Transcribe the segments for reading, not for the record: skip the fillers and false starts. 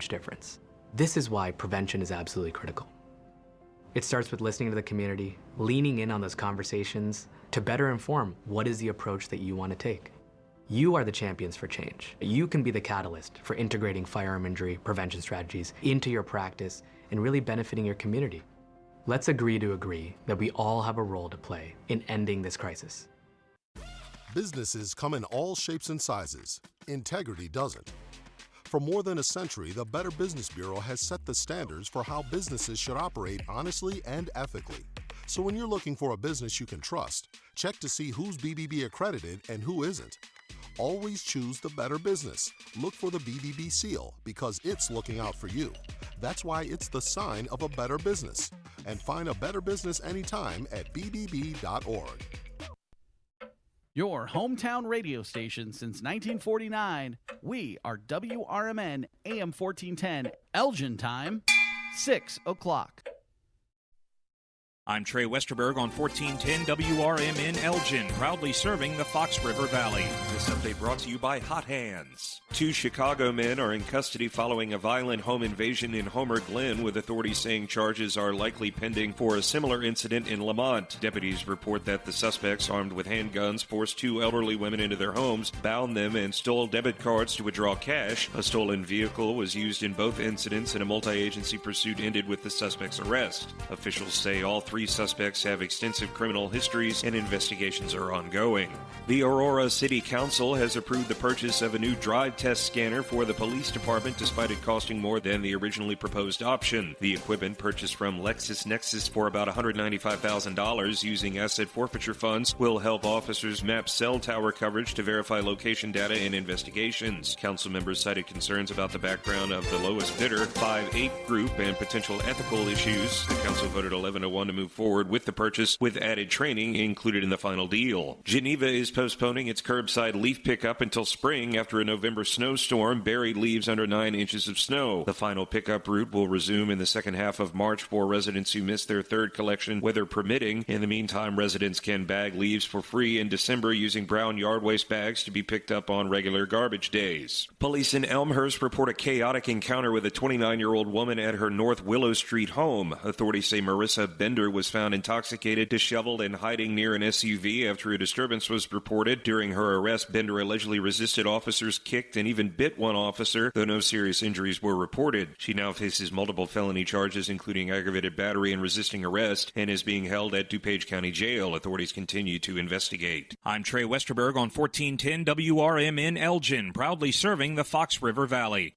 huge difference. This is why prevention is absolutely critical. It starts with listening to the community, leaning in on those conversations to better inform what is the approach that you want to take. You are the champions for change. You can be the catalyst for integrating firearm injury prevention strategies into your practice and really benefiting your community. Let's agree to agree that we all have a role to play in ending this crisis. Businesses come in all shapes and sizes. Integrity doesn't. For more than a century, the Better Business Bureau has set the standards for how businesses should operate honestly and ethically. So when you're looking for a business you can trust, check to see who's BBB accredited and who isn't. Always choose the better business. Look for the BBB seal because it's looking out for you. That's why it's the sign of a better business. And find a better business anytime at bbb.org. Your hometown radio station since 1949. We are WRMN AM 1410, Elgin time, 6 o'clock. I'm Trey Westerberg on 1410 WRMN Elgin, proudly serving the Fox River Valley. This update brought to you by Hot Hands. 2 Chicago men are in custody following a violent home invasion in Homer Glen, with authorities saying charges are likely pending for a similar incident in Lamont. Deputies report that the suspects, armed with handguns, forced 2 elderly women into their homes, bound them, and stole debit cards to withdraw cash. A stolen vehicle was used in both incidents, and a multi-agency pursuit ended with the suspect's arrest. Officials say all 3 suspects have extensive criminal histories and investigations are ongoing. The Aurora City Council has approved the purchase of a new drive test scanner for the police department despite it costing more than the originally proposed option. The equipment, purchased from LexisNexis for about $195,000 using asset forfeiture funds, will help officers map cell tower coverage to verify location data in investigations. Council members cited concerns about the background of the lowest bidder, 5-8 Group, and potential ethical issues. The council voted 11-1 to move forward with the purchase, with added training included in the final deal. Geneva is postponing its curbside leaf pickup until spring after a November snowstorm buried leaves under 9 inches of snow. The final pickup route will resume in the second half of March for residents who missed their third collection, weather permitting. In the meantime, residents can bag leaves for free in December using brown yard waste bags to be picked up on regular garbage days. Police in Elmhurst report a chaotic encounter with a 29-year-old woman at her North Willow Street home. Authorities say Marissa Bender was found intoxicated, disheveled, and hiding near an SUV after a disturbance was reported. During her arrest, Bender allegedly resisted officers, kicked, and even bit one officer, though no serious injuries were reported. She now faces multiple felony charges, including aggravated battery and resisting arrest, and is being held at DuPage County Jail. Authorities continue to investigate. I'm Trey Westerberg on 1410 WRMN Elgin, proudly serving the Fox River Valley.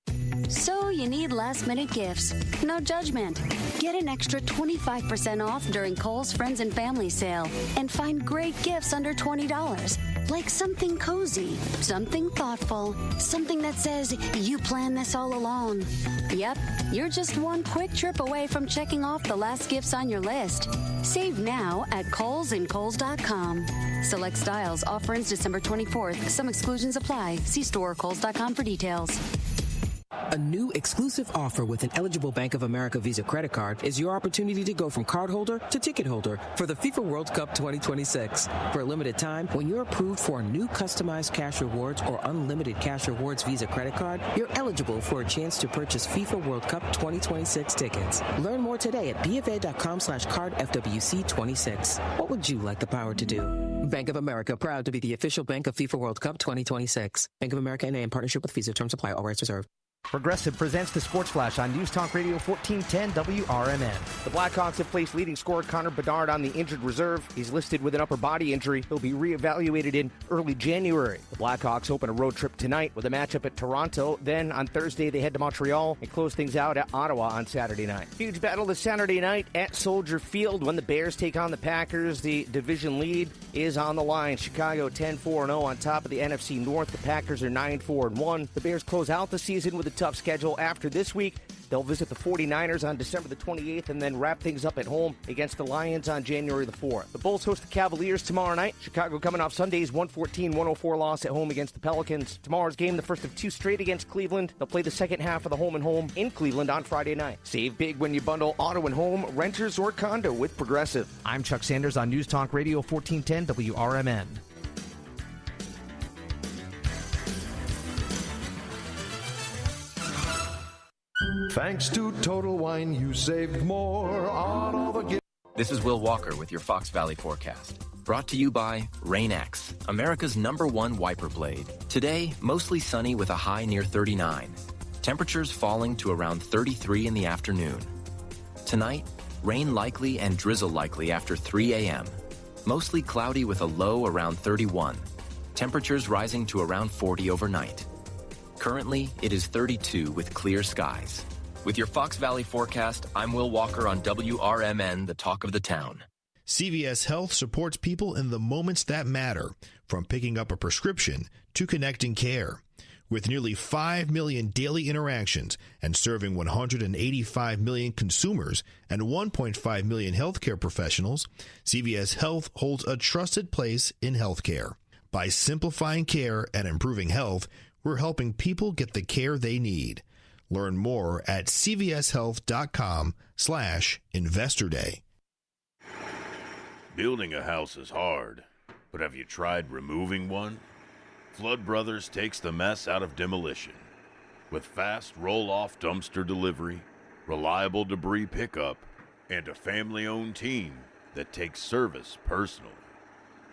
So you need last-minute gifts. No judgment. Get an extra 25% off during Kohl's Friends and Family Sale and find great gifts under $20. Like something cozy, something thoughtful, something that says you planned this all along. Yep, you're just one quick trip away from checking off the last gifts on your list. Save now at Kohl's and Kohl's.com. Select styles. Offer ends December 24th. Some exclusions apply. See store or Kohl's.com for details. A new exclusive offer with an eligible Bank of America Visa credit card is your opportunity to go from cardholder to ticket holder for the FIFA World Cup 2026. For a limited time, when you're approved for a new customized cash rewards or unlimited cash rewards Visa credit card, you're eligible for a chance to purchase FIFA World Cup 2026 tickets. Learn more today at bfa.com/cardfwc26. What would you like the power to do? Bank of America, proud to be the official bank of FIFA World Cup 2026. Bank of America N.A. in partnership with Visa. Terms apply. All rights reserved. Progressive presents the Sports Flash on News Talk Radio 1410 WRMN. The Blackhawks have placed leading scorer Connor Bedard on the injured reserve. He's listed with an upper body injury. He'll be reevaluated in early January. The Blackhawks open a road trip tonight with a matchup at Toronto. Then on Thursday, they head to Montreal and close things out at Ottawa on Saturday night. Huge battle this Saturday night at Soldier Field when the Bears take on the Packers. The division lead is on the line. Chicago 10-4-0 on top of the NFC North. The Packers are 9-4-1. The Bears close out the season with a tough schedule. After this week, they'll visit the 49ers on December the 28th and then wrap things up at home against the Lions on January the 4th. The Bulls host the Cavaliers tomorrow night. Chicago coming off Sunday's 114-104 loss at home against the Pelicans. Tomorrow's game, the first of 2 straight against Cleveland. They'll play the second half of the home and home in Cleveland on Friday night. Save big when you bundle auto and home, renters, or condo with Progressive. I'm Chuck Sanders on News Talk Radio 1410 WRMN. Thanks to Total Wine, you saved more on all the gifts. This is Will Walker with your Fox Valley forecast. Brought to you by Rain-X, America's #1 wiper blade. Today, mostly sunny with a high near 39. Temperatures falling to around 33 in the afternoon. Tonight, rain likely and drizzle likely after 3 a.m. Mostly cloudy with a low around 31. Temperatures rising to around 40 overnight. Currently, it is 32 with clear skies. With your Fox Valley forecast, I'm Will Walker on WRMN, the talk of the town. CVS Health supports people in the moments that matter, from picking up a prescription to connecting care. With nearly 5 million daily interactions and serving 185 million consumers and 1.5 million healthcare professionals, CVS Health holds a trusted place in healthcare. By simplifying care and improving health, we're helping people get the care they need. Learn more at cvshealth.com/Investor Day. Building a house is hard, but have you tried removing one? Flood Brothers takes the mess out of demolition. With fast roll-off dumpster delivery, reliable debris pickup, and a family-owned team that takes service personally.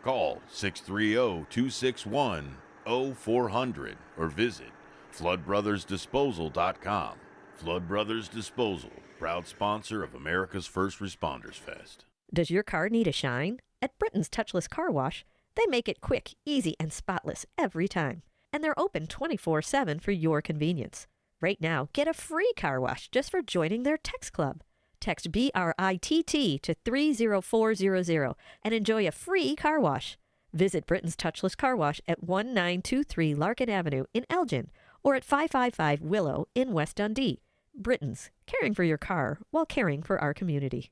Call 630-261-0400 or visit floodbrothersdisposal.com. Flood Brothers Disposal, proud sponsor of America's First Responders Fest. Does your car need a shine? At Britain's Touchless Car Wash, they make it quick, easy, and spotless every time. And they're open 24/7 for your convenience. Right now, get a free car wash just for joining their text club. Text BRITT to 30400 and enjoy a free car wash. Visit Britain's Touchless Car Wash at 1923 Larkin Avenue in Elgin or at 555 Willow in West Dundee. Britain's, caring for your car while caring for our community.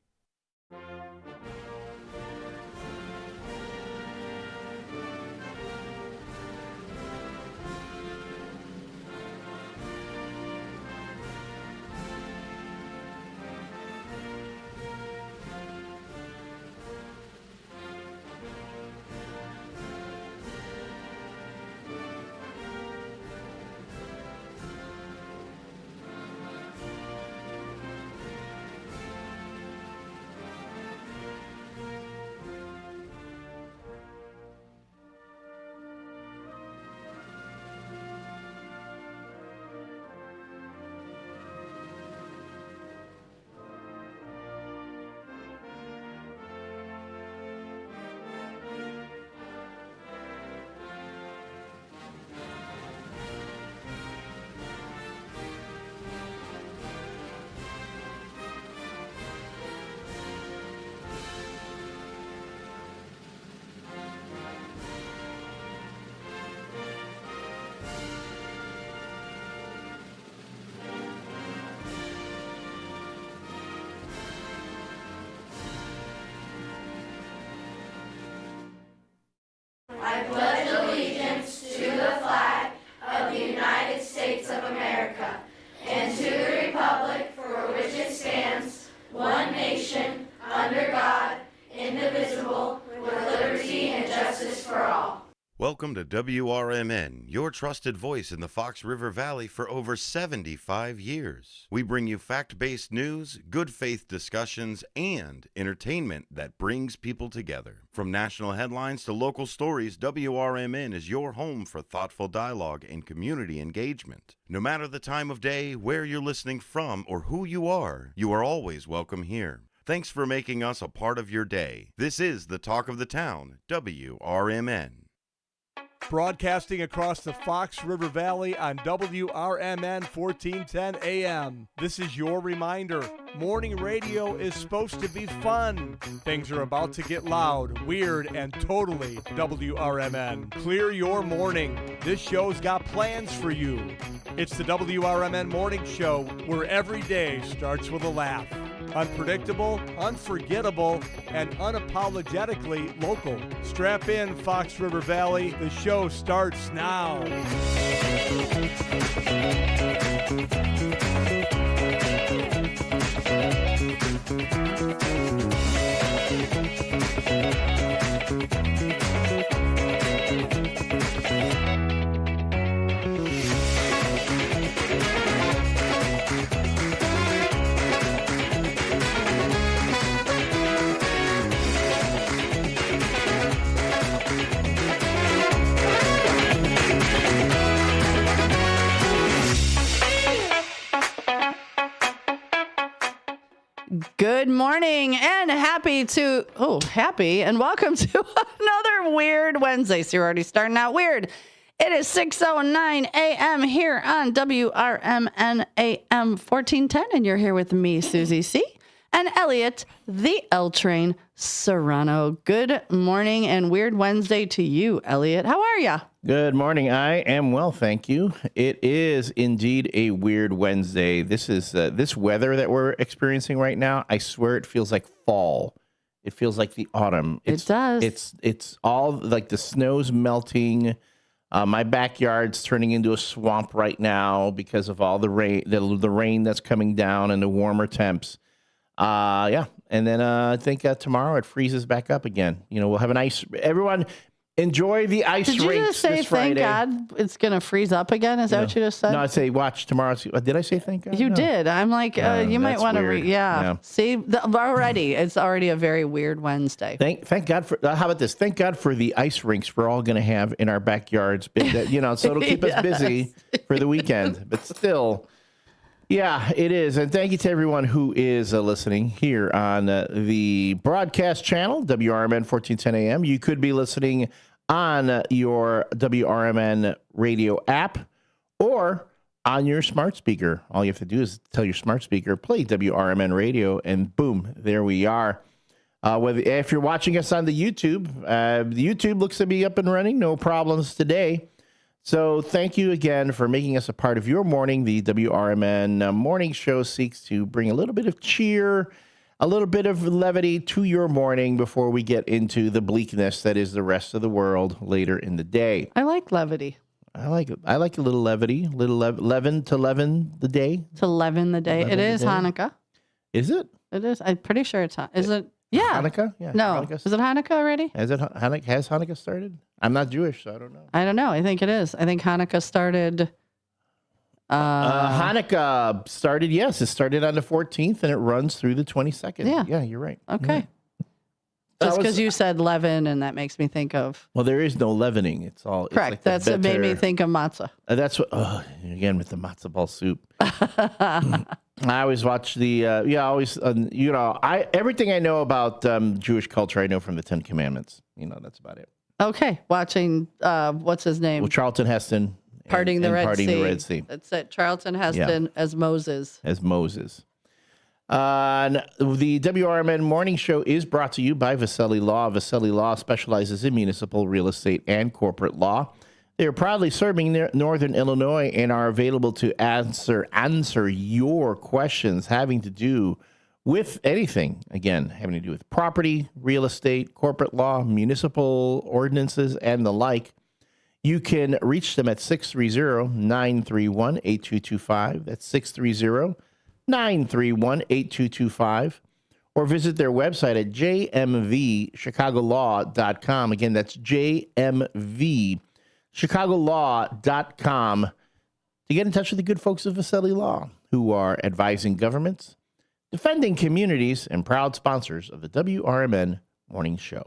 I pledge allegiance to the flag of the United States of America and to the republic for which it stands, one nation, under God, indivisible, with liberty and justice for all. Welcome to WRMN, your trusted voice in the Fox River Valley for over 75 years. We bring you fact-based news, good faith discussions, and entertainment that brings people together. From national headlines to local stories, WRMN is your home for thoughtful dialogue and community engagement. No matter the time of day, where you're listening from, or who you are always welcome here. Thanks for making us a part of your day. This is the Talk of the Town, WRMN. Broadcasting across the Fox River Valley on WRMN 1410 AM. This is your reminder. Morning radio is supposed to be fun. Things are about to get loud, weird, and totally WRMN. Clear your morning. This show's got plans for you. It's the WRMN Morning Show, where every day starts with a laugh. Unpredictable, unforgettable, and unapologetically local. Strap in, Fox River Valley. The show starts now. Good morning and happy and welcome to another Weird Wednesday. So you're already starting out weird. It is 6:09 a.m. here on WRMN AM 1410, and you're here with me, Susie C., and Elliot, the L Train Serrano. Good morning and Weird Wednesday to you, Elliot. How are you? Good morning. I am well, thank you. It is indeed a weird Wednesday. This is this weather that we're experiencing right now. I swear it feels like fall. It feels like the autumn. It does. It's all like the snow's melting. My backyard's turning into a swamp right now because of all the rain, the rain that's coming down and the warmer temps. Yeah. And then I think tomorrow it freezes back up again. You know, we'll have an ice. Everyone enjoy the ice rinks. Did you just say, thank God it's going to freeze up again? Is that what you just said? No, I'd say watch tomorrow. Did I say thank God? You did. I'm like, you might want to Yeah. See, it's already a very weird Wednesday. Thank God for, how about this? Thank God for the ice rinks we're all going to have in our backyards. You know, so it'll keep us busy for the weekend. But still, yeah, it is. And thank you to everyone who is listening here on the broadcast channel, WRMN 1410 AM. You could be listening on your WRMN radio app or on your smart speaker. All you have to do is tell your smart speaker, play WRMN radio, and boom, there we are. If you're watching us on the YouTube looks to be up and running. No problems today. So thank you again for making us a part of your morning. The WRMN morning show seeks to bring a little bit of cheer, a little bit of levity to your morning before we get into the bleakness that is the rest of the world later in the day. I like levity. I like a little levity, leaven the day. To leaven the day. It is Hanukkah. Is it? It is. I'm pretty sure it's Is it? Yeah. Hanukkah? Yeah. No. Hanukkah. Is it Hanukkah already? Has Hanukkah started? I'm not Jewish, so I don't know. I don't know. I think it is. I think Hanukkah started. Hanukkah started, yes. It started on the 14th and it runs through the 22nd. Yeah. Yeah, you're right. Okay. Just because you said leaven, and that makes me think of. Well, there is no leavening. It's all correct. Like that's what made me think of matzah. That's what. Again with the matzah ball soup. I always watch the. Everything I know about Jewish culture, I know from the Ten Commandments. You know, that's about it. Okay, watching. What's his name? Well, Charlton Heston. Parting the Red Sea. That's it. Charlton Heston as Moses. The WRMN Morning Show is brought to you by Vasselli Law. Vasselli Law specializes in municipal real estate and corporate law. They are proudly serving Northern Illinois and are available to answer your questions having to do with anything, again, having to do with property, real estate, corporate law, municipal ordinances, and the like. You can reach them at 630-931-8225. That's 630-931-8225. Or visit their website at jmvchicagolaw.com. Again, that's jmvchicagolaw.com to get in touch with the good folks of Vasselli Law, who are advising governments, defending communities, and proud sponsors of the WRMN Morning Show.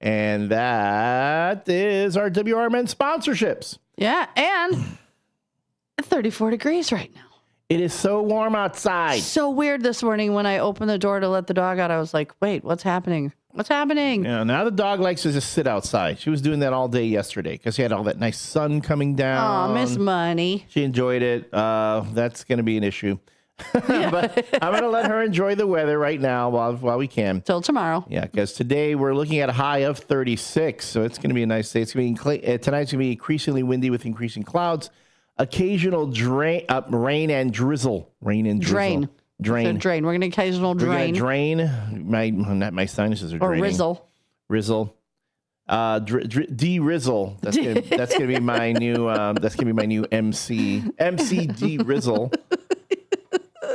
And that is our WRMN sponsorships. Yeah, and 34 degrees right now. It is so warm outside. So weird this morning when I opened the door to let the dog out. I was like, wait, what's happening? What's happening? Yeah, now the dog likes to just sit outside. She was doing that all day yesterday because she had all that nice sun coming down. Oh, Miss Money. She enjoyed it. That's going to be an issue. But I'm going to let her enjoy the weather right now while we can. Till tomorrow. Yeah, because today we're looking at a high of 36, so it's going to be a nice day. It's going to be tonight's going to be increasingly windy with increasing clouds, occasional rain and drizzle. Drain. So drain. We're going to occasional drain. We're going to drain. My sinuses are draining. Or rizzle. De-rizzle. That's gonna be my new. That's gonna be my new MC. MC de-rizzle.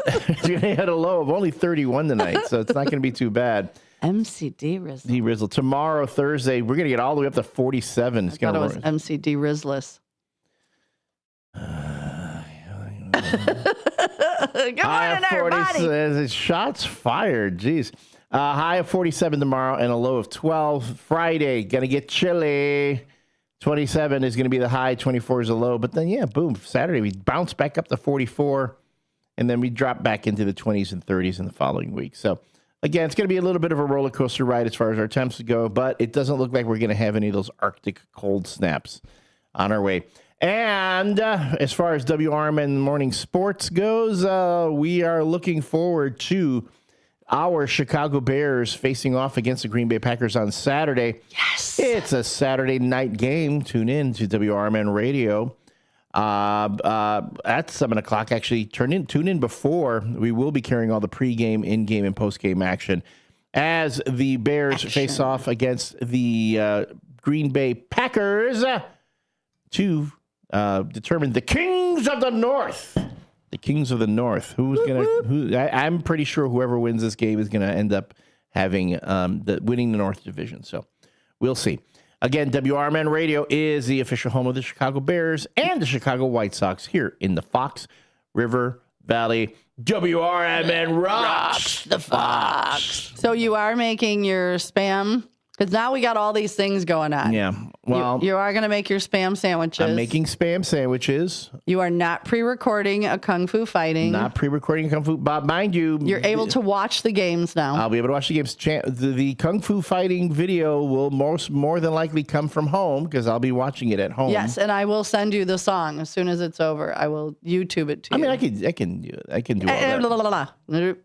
It's going to hit a low of only 31 tonight, so it's not going to be too bad. MCD Rizzle. D-Rizzle. Tomorrow, Thursday, we're going to get all the way up to 47. I thought it was MCD Rizzless. Good morning, everybody. Shots fired. Jeez. High of 47 tomorrow and a low of 12. Friday, going to get chilly. 27 is going to be the high. 24 is the low. But then, yeah, boom. Saturday, we bounce back up to 44. and then we drop back into the 20s and 30s in the following week. So, again, it's going to be a little bit of a roller coaster ride as far as our temps go, but it doesn't look like we're going to have any of those Arctic cold snaps on our way. And as far as WRMN Morning Sports goes, we are looking forward to our Chicago Bears facing off against the Green Bay Packers on Saturday. Yes. It's a Saturday night game. Tune in to WRMN Radio. At 7 o'clock, actually, tune in before. We will be carrying all the pregame, in-game, and post-game action as the Bears face off against the Green Bay Packers to determine the Kings of the North. The Kings of the North. I'm pretty sure whoever wins this game is going to end up having winning the North Division. So we'll see. Again, WRMN Radio is the official home of the Chicago Bears and the Chicago White Sox here in the Fox River Valley. WRMN rocks the Fox. So you are making your spam? Because now we got all these things going on. Yeah. Well, you are going to make your spam sandwiches. I'm making spam sandwiches. You are not pre-recording a Kung Fu Fighting. Not pre-recording Kung Fu. But mind you, you're able to watch the games now. I'll be able to watch the games. The Kung Fu Fighting video will more than likely come from home because I'll be watching it at home. Yes, and I will send you the song as soon as it's over. I will YouTube it to you. I mean, I can do all that.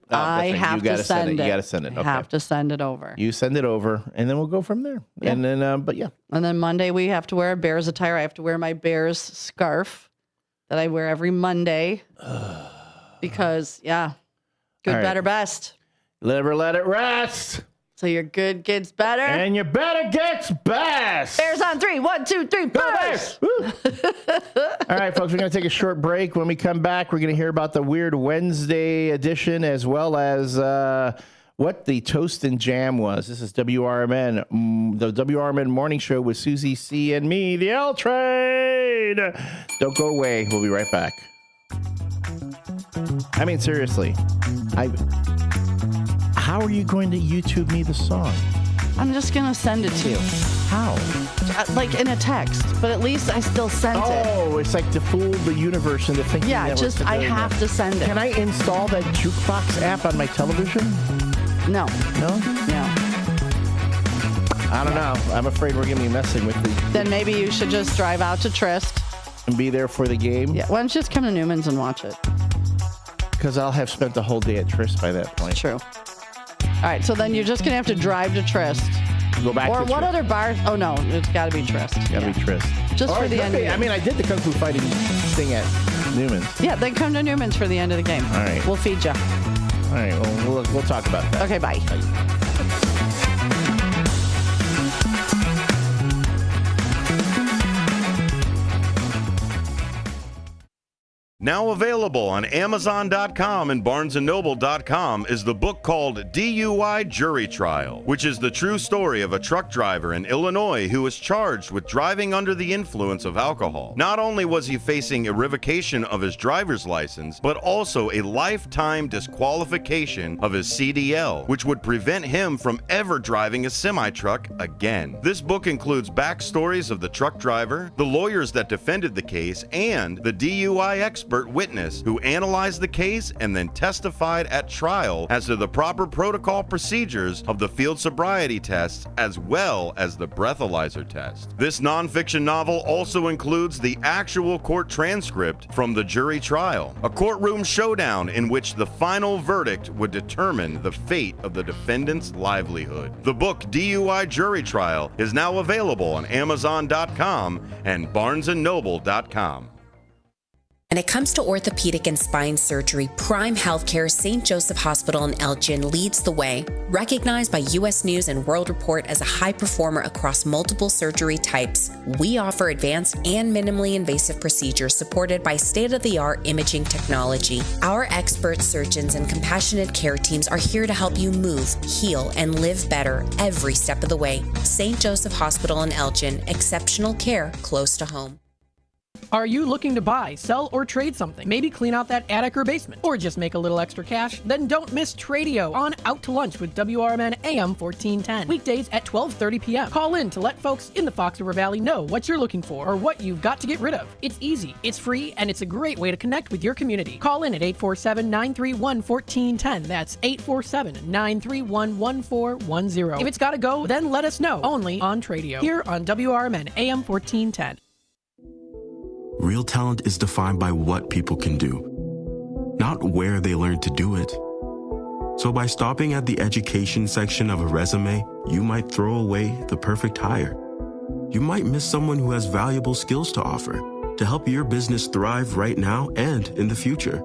I have to send it. You got to send it. I have to send it over. You send it over, and then we'll go from there. Yeah. And then, but yeah. And then Monday we have to wear a Bears attire. I have to wear my Bears scarf that I wear every Monday because, good, right. better, best. Never let it rest. So your good gets better. And your better gets best. Bears on 3. 1, 2, 3. Bears! All right, folks, we're going to take a short break. When we come back, we're going to hear about the Weird Wednesday edition as well as what the toast and jam was. This is WRMN, the WRMN morning show with Susie C. and me, the L Train. Don't go away. We'll be right back. I mean, seriously. How are you going to YouTube me the song? I'm just going to send it to you. How? Like in a text, but at least I still sent it. Oh, it's like to fool the universe into thinking I have to send it. Can I install that jukebox app on my television? No. No? No. I don't know. I'm afraid we're going to be messing with the... Then maybe you should just drive out to Trist. And be there for the game? Yeah, why don't you just come to Newman's and watch it? Because I'll have spent the whole day at Trist by that point. True. All right, so then you're just going to have to drive to Trist. Go back or to what Trist. other bars? Oh, no, it's got to be Trist. Got to be Trist. Just for the end of the game. I mean, I did the Kung Fu Fighting thing at Newman's. Yeah, then come to Newman's for the end of the game. All right. We'll feed you. All right, well, we'll talk about that. Okay, bye. Now available on Amazon.com and BarnesandNoble.com is the book called DUI Jury Trial, which is the true story of a truck driver in Illinois who was charged with driving under the influence of alcohol. Not only was he facing a revocation of his driver's license, but also a lifetime disqualification of his CDL, which would prevent him from ever driving a semi-truck again. This book includes backstories of the truck driver, the lawyers that defended the case, and the DUI expert witness who analyzed the case and then testified at trial as to the proper protocol procedures of the field sobriety tests as well as the breathalyzer test. This nonfiction novel also includes the actual court transcript from the jury trial, a courtroom showdown in which the final verdict would determine the fate of the defendant's livelihood. The book DUI Jury Trial is now available on Amazon.com and BarnesandNoble.com. When it comes to orthopedic and spine surgery, Prime Healthcare's St. Joseph Hospital in Elgin leads the way. Recognized by U.S. News and World Report as a high performer across multiple surgery types, we offer advanced and minimally invasive procedures supported by state-of-the-art imaging technology. Our expert surgeons and compassionate care teams are here to help you move, heal, and live better every step of the way. St. Joseph Hospital in Elgin, exceptional care close to home. Are you looking to buy, sell, or trade something? Maybe clean out that attic or basement, or just make a little extra cash? Then don't miss Tradio on Out to Lunch with WRMN AM 1410. Weekdays at 12:30 p.m. Call in to let folks in the Fox River Valley know what you're looking for or what you've got to get rid of. It's easy, it's free, and it's a great way to connect with your community. Call in at 847-931-1410. That's 847-931-1410. If it's got to go, then let us know. Only on Tradio. Here on WRMN AM 1410. Real talent is defined by what people can do, not where they learn to do it. So by stopping at the education section of a resume, you might throw away the perfect hire. You might miss someone who has valuable skills to offer to help your business thrive right now and in the future.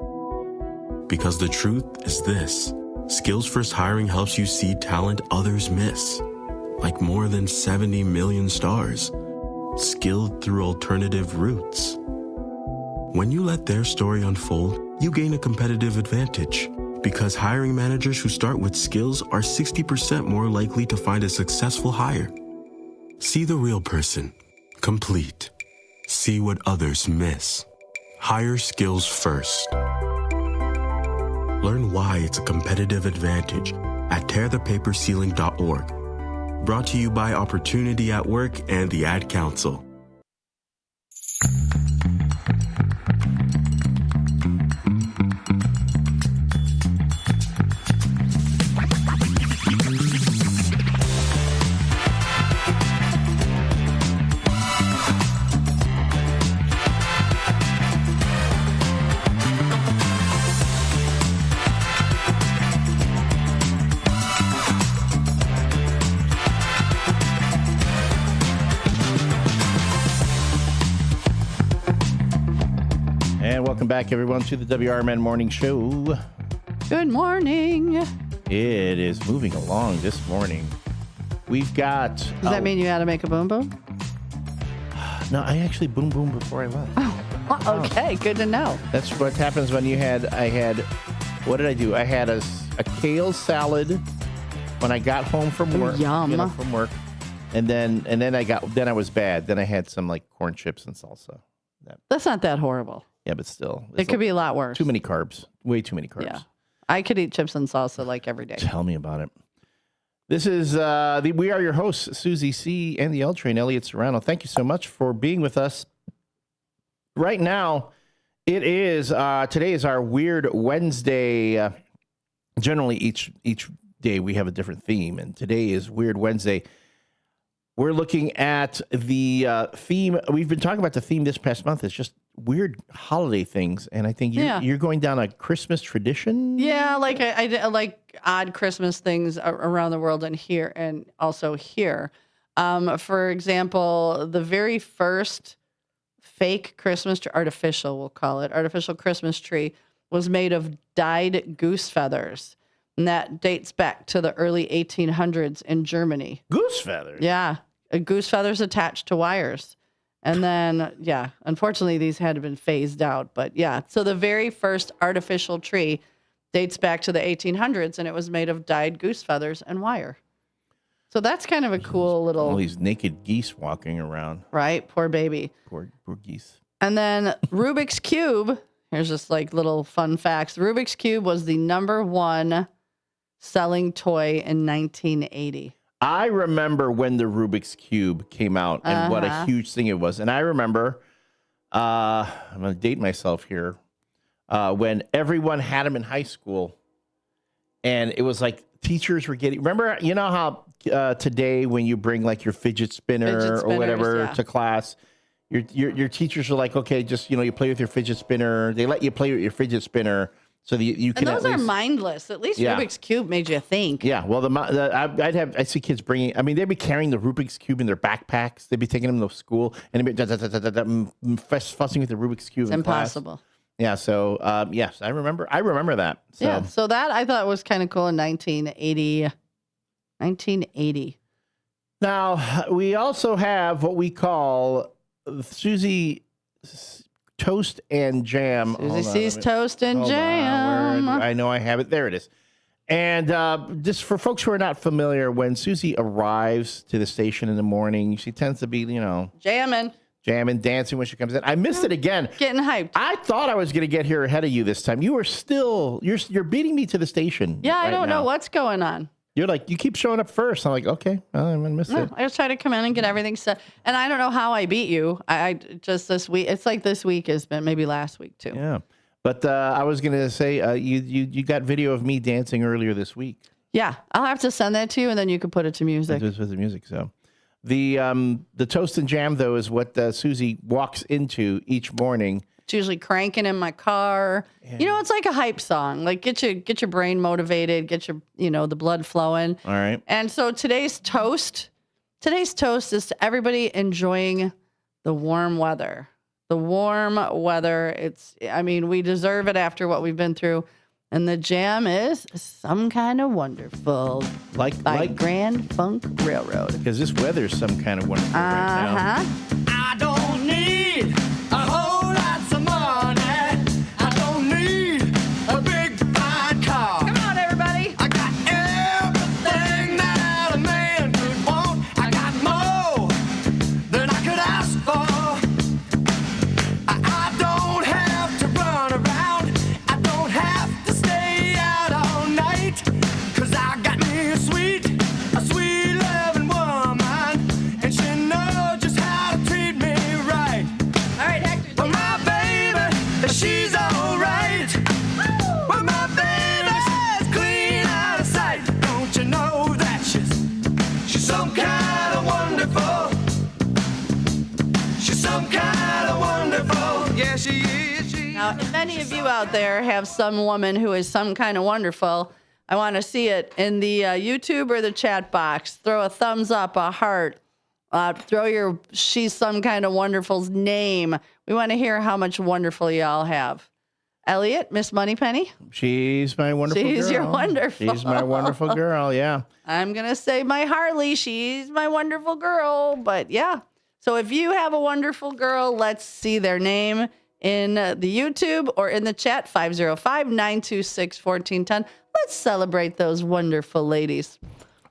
Because the truth is this: Skills First Hiring helps you see talent others miss, like more than 70 million stars, skilled through alternative routes. When you let their story unfold, you gain a competitive advantage, because hiring managers who start with skills are 60% more likely to find a successful hire. See the real person, complete. See what others miss. Hire skills first. Learn why it's a competitive advantage at tearthepaperceiling.org. Brought to you by Opportunity at Work and the Ad Council. Welcome back, everyone, to the WRMN Morning Show. Good morning. It is moving along this morning. We've got... Does that mean you had to make a boom boom? No, I actually boom boom before I left. Oh, okay, good to know. That's what happens when what did I do? I had a kale salad when I got home from work. Yum. From work. And then I was bad. Then I had some like corn chips and salsa. That's not that horrible. Yeah, but still. It could be a lot worse. Too many carbs. Way too many carbs. Yeah. I could eat chips and salsa like every day. Tell me about it. This is we are your hosts, Susie C. and the L Train, Elliot Serrano. Thank you so much for being with us. Right now, it is today is our Weird Wednesday. Generally, each day we have a different theme, and today is Weird Wednesday. We're looking at the theme. We've been talking about the theme this past month. It's just weird holiday things, and I think you're going down a Christmas tradition. Yeah, like I like odd Christmas things around the world and here and also here. For example, the very first fake Christmas tree, artificial Christmas tree, was made of dyed goose feathers. And that dates back to the early 1800s in Germany. Goose feathers? Yeah. Goose feathers attached to wires. And then, unfortunately, these had been phased out. But yeah, so the very first artificial tree dates back to the 1800s, and it was made of dyed goose feathers and wire. So that's kind of a cool little... All these naked geese walking around. Right? Poor baby. Poor geese. And then Rubik's Cube. Here's just like little fun facts. The Rubik's Cube was the #1 selling toy in 1980. I remember when the Rubik's Cube came out and what a huge thing it was. And I remember, I'm going to date myself here, when everyone had them in high school. And it was like teachers were getting, remember, you know how today when you bring like your fidget spinner or whatever to class, your teachers are like, okay, just, you play with your fidget spinner. They let you play with your fidget spinner. So you can. And those are mindless. At least Rubik's Cube made you think. Yeah. Well, I see kids bringing. I mean, they'd be carrying the Rubik's Cube in their backpacks. They'd be taking them to school and they'd be fussing with the Rubik's Cube. It's impossible. Class. Yeah. So yes, I remember that. So. Yeah. So that I thought was kind of cool in 1980. Now we also have what we call Susie. Toast and jam. Susie C's toast and jam. I know I have it. There it is. And just for folks who are not familiar, when Susie arrives to the station in the morning, she tends to be, jamming. jamming, dancing when she comes in. I missed it again. Getting hyped. I thought I was going to get here ahead of you this time. You are still, you're beating me to the station. Yeah, I don't now. know what's going on. You're like, you keep showing up first. I'm like, okay, well, I'm going to miss it. I just try to come in and get everything set. And I don't know how I beat you. I just this week, it's like this week has been, maybe last week too. Yeah. But I was going to say, you got video of me dancing earlier this week. Yeah, I'll have to send that to you, and then you can put it to music. With the music, so. The toast and jam, though, is what Susie walks into each morning. It's usually cranking in my car. Yeah. You know, it's like a hype song. Like get your brain motivated, get your the blood flowing. All right. And so today's toast is to everybody enjoying the warm weather. The warm weather. We deserve it after what we've been through. And the jam is Some Kind of Wonderful by Grand Funk Railroad. Because this weather's some kind of wonderful right now. I don't need a whole lot of money. I don't need a big fine car. Come on, everybody. I got everything that a man could want. I got more than I could ask for. I don't have to run around. I don't have to stay out all night. 'Cause I got me a sweet loving woman. And she knows just how to treat me right. All right, Hector. Well, my baby, she's all right. Well, my baby's clean out of sight. Don't you know that she's some kind of wonderful. She's some kind of wonderful. Yeah, she is. Now, if any of you out there have some woman who is some kind of wonderful, I want to see it in the YouTube or the chat box. Throw a thumbs up, a heart. Throw your She's Some Kind of Wonderful's name. We want to hear how much wonderful y'all have. Elliot, Miss Moneypenny? She's my wonderful girl. She's your wonderful. She's my wonderful girl, yeah. I'm going to say my Harley. She's my wonderful girl. But yeah. So if you have a wonderful girl, let's see their name in the YouTube or in the chat, 505-926-1410. Let's celebrate those wonderful ladies.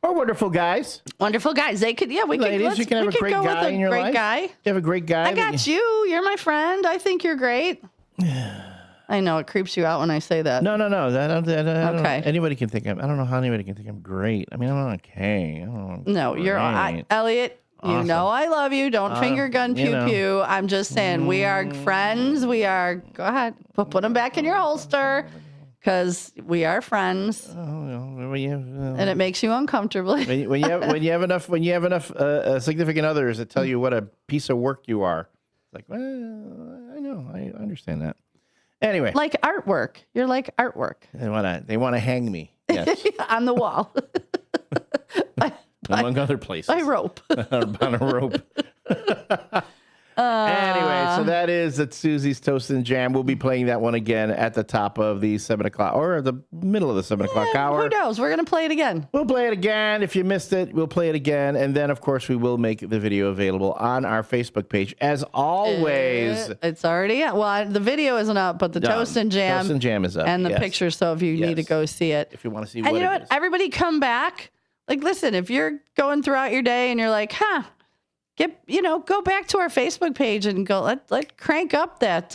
Or wonderful guys. Wonderful guys. They could, yeah, we could. Ladies, you can have a great guy in your life. Great guy. You have a great guy. I got you. You're my friend. I think you're great. I know it creeps you out when I say that. No. I don't Okay. Anybody can think I don't know how anybody can think I'm great. I mean, I'm okay. No, you're Elliot. Awesome. You know I love you. Don't finger gun pew pew. I'm just saying we are friends. We are. Go ahead. Put them back in your holster. Because we are friends, and it makes you uncomfortable. when you have enough significant others that tell you what a piece of work you are, it's like, well, I know, I understand that. Anyway, like artwork, you're like artwork. They wanna hang me, yes, on the wall, among other places, by rope, on a rope. Anyway, so that is at Susie's Toast and Jam. We'll be playing that one again at the top of the 7 o'clock or the middle of the 7 o'clock hour. Who knows? We're going to play it again. We'll play it again. If you missed it, we'll play it again. And then, of course, we will make the video available on our Facebook page. As always. It's already up. Well, the video isn't up, but the Toast and Jam. Toast and Jam is up. And the picture, so if you need to go see it. If you want to see what it is. And you know what? Is. Everybody come back. Like, listen, if you're going throughout your day and you're like, go back to our Facebook page and go. Let crank up that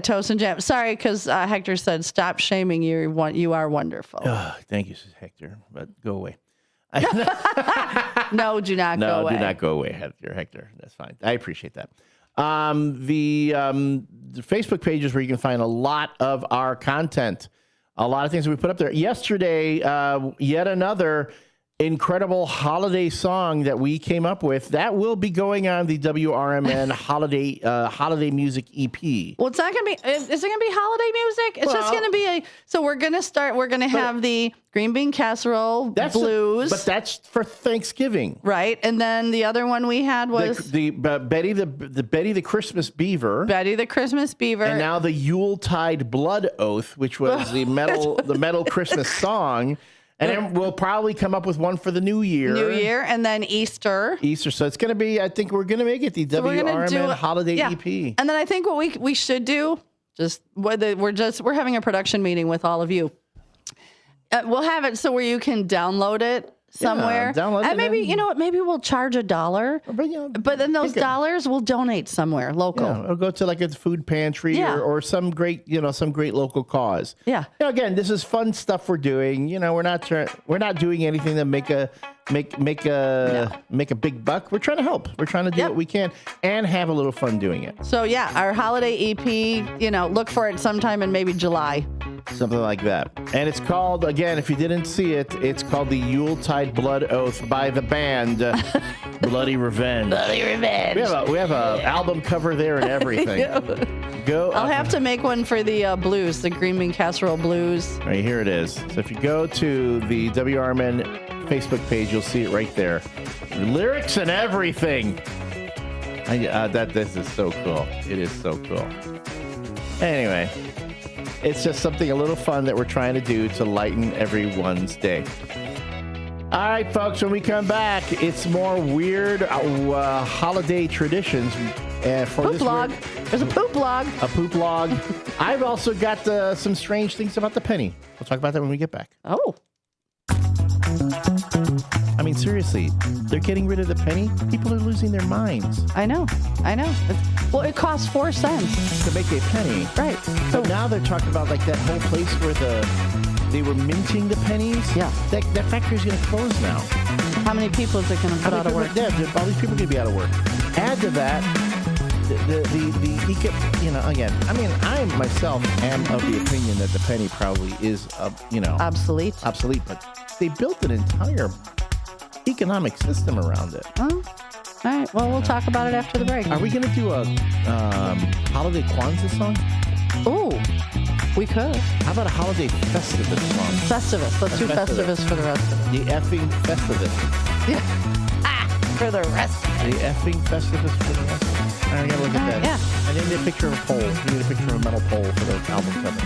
Toast and Jam. Sorry, because Hector said stop shaming you. You are wonderful. Thank you, Hector. But go away. No, do not go away. No, do not go away, Hector. That's fine. I appreciate that. The Facebook page is where you can find a lot of our content, a lot of things that we put up there. Yesterday, yet another incredible holiday song that we came up with that will be going on the WRMN holiday music EP. Well, it's not going to be. Is it going to be holiday music? It's just going to be so we're going to have the green bean casserole blues. But that's for Thanksgiving, right? And then the other one we had was the Betty the Christmas Beaver. Betty the Christmas Beaver. And now the Yuletide Blood Oath, which was the metal Christmas song. And then we'll probably come up with one for the New Year. And then Easter. So it's going to be, I think we're going to make it the WRMN holiday EP. And then I think what we should do, we're having a production meeting with all of you. We'll have it so where you can download it somewhere. Download And it maybe, and- you know what, maybe we'll charge $1. But then those dollars we'll donate somewhere local. Yeah, or go to like a food pantry or some great local cause. Yeah. Again, this is fun stuff we're doing. We're not doing anything to make a big buck. We're trying to help. We're trying to do what we can and have a little fun doing it. So yeah, our holiday EP, look for it sometime in maybe July. Something like that. And it's called, again, if you didn't see it, it's called the Yuletide Blood Oath by the band Bloody Revenge. Bloody Revenge. We have a album cover there and everything. I'll have to make one for the blues, the green bean casserole blues. All right, here it is. So if you go to the WRMN Facebook page, you'll see it right there. Lyrics and everything. This is so cool. It is so cool. Anyway, it's just something a little fun that we're trying to do to lighten everyone's day. All right, folks, when we come back, it's more weird holiday traditions. For poop this log. There's a poop log. A poop log. I've also got some strange things about the penny. We'll talk about that when we get back. Oh. I mean, seriously, they're getting rid of the penny? People are losing their minds. I know. Well, it costs 4 cents. To make a penny. Right. So now they're talking about like that whole place where they were minting the pennies. Yeah. That factory's going to close now. How many people is it going to put out of work? Yeah, all these people are going to be out of work. Add to that, again, I mean, I myself am of the opinion that the penny probably is, obsolete. Obsolete, but they built an entire economic system around it. Oh, all right. Well, we'll talk about it after the break. Are we going to do a holiday Kwanzaa song? Oh, we could. How about a holiday Festivus song? Festivus. Let's do Festivus for the rest of it. The effing Festivus. Yeah. For the rest. The effing Festivus for the rest. All right, I gotta look at that. Yeah. I need a picture of a pole. We need a picture of a metal pole for the album cover.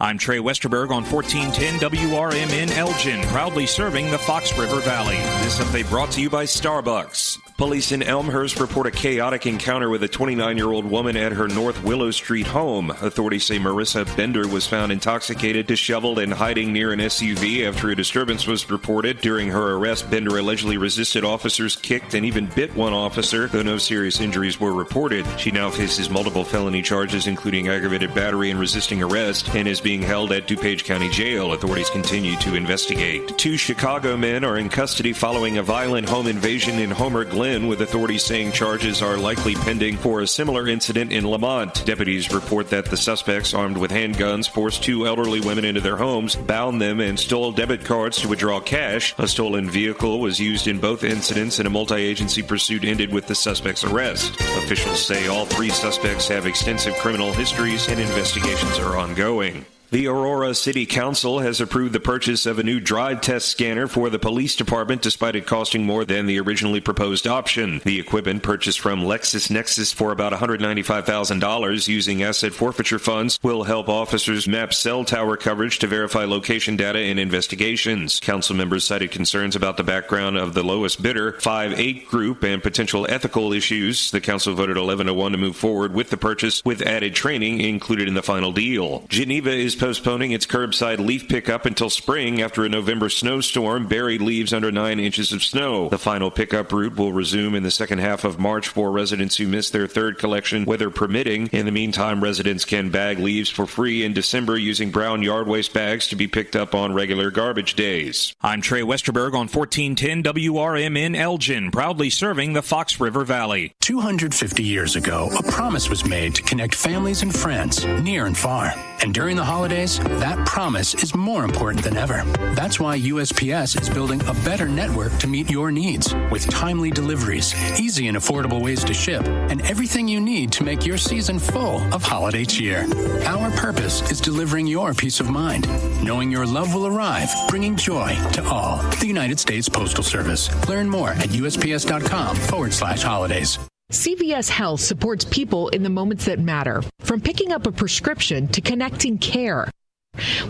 I'm Trey Westerberg on 1410 WRMN Elgin, proudly serving the Fox River Valley. This update brought to you by Starbucks. Police in Elmhurst report a chaotic encounter with a 29-year-old woman at her North Willow Street home. Authorities say Marissa Bender was found intoxicated, disheveled, and hiding near an SUV after a disturbance was reported. During her arrest, Bender allegedly resisted officers, kicked, and even bit one officer, though no serious injuries were reported. She now faces multiple felony charges, including aggravated battery and resisting arrest, and is being held at DuPage County Jail. Authorities continue to investigate. 2 Chicago men are in custody following a violent home invasion in Homer Glen, with authorities saying charges are likely pending for a similar incident in Lamont. Deputies report that the suspects, armed with handguns, forced 2 elderly women into their homes, bound them, and stole debit cards to withdraw cash. A stolen vehicle was used in both incidents, and a multi-agency pursuit ended with the suspects' arrest. Officials say all 3 suspects have extensive criminal histories, and investigations are ongoing. The Aurora City Council has approved the purchase of a new drive test scanner for the police department, despite it costing more than the originally proposed option. The equipment, purchased from LexisNexis for about $195,000 using asset forfeiture funds, will help officers map cell tower coverage to verify location data in investigations. Council members cited concerns about the background of the lowest bidder, 5-8 Group, and potential ethical issues. The council voted 11-1 to move forward with the purchase, with added training included in the final deal. Geneva is postponing its curbside leaf pickup until spring after a November snowstorm buried leaves under 9 inches of snow. The final pickup route will resume in the second half of March for residents who missed their third collection, weather permitting. In the meantime, residents can bag leaves for free in December using brown yard waste bags to be picked up on regular garbage days. I'm Trey Westerberg on 1410 WRMN Elgin, proudly serving the Fox River Valley. 250 years ago, a promise was made to connect families and friends near and far. And during the holidays, that promise is more important than ever. That's why USPS is building a better network to meet your needs, with timely deliveries, easy and affordable ways to ship, and everything you need to make your season full of holiday cheer. Our purpose is delivering your peace of mind, knowing your love will arrive, bringing joy to all. The United States Postal Service. Learn more at USPS.com/holidays. CVS Health supports people in the moments that matter, from picking up a prescription to connecting care.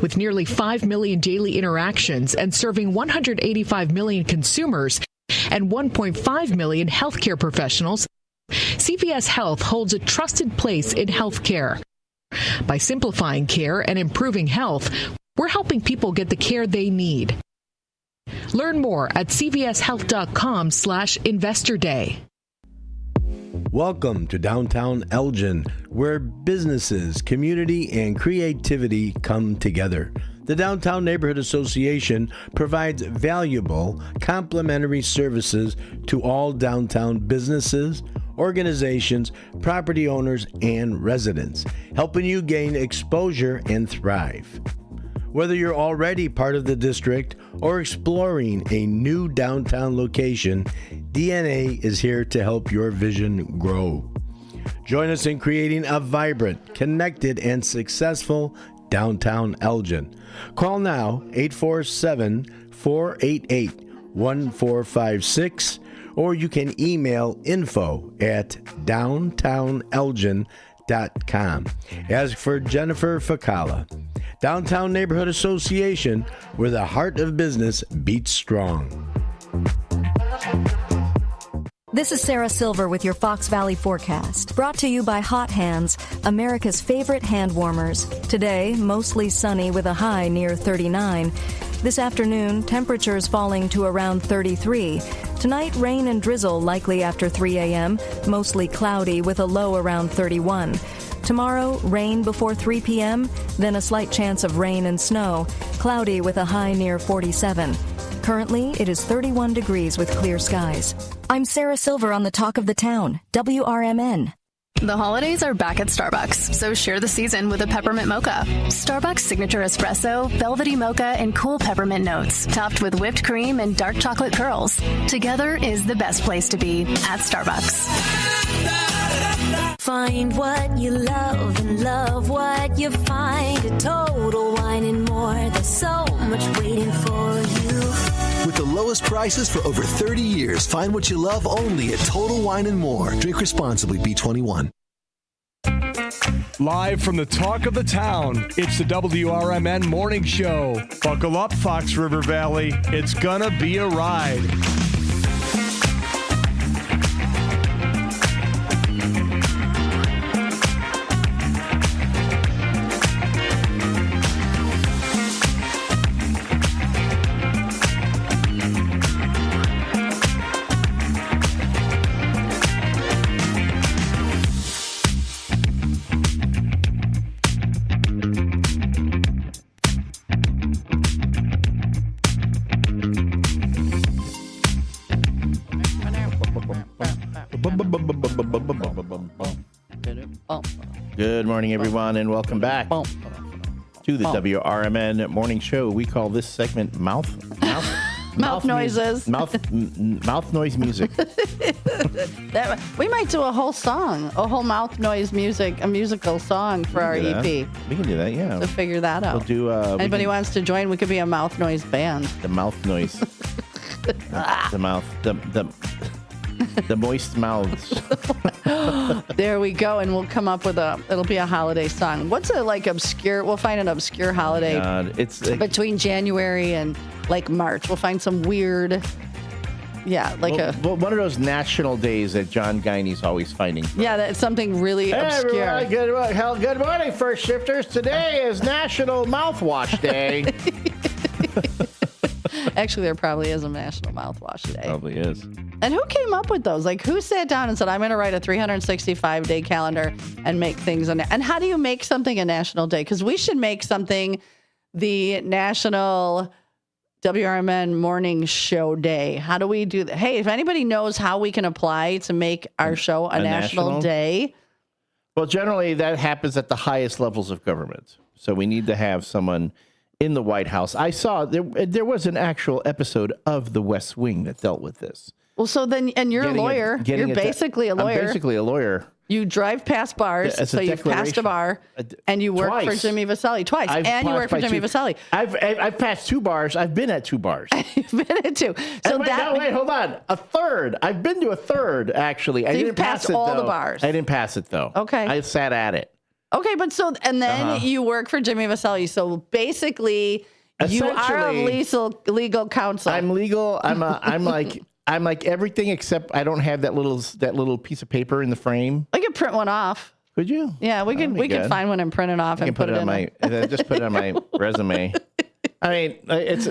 With nearly 5 million daily interactions and serving 185 million consumers and 1.5 million healthcare professionals, CVS Health holds a trusted place in healthcare. By simplifying care and improving health, We're helping people get the care they need. Learn more at cvshealth.com/investor day. Welcome to downtown Elgin, where businesses, community, and creativity come together. The Downtown Neighborhood Association provides valuable, complimentary services to all downtown businesses, organizations, property owners, and residents, helping you gain exposure and thrive. Whether you're already part of the district or exploring a new downtown location, DNA is here to help your vision grow. Join us in creating a vibrant, connected, and successful downtown Elgin. Call now 847-488-1456, or you can email info@downtownelgin.com. As for Jennifer Facala, Downtown Neighborhood Association, where the heart of business beats strong. This is Sarah Silver with your Fox Valley forecast, brought to you by Hot Hands, America's favorite hand warmers. Today, mostly sunny with a high near 39. This afternoon, temperatures falling to around 33. Tonight, rain and drizzle likely after 3 a.m., mostly cloudy with a low around 31. Tomorrow, rain before 3 p.m., then a slight chance of rain and snow, cloudy with a high near 47. Currently, it is 31 degrees with clear skies. I'm Sarah Silver on the Talk of the Town, WRMN. The holidays are back at Starbucks, so share the season with a peppermint mocha. Starbucks signature espresso, velvety mocha, and cool peppermint notes, topped with whipped cream and dark chocolate curls. Together is the best place to be at Starbucks. Find what you love and love what you find. A Total Wine and More. There's so much waiting for you. With the lowest prices for over 30 years, find what you love only at Total Wine and More. Drink responsibly, B21. Live from the Talk of the Town, it's the WRMN Morning Show. Buckle up, Fox River Valley. It's gonna be a ride. Good morning, everyone, and welcome back to the WRMN Morning Show. We call this segment mouth noises. Mouth noise music. We might do a whole song, a whole mouth noise music, a musical song for our EP. We can do that, yeah. To figure that out. We'll do. Anybody wants to join? We could be a mouth noise band. The mouth noise. The mouth. The moist mouths. There we go, and we'll come up with it'll be a holiday song. What's a obscure? We'll find an obscure holiday. It's between January and March. We'll find some weird. Yeah, one of those national days that John Guiney's always finding. Yeah, that's something really obscure. Everyone, good morning, first shifters. Today is National Mouthwash Day. Actually, there probably is a National Mouthwash Day. Probably is. And who came up with those? Who sat down and said, I'm going to write a 365-day calendar and make things and how do you make something a national day? Because we should make something the National WRMN Morning Show Day. How do we do that? Hey, if anybody knows how we can apply to make our show a national day. Well, generally that happens at the highest levels of government. So we need to have someone in the White House. I saw there was an actual episode of The West Wing that dealt with this. Well, so then, and you're a lawyer. You're basically a lawyer. I'm basically a lawyer. You drive past bars, so you've passed a bar, and you work for Jimmy Vasselli twice, and you work for Jimmy Vasselli. I've passed 2 bars. I've been at 2 bars. You've been at 2. So wait, hold on. A third. I've been to a third, actually. So I didn't pass it, all the bars. I didn't pass it, though. Okay. I sat at it. Okay, but and then you work for Jimmy Vasselli. So basically, you are a legal counsel. I'm legal. I'm like everything except I don't have that little piece of paper in the frame. I could print one off. Could you? Yeah, we could find one and print it off and put it in just put it on my resume. I mean,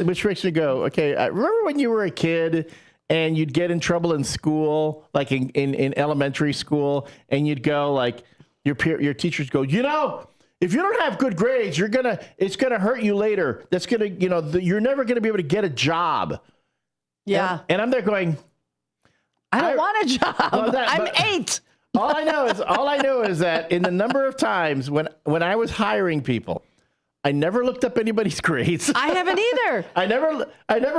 which makes me go, okay, remember when you were a kid and you'd get in trouble in school, like in elementary school, and you'd go like, your teachers go, if you don't have good grades, it's gonna hurt you later. That's gonna, you're never gonna be able to get a job. Yeah. And I'm there going, I don't want a job. I'm 8. All I know is that in the number of times when I was hiring people, I never looked up anybody's grades. I haven't either. I never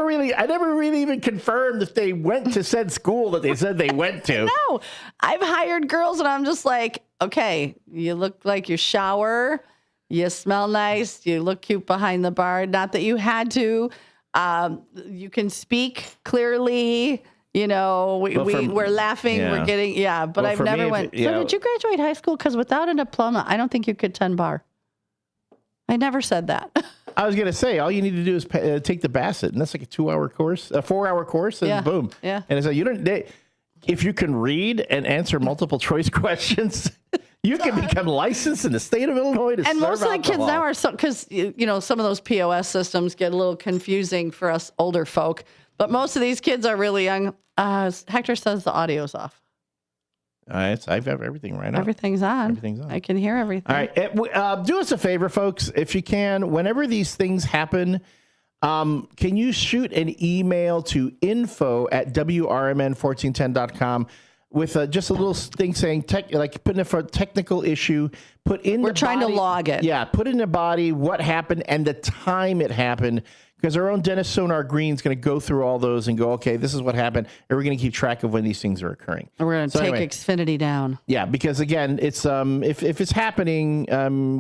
really even confirmed if they went to said school that they said they went to. No, I've hired girls and I'm just like, okay, you look like you shower, you smell nice, you look cute behind the bar. Not that you had to. You can speak clearly. We're laughing, we're getting, but I've never went. So did you graduate high school? Because without a diploma, I don't think you could tend bar. I never said that. I was going to say, all you need to do is take the Bassett, and that's like a 2-hour course, a 4-hour course, and boom. Yeah. And it's like, if you can read and answer multiple choice questions, you can become licensed in the state of Illinois to serve And most of the alcohol. kids now are because some of those POS systems get a little confusing for us older folk. But most of these kids are really young. Hector says the audio's off. I have everything right now. Everything's on. I can hear everything. All right. Do us a favor, folks, if you can. Whenever these things happen, can you shoot an email to info@WRMN1410.com with just a little thing saying, putting it for a technical issue. We're trying to log it. Yeah, put in the body what happened and the time it happened. Because our own Dennis Sonar Green is going to go through all those and go, okay, this is what happened. And we're going to keep track of when these things are occurring. And we're going to take Xfinity down. Yeah, because again, it's if it's happening,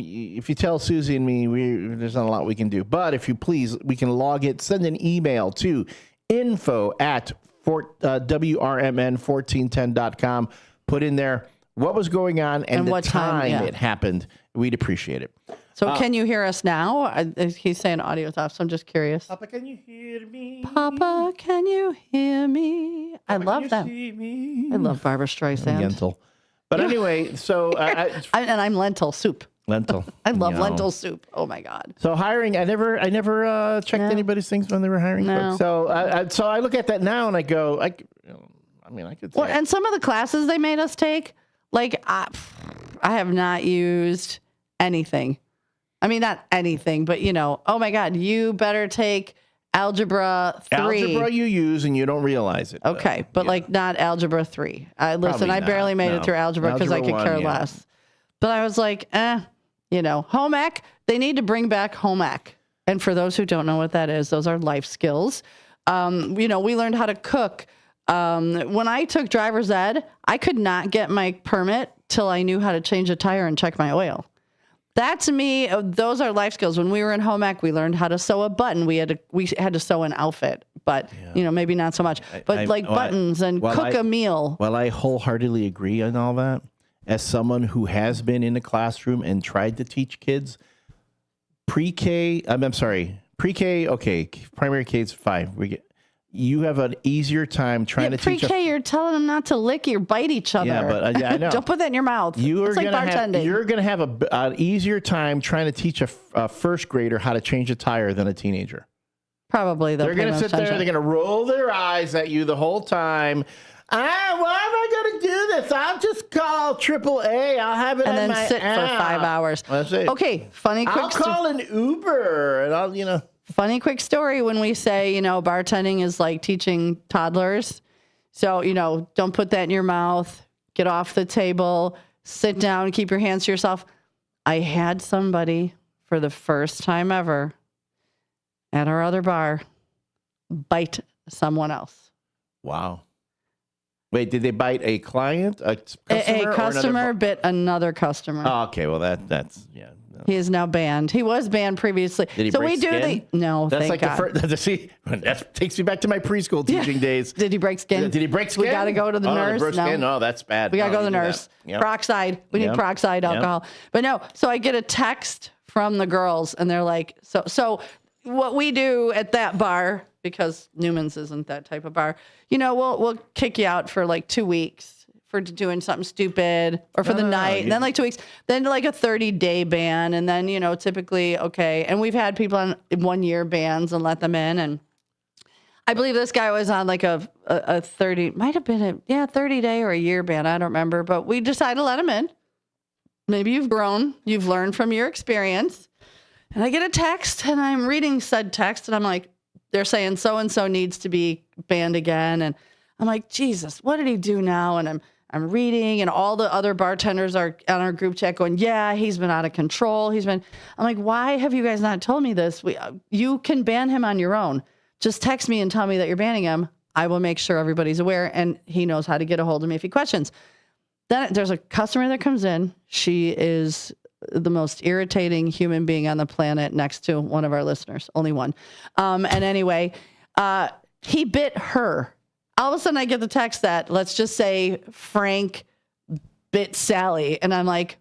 if you tell Susie and me, there's not a lot we can do. But if you please, we can log it. Send an email to info@WRMN1410.com. Put in there what was going on and the what time it happened. We'd appreciate it. So can you hear us now? He's saying audio's off, so I'm just curious. Papa, can you hear me? Papa, can you hear me? I love that. I love Barbara Streisand. Lentil. But anyway, so... and I'm lentil soup. Lentil. I love lentil soup. Oh, my God. So hiring, I never checked anybody's things when they were hiring folks. So I look at that now and I go, I could say... Well, and some of the classes they made us take, like, I have not used anything. I mean, not anything, but, oh, my God, you better take Algebra 3. Algebra you use and you don't realize it. Okay, but not Algebra 3. Listen, I barely made it through Algebra because I could care less. But I was like, home ec, they need to bring back home ec. And for those who don't know what that is, those are life skills. We learned how to cook. When I took driver's ed, I could not get my permit till I knew how to change a tire and check my oil. That to me, those are life skills. When we were in home ec, we learned how to sew a button. We had to sew an outfit, but maybe not so much. But buttons and cook a meal. Well, I wholeheartily agree on all that. As someone who has been in the classroom and tried to teach kids, pre-K. Okay, primary K is 5. You have an easier time trying to teach. Pre-K, you're telling them not to lick or bite each other. Yeah, but I know. Don't put that in your mouth. You're like bartending. You're going to have an easier time trying to teach a first grader how to change a tire than a teenager. Probably. They're going to sit there. They're going to roll their eyes at you the whole time. Why am I going to do this? I'll just call AAA. I'll have it and in then sit for 5 hours. Okay, funny quick I'll call an Uber and I'll, Funny quick story when we say, bartending is like teaching toddlers. So, don't put that in your mouth. Get off the table. Sit down. Keep your hands to yourself. I had somebody for the first time ever at our other bar bite someone else. Wow. Wait, did they bite a client? A customer? A customer bit another customer. Oh, okay, well, that's, yeah. No. He is now banned. He was banned previously. Did he break skin? No, that's thank like God. the first. See, that takes me back to my preschool teaching days. Did he break skin? Did he break skin? We got to go to the nurse. No, that's bad. We got to go to the nurse. Yep. Peroxide. We need peroxide alcohol. But no, so I get a text from the girls, and they're like, so what we do at that bar, because Newman's isn't that type of bar, we'll kick you out for like 2 weeks for doing something stupid or for the night. No. And then like 2 weeks, then like a 30-day ban. And then, typically, okay. And we've had people on 1-year bans and let them in. And I believe this guy was on like a 30, might have been a 30-day or a year ban. I don't remember, but we decided to let him in. Maybe you've grown, you've learned from your experience. And I get a text and I'm reading said text and I'm like, they're saying so-and-so needs to be banned again. And I'm like, Jesus, what did he do now? And I'm reading and all the other bartenders are on our group chat going, yeah, he's been out of control. I'm like, why have you guys not told me this? You can ban him on your own. Just text me and tell me that you're banning him. I will make sure everybody's aware and he knows how to get a hold of me if he questions. Then there's a customer that comes in. She is the most irritating human being on the planet next to one of our listeners, only one. And anyway, he bit her. All of a sudden I get the text that, let's just say Frank bit Sally. And I'm like,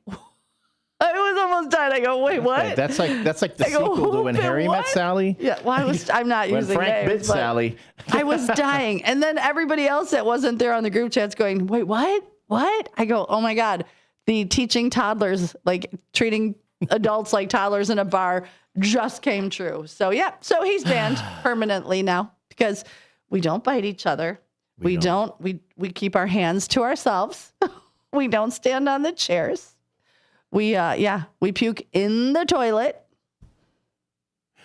I was almost done. I go, wait, what? Okay, that's like the sequel to When Harry Met Sally. Yeah, well, I'm not when using Frank names, bit Sally. I was dying. And then everybody else that wasn't there on the group chat's going, wait, what? What? I go, oh my God. The teaching toddlers, like treating adults like toddlers in a bar just came true. So yeah, so he's banned permanently now because we don't bite each other. We keep our hands to ourselves. We don't stand on the chairs. We puke in the toilet.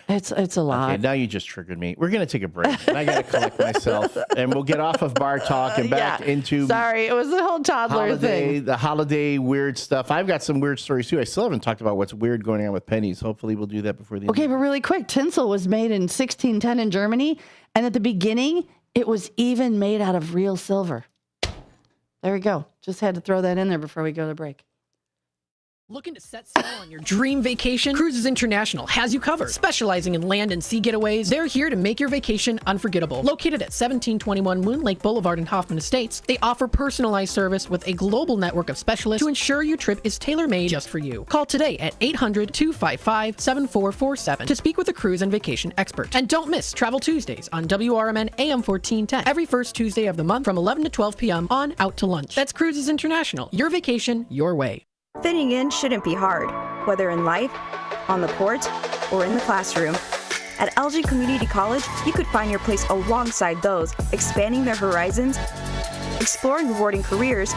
It's a lot. Okay, now you just triggered me. We're going to take a break. And I got to collect myself. And we'll get off of bar talk and back into... Sorry, it was the whole toddler thing. The holiday weird stuff. I've got some weird stories, too. I still haven't talked about what's weird going on with pennies. Hopefully, we'll do that before the end. Okay, but really quick. Tinsel was made in 1610 in Germany. And at the beginning, it was even made out of real silver. There we go. Just had to throw that in there before we go to break. Looking to set sail on your dream vacation? Cruises International has you covered. Specializing in land and sea getaways, they're here to make your vacation unforgettable. Located at 1721 Moon Lake Boulevard in Hoffman Estates, they offer personalized service with a global network of specialists to ensure your trip is tailor-made just for you. Call today at 800-255-7447 to speak with a cruise and vacation expert. And don't miss Travel Tuesdays on WRMN AM 1410 every first Tuesday of the month from 11 to 12 p.m. on Out to Lunch. That's Cruises International. Your vacation, your way. Fitting in shouldn't be hard, whether in life, on the court, or in the classroom. At Elgin Community College, you could find your place alongside those expanding their horizons, exploring rewarding careers,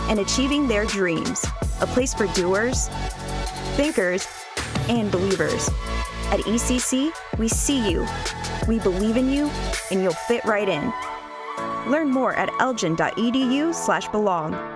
and achieving their dreams. A place for doers, thinkers, and believers. At ECC, we see you, we believe in you, and you'll fit right in. Learn more at elgin.edu/belong.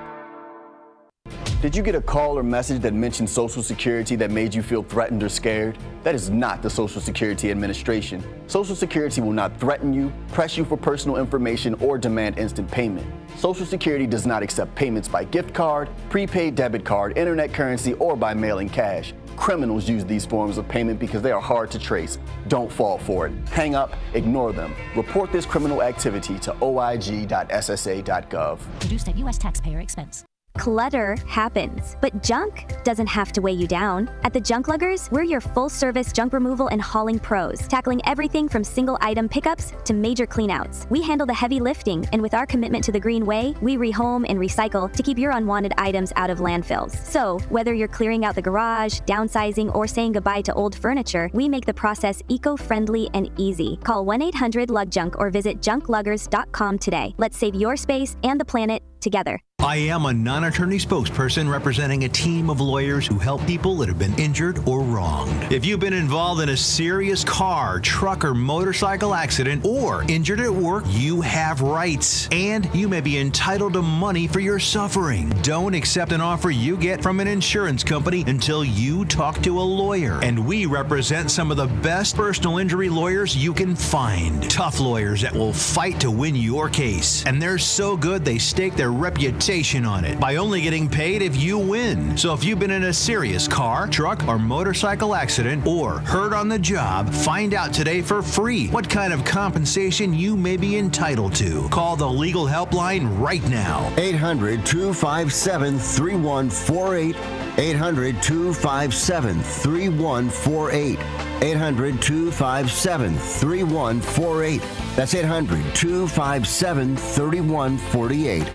Did you get a call or message that mentioned Social Security that made you feel threatened or scared? That is not the Social Security Administration. Social Security will not threaten you, press you for personal information, or demand instant payment. Social Security does not accept payments by gift card, prepaid debit card, internet currency, or by mailing cash. Criminals use these forms of payment because they are hard to trace. Don't fall for it. Hang up, ignore them. Report this criminal activity to oig.ssa.gov. Produced at U.S. taxpayer expense. Clutter happens, but junk doesn't have to weigh you down. At the Junk Luggers, we're your full-service junk removal and hauling pros, tackling everything from single-item pickups to major cleanouts. We handle the heavy lifting, and with our commitment to the green way, we rehome and recycle to keep your unwanted items out of landfills. So, whether you're clearing out the garage, downsizing, or saying goodbye to old furniture, we make the process eco-friendly and easy. Call 1-800-LUG-JUNK or visit junkluggers.com today. Let's save your space and the planet together. I am a non-attorney spokesperson representing a team of lawyers who help people that have been injured or wronged. If you've been involved in a serious car, truck, or motorcycle accident or injured at work, you have rights, and you may be entitled to money for your suffering. Don't accept an offer you get from an insurance company until you talk to a lawyer. And we represent some of the best personal injury lawyers you can find. Tough lawyers that will fight to win your case. And they're so good they stake their reputation on it by only getting paid if you win. So if you've been in a serious car, truck, or motorcycle accident or hurt on the job, find out today for free what kind of compensation you may be entitled to. Call the legal helpline right now. 800-257-3148. 800-257-3148. 800-257-3148. That's 800-257-3148.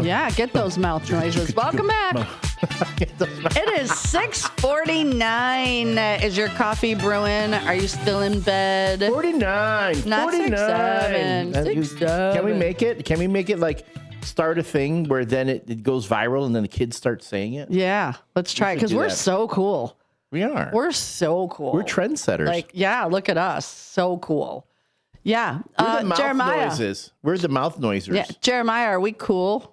Yeah, get those mouth noises. Welcome back. It is 6:49. Is your coffee brewing? Are you still in bed? 49. Not 49. 6-7. Can we make it? Can we make it like start a thing where then it goes viral and then the kids start saying it? Yeah, let's try it because we're so cool. We are. We're so cool. We're trendsetters. Like, yeah, look at us. So cool. Yeah. We're the mouth Jeremiah. noises. We're the mouth noisers. Yeah. Jeremiah, are we cool?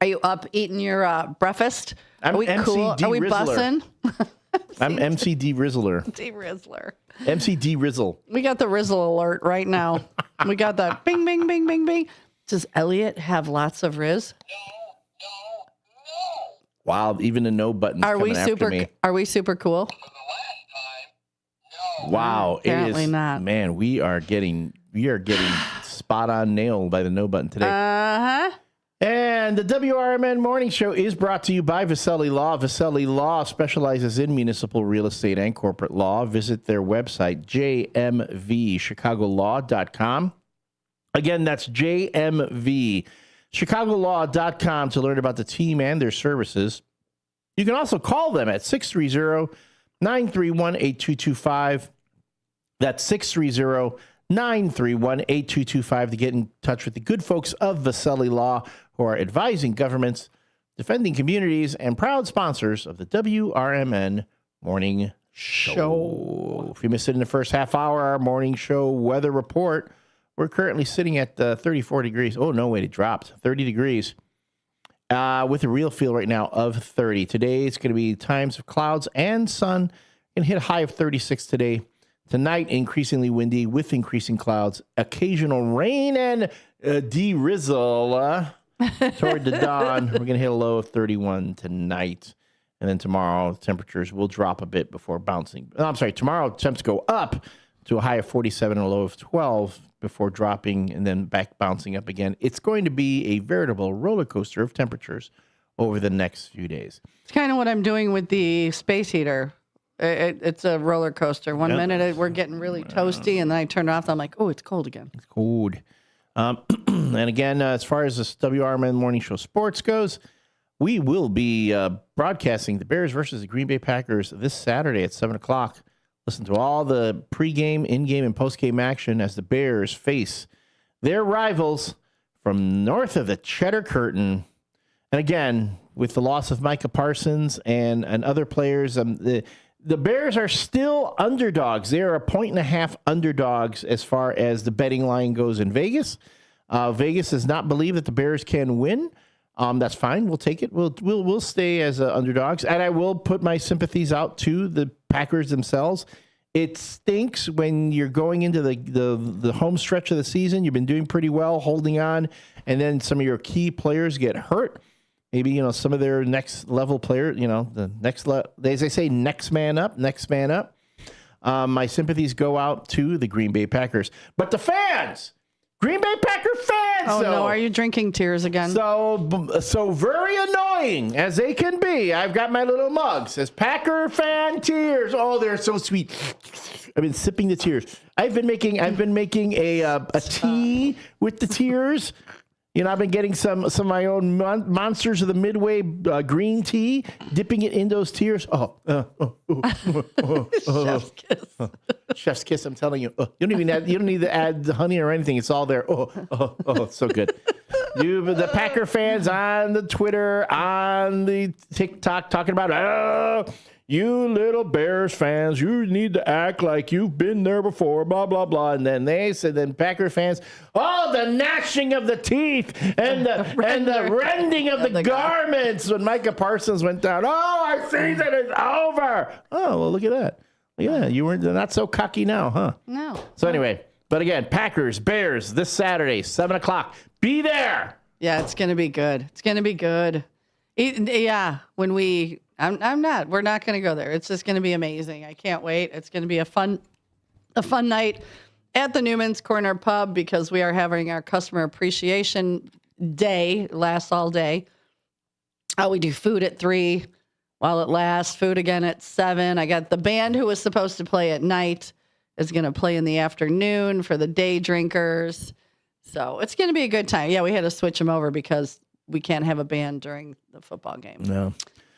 Are you up eating your breakfast? Are we cool? Are we bussing? I'm MCD Rizzler. D-Rizzler. MCD Rizzle. We got the Rizzle alert right now. We got the bing, bing, bing, bing, bing. Does Elliot have lots of Riz? Wow, even the no button's coming after me. Are we super cool? Wow, Apparently it is not. Man, we are getting spot on nailed by the no button today. Uh-huh. And the WRMN Morning Show is brought to you by Vasselli Law. Vasselli Law specializes in municipal real estate and corporate law. Visit their website, jmvchicagolaw.com. Again, that's jmvchicagolaw.com to learn about the team and their services. You can also call them at 630-931-8225. That's 630-931-8225 to get in touch with the good folks of Vasselli Law, who are advising governments, defending communities, and proud sponsors of the WRMN Morning Show. If you missed it in the first half hour, our morning show weather report, we're currently sitting at 34 degrees. Oh, no, wait, it dropped. 30 degrees with a real feel right now of 30. Today, it's going to be times of clouds and sun. Going to hit a high of 36 today. Tonight, increasingly windy with increasing clouds. Occasional rain and de-rizzle toward the dawn. We're going to hit a low of 31 tonight. And then tomorrow, temperatures will drop a bit before bouncing. Tomorrow, temps go up to a high of 47 and a low of 12 before dropping and then back bouncing up again. It's going to be a veritable roller coaster of temperatures over the next few days. It's kind of what I'm doing with the space heater. It's a roller coaster. One minute we're getting really toasty, and then I turn it off. And I'm like, oh, it's cold again. It's cold. And again, as far as this WRMN Morning Show sports goes, we will be broadcasting the Bears versus the Green Bay Packers this Saturday at 7 o'clock. Listen to all the pregame, in-game, and postgame action as the Bears face their rivals from north of the Cheddar Curtain. And again, with the loss of Micah Parsons and other players, the Bears are still underdogs. They are 1.5 underdogs as far as the betting line goes in Vegas. Vegas does not believe that the Bears can win. That's fine. We'll take it. We'll stay as underdogs, and I will put my sympathies out to the Packers themselves. It stinks when you're going into the home stretch of the season. You've been doing pretty well, holding on, and then some of your key players get hurt. Maybe some of their next level players. The next as they say, next man up. My sympathies go out to the Green Bay Packers, but the fans. Green Bay Packer fans. Oh, no. Are you drinking tears again? So very annoying as they can be. I've got my little mug. Says Packer fan tears. Oh, they're so sweet. I've been sipping the tears. I've been making a tea with the tears. I've been getting some of my own Monsters of the Midway green tea, dipping it in those tears. Chef's kiss. Chef's kiss. I'm telling you. You don't need to add honey or anything. It's all there. It's so good. The Packer fans on the Twitter, on the TikTok, talking about you little Bears fans, you need to act like you've been there before, blah, blah, blah. And then then Packer fans, the gnashing of the teeth and the rending of the garments when Micah Parsons went down. Our season is over. Oh, well, look at that. Yeah, you weren't not so cocky now, huh? No. So anyway, but again, Packers, Bears, this Saturday, 7 o'clock. Be there. Yeah, it's going to be good. It's going to be good. Yeah, we're not going to go there. It's just going to be amazing. I can't wait. It's going to be a fun night at the Newman's Corner Pub because we are having our customer appreciation day, lasts all day. We do food at 3 while it lasts, food again at 7. I got the band who was supposed to play at night is going to play in the afternoon for the day drinkers. So it's going to be a good time. Yeah, we had to switch them over because we can't have a band during the football game. No.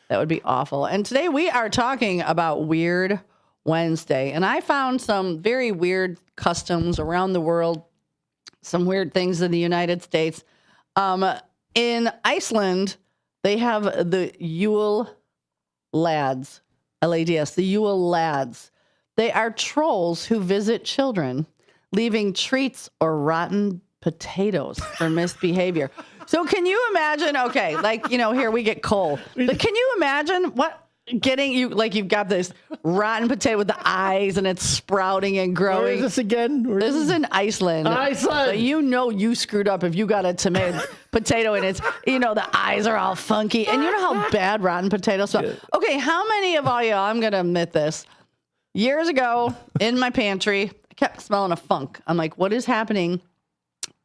That would be awful. And today we are talking about Weird Wednesday. And I found some very weird customs around the world, some weird things in the United States. In Iceland, they have the Yule Lads, L-A-D-S, the Yule Lads. They are trolls who visit children, leaving treats or rotten potatoes for misbehavior. So can you imagine, okay, like, here we get coal, but can you imagine getting you, like you've got this rotten potato with the eyes and it's sprouting and growing. Where is this again? This is in Iceland. Iceland! So you screwed up if you got a potato and it's, the eyes are all funky. And you know how bad rotten potatoes smell? Okay, how many of all y'all, I'm going to admit this, years ago in my pantry, I kept smelling a funk. I'm like, what is happening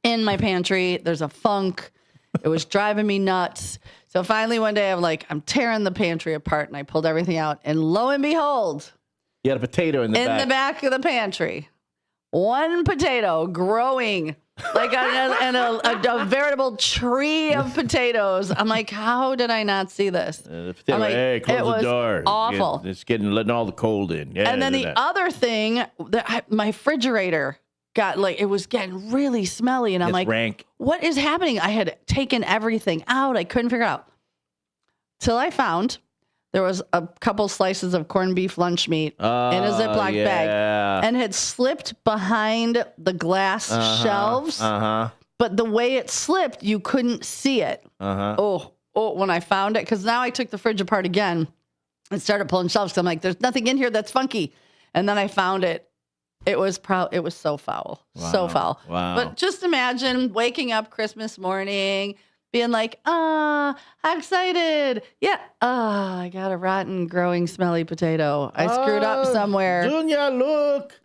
in my pantry? There's a funk. It was driving me nuts. So finally one day I'm tearing the pantry apart and I pulled everything out. And lo and behold, you had a potato in the back of the pantry. One potato growing like a veritable tree of potatoes. I'm like, how did I not see this? The potato, hey, close the door. Awful. It's letting all the cold in. Yeah, and then the other thing, my refrigerator it was getting really smelly. And I'm like, rank. What is happening? I had taken everything out. I couldn't figure it out. Till I found there was a couple slices of corned beef lunch meat in a Ziploc bag and had slipped behind the glass shelves. But the way it slipped, you couldn't see it. Oh, when I found it, because now I took the fridge apart again and started pulling shelves. I'm like, there's nothing in here that's funky. And then I found it. It was so foul. Wow. So foul. Wow. But just imagine waking up Christmas morning, being like, how excited. Yeah. I got a rotten, growing, smelly potato. I screwed up somewhere. Junior, look.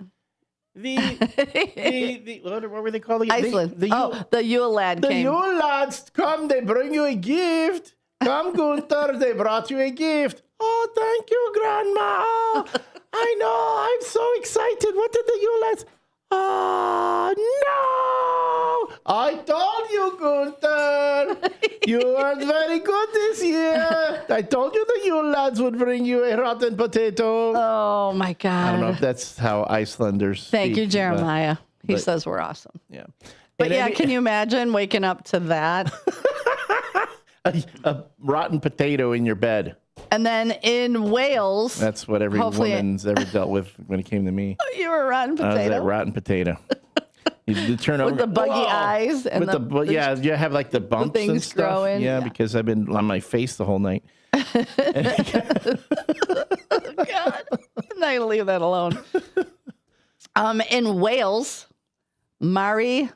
What were they called? Iceland. The Yule Lad came. The Yule Lads come, they bring you a gift. Come, Gunther, they brought you a gift. Oh, thank you, Grandma. Oh, I know, I'm so excited. What did the Yule Lads? Oh, no. I told you, Gunther. You weren't very good this year. I told you the Yule Lads would bring you a rotten potato. Oh, my God. I don't know if that's how Icelanders Thank speak, you, Jeremiah. He says we're awesome. Yeah. But can you imagine waking up to that? a rotten potato in your bed. And then in Wales. That's what every woman's ever dealt with when it came to me. You were a rotten potato. I was that rotten potato. You turn over. With the buggy eyes. And you have like the bumps the things and stuff. Growing. Yeah, because I've been on my face the whole night. God. I'm not going to leave that alone. In Wales, Mari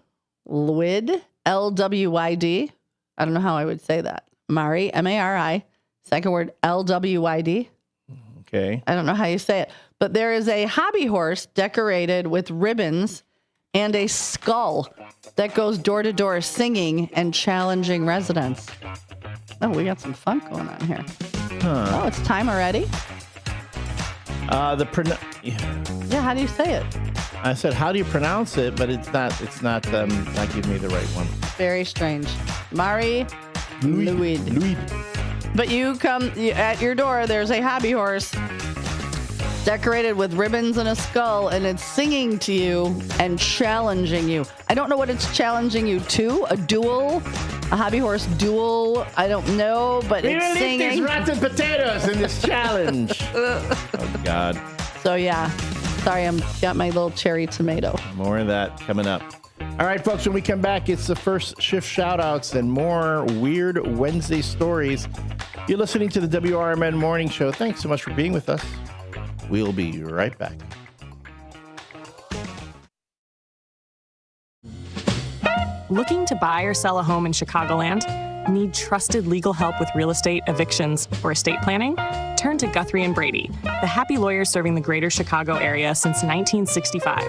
Lwyd, L-W-Y-D. I don't know how I would say that. Mari, M-A-R-I. Second word, L-W-Y-D. Okay. I don't know how you say it. But there is a hobby horse decorated with ribbons and a skull that goes door to door singing and challenging residents. Oh, we got some fun going on here. Oh, it's time already? Yeah, how do you say it? I said, how do you pronounce it? But it's not giving me the right one. Very strange. Mari Lwyd. But at your door, there's a hobby horse decorated with ribbons and a skull, and it's singing to you and challenging you. I don't know what it's challenging you to. A duel? A hobby horse duel? I don't know, but it's singing. These rotten potatoes in this challenge. Oh, God. So, yeah. Sorry, I'm got my little cherry tomato. More of that coming up. All right, folks, when we come back, it's the first shift shout-outs and more Weird Wednesday stories. You're listening to the WRMN Morning Show. Thanks so much for being with us. We'll be right back. Looking to buy or sell a home in Chicagoland? Need trusted legal help with real estate, evictions, or estate planning? Turn to Guthrie & Brady, the happy lawyers serving the greater Chicago area since 1965.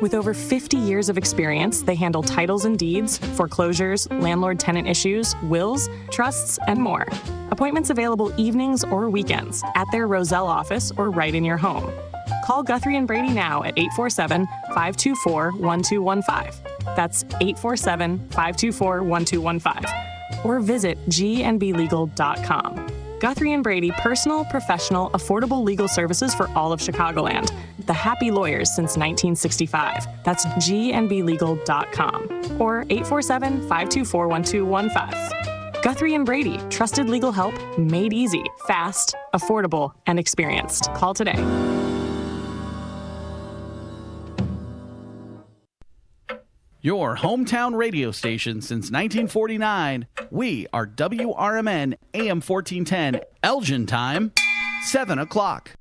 With over 50 years of experience, they handle titles and deeds, foreclosures, landlord-tenant issues, wills, trusts, and more. Appointments available evenings or weekends at their Roselle office or right in your home. Call Guthrie & Brady now at 847-524-1215. That's 847-524-1215. or visit gnblegal.com. Guthrie & Brady, personal, professional, affordable legal services for all of Chicagoland. The happy lawyers since 1965. That's gnblegal.com or 847-524-1215. Guthrie & Brady, trusted legal help made easy, fast, affordable, and experienced. Call today. Your hometown radio station since 1949. We are WRMN AM 1410, Elgin time, 7 o'clock.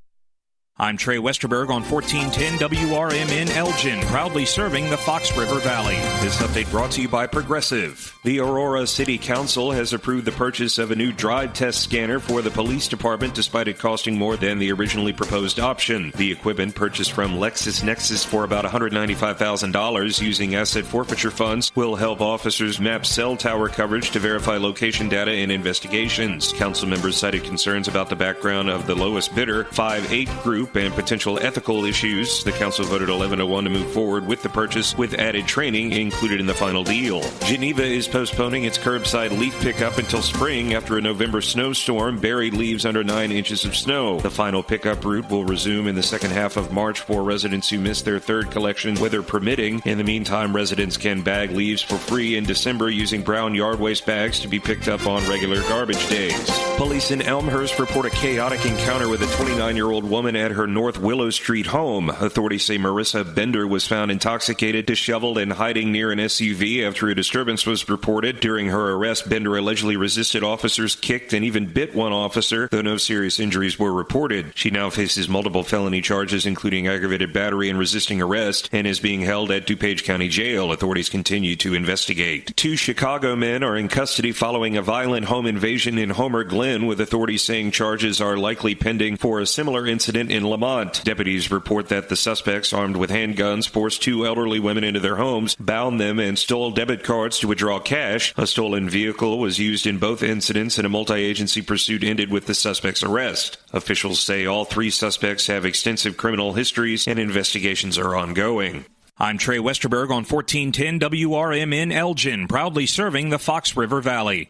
I'm Trey Westerberg on 1410 WRMN Elgin, proudly serving the Fox River Valley. This update brought to you by Progressive. The Aurora City Council has approved the purchase of a new drive test scanner for the police department, despite it costing more than the originally proposed option. The equipment, purchased from LexisNexis for about $195,000 using asset forfeiture funds, will help officers map cell tower coverage to verify location data in investigations. Council members cited concerns about the background of the lowest bidder, 5-8 Group, and potential ethical issues. The council voted 11-1 to move forward with the purchase, with added training included in the final deal. Geneva is postponing its curbside leaf pickup until spring after a November snowstorm buried leaves under 9 inches of snow. The final pickup route will resume in the second half of March for residents who missed their third collection, weather permitting. In the meantime, residents can bag leaves for free in December using brown yard waste bags to be picked up on regular garbage days. Police in Elmhurst report a chaotic encounter with a 29-year-old woman at her North Willow Street home. Authorities say Marissa Bender was found intoxicated, disheveled, and hiding near an SUV after a disturbance was reported. During her arrest, Bender allegedly resisted officers, kicked, and even bit one officer, though no serious injuries were reported. She now faces multiple felony charges, including aggravated battery and resisting arrest, and is being held at DuPage County Jail. Authorities continue to investigate. 2 Chicago men are in custody following a violent home invasion in Homer Glen, with authorities saying charges are likely pending for a similar incident in Lamont. Deputies report that the suspects, armed with handguns, forced 2 elderly women into their homes, bound them, and stole debit cards to withdraw cash. A stolen vehicle was used in both incidents, and a multi-agency pursuit ended with the suspects' arrest. Officials say all 3 suspects have extensive criminal histories, and investigations are ongoing. I'm Trey Westerberg on 1410 WRMN Elgin, proudly serving the Fox River Valley.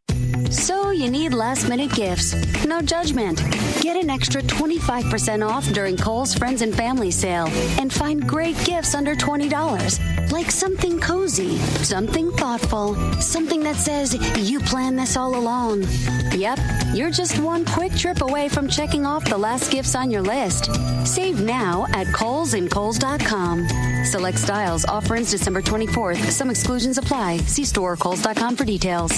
So you need last-minute gifts. No judgment. Get an extra 25% off during Kohl's Friends and Family Sale and find great gifts under $20. Like something cozy, something thoughtful, something that says you planned this all along. Yep, you're just one quick trip away from checking off the last gifts on your list. Save now at Kohl's and Kohl's.com. Select styles. Offer ends December 24th. Some exclusions apply. See store or Kohl's.com for details.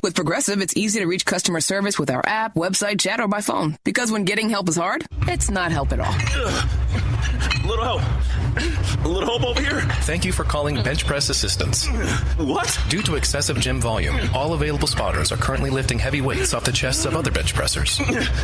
With Progressive, it's easy to reach customer service with our app, website, chat, or by phone. Because when getting help is hard, it's not help at all. A little help. A little help over here. Thank you for calling Bench Press Assistance. What? Due to excessive gym volume, all available spotters are currently lifting heavy weights off the chests of other bench pressers.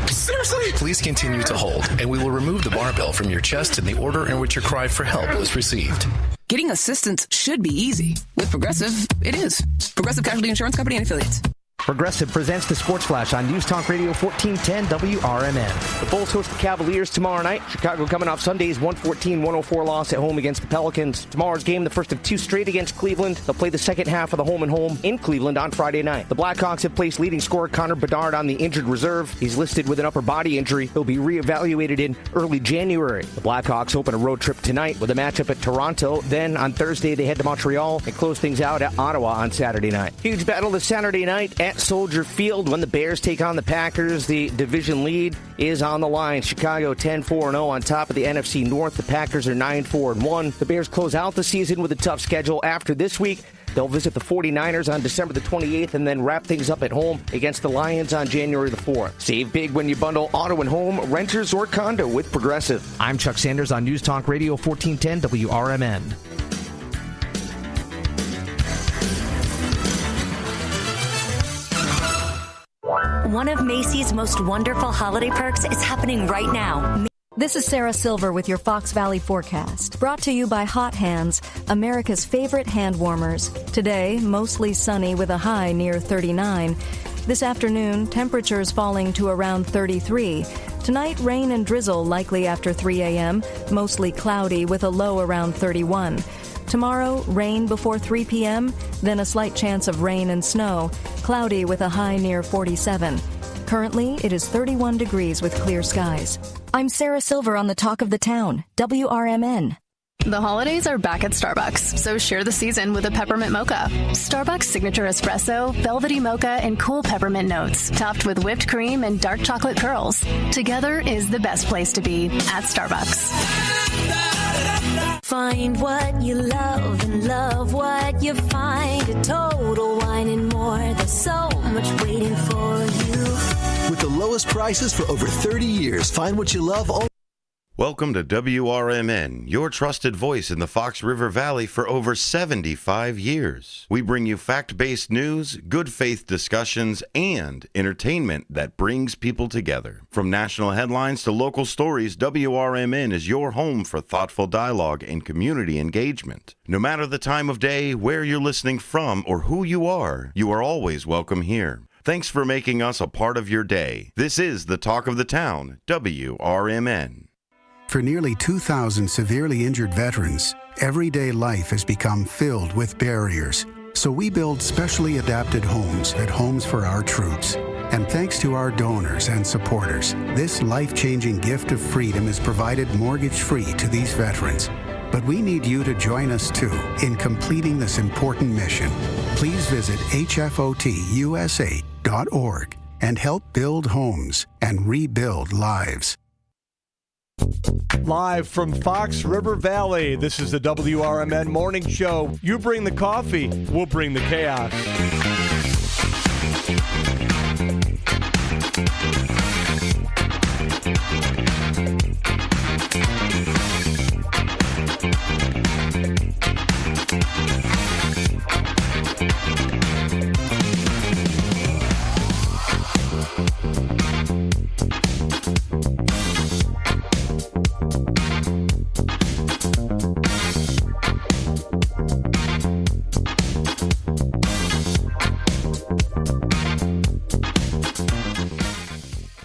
Seriously? Please continue to hold, and we will remove the barbell from your chest in the order in which your cry for help was received. Getting assistance should be easy. With Progressive, it is. Progressive Casualty Insurance Company and Affiliates. Progressive presents the Sports Flash on News Talk Radio 1410 WRMN. The Bulls host the Cavaliers tomorrow night. Chicago coming off Sunday's 114-104 loss at home against the Pelicans. Tomorrow's game, the first of 2 straight against Cleveland. They'll play the second half of the home-and-home in Cleveland on Friday night. The Blackhawks have placed leading scorer Connor Bedard on the injured reserve. He's listed with an upper body injury. He'll be reevaluated in early January. The Blackhawks open a road trip tonight with a matchup at Toronto. Then on Thursday, they head to Montreal and close things out at Ottawa on Saturday night. Huge battle this Saturday night at Soldier Field when the Bears take on the Packers. The division lead is on the line. Chicago 10-4-0 on top of the NFC North. The Packers are 9-4-1. The Bears close out the season with a tough schedule. After this week, they'll visit the 49ers on December the 28th and then wrap things up at home against the Lions on January the 4th. Save big when you bundle auto and home, renters, or condo with Progressive. I'm Chuck Sanders on News Talk Radio 1410 WRMN. One of Macy's most wonderful holiday perks is happening right now. This is Sarah Silver with your Fox Valley forecast, brought to you by Hot Hands, America's favorite hand warmers. Today, mostly sunny with a high near 39. This afternoon, temperatures falling to around 33. Tonight, rain and drizzle likely after 3 a.m., mostly cloudy with a low around 31. Tomorrow, rain before 3 p.m., then a slight chance of rain and snow, cloudy with a high near 47. Currently, it is 31 degrees with clear skies. I'm Sarah Silver on the Talk of the Town, WRMN. The holidays are back at Starbucks, so share the season with a peppermint mocha. Starbucks signature espresso, velvety mocha, and cool peppermint notes, topped with whipped cream and dark chocolate pearls. Together is the best place to be at Starbucks. Find what you love and love what you find. A Total Wine and More. There's so much waiting for you. With the lowest prices for over 30 years, find what you love. Welcome to WRMN, your trusted voice in the Fox River Valley for over 75 years. We bring you fact-based news, good faith discussions, and entertainment that brings people together. From national headlines to local stories, WRMN is your home for thoughtful dialogue and community engagement. No matter the time of day, where you're listening from, or who you are always welcome here. Thanks for making us a part of your day. This is the Talk of the Town, WRMN. For nearly 2,000 severely injured veterans, everyday life has become filled with barriers. So we build specially adapted homes at Homes for Our Troops. And thanks to our donors and supporters, this life-changing gift of freedom is provided mortgage-free to these veterans. But we need you to join us, too, in completing this important mission. Please visit hfotusa.org and help build homes and rebuild lives. Live from Fox River Valley, this is the WRMN Morning Show. You bring the coffee, we'll bring the chaos.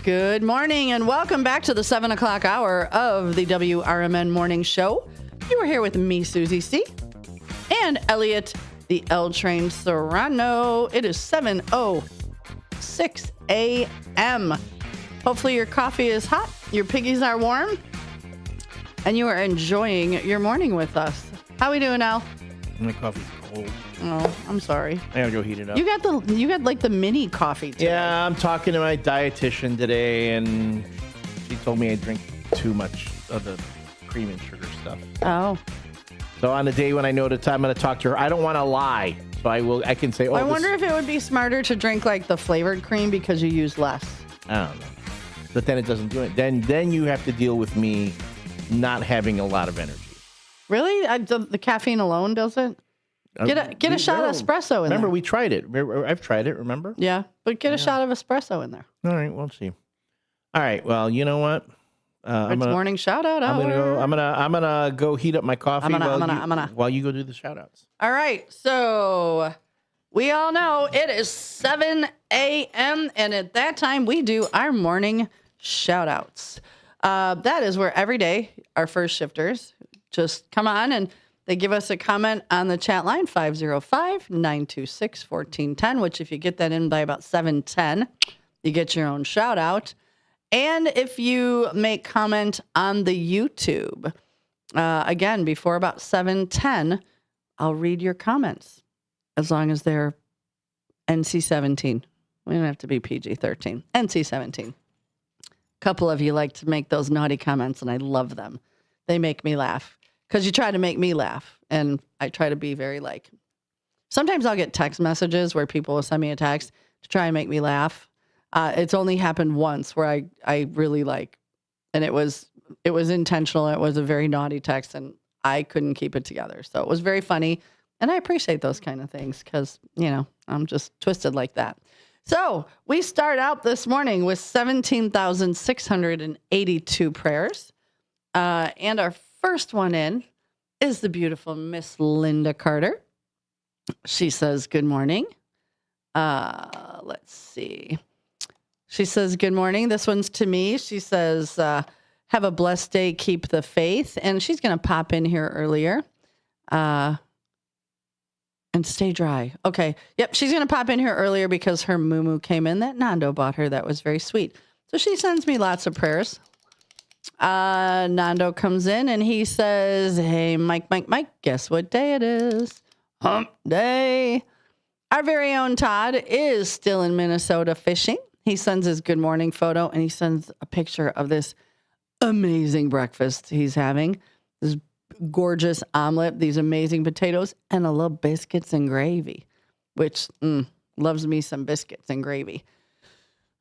Good morning and welcome back to the 7 o'clock hour of the WRMN Morning Show. You are here with me, Susie C. and Elliot, the L Train Serrano. It is 7:06 a.m. Hopefully your coffee is hot, your piggies are warm, and you are enjoying your morning with us. How we doing, Al? My coffee's cold. Oh, I'm sorry. I gotta go heat it up. You got like the mini coffee today. Yeah, I'm talking to my dietitian today, and she told me I drink too much of the cream and sugar stuff. Oh. So on the day when I know the time I'm gonna talk to her, I don't want to lie, so I can say, oh. I wonder if it would be smarter to drink like the flavored cream because you use less. I don't know, but then it doesn't do it. Then you have to deal with me not having a lot of energy. Really? The caffeine alone does it? Get a shot of espresso in there. Remember, we tried it. I've tried it, remember? Yeah, but get a shot of espresso in there. All right, we'll see. All right, well, you know what? Morning shout out I'm hour. gonna go heat up my coffee while you go do the shout outs. All right, so we all know it is 7 a.m. and at that time we do our morning shout outs. That is where every day our first shifters just come on and they give us a comment on the chat line, 505-926-1410, which if you get that in by about 7:10, you get your own shout out. And if you make comment on the YouTube, again, before about 7:10, I'll read your comments as long as they're NC-17. We don't have to be PG-13. NC-17. A couple of you like to make those naughty comments, and I love them. They make me laugh. Because you try to make me laugh, and I try to be very sometimes I'll get text messages where people will send me a text to try and make me laugh. It's only happened once where I really and it was intentional. It was a very naughty text, and I couldn't keep it together. So it was very funny, and I appreciate those kind of things because, I'm just twisted like that. So we start out this morning with 17,682 prayers, and our first one in is the beautiful Miss Linda Carter. She says, good morning. Let's see. She says, good morning. This one's to me. She says, have a blessed day. Keep the faith. And she's going to pop in here earlier. And stay dry. Okay. Yep. She's going to pop in here earlier because her moo came in that Nando bought her. That was very sweet. So she sends me lots of prayers. Nando comes in and he says, hey, Mike, guess what day it is? Hump day. Our very own Todd is still in Minnesota fishing. He sends his good morning photo and he sends a picture of this amazing breakfast he's having. This gorgeous omelet, these amazing potatoes, and a little biscuits and gravy, which loves me some biscuits and gravy.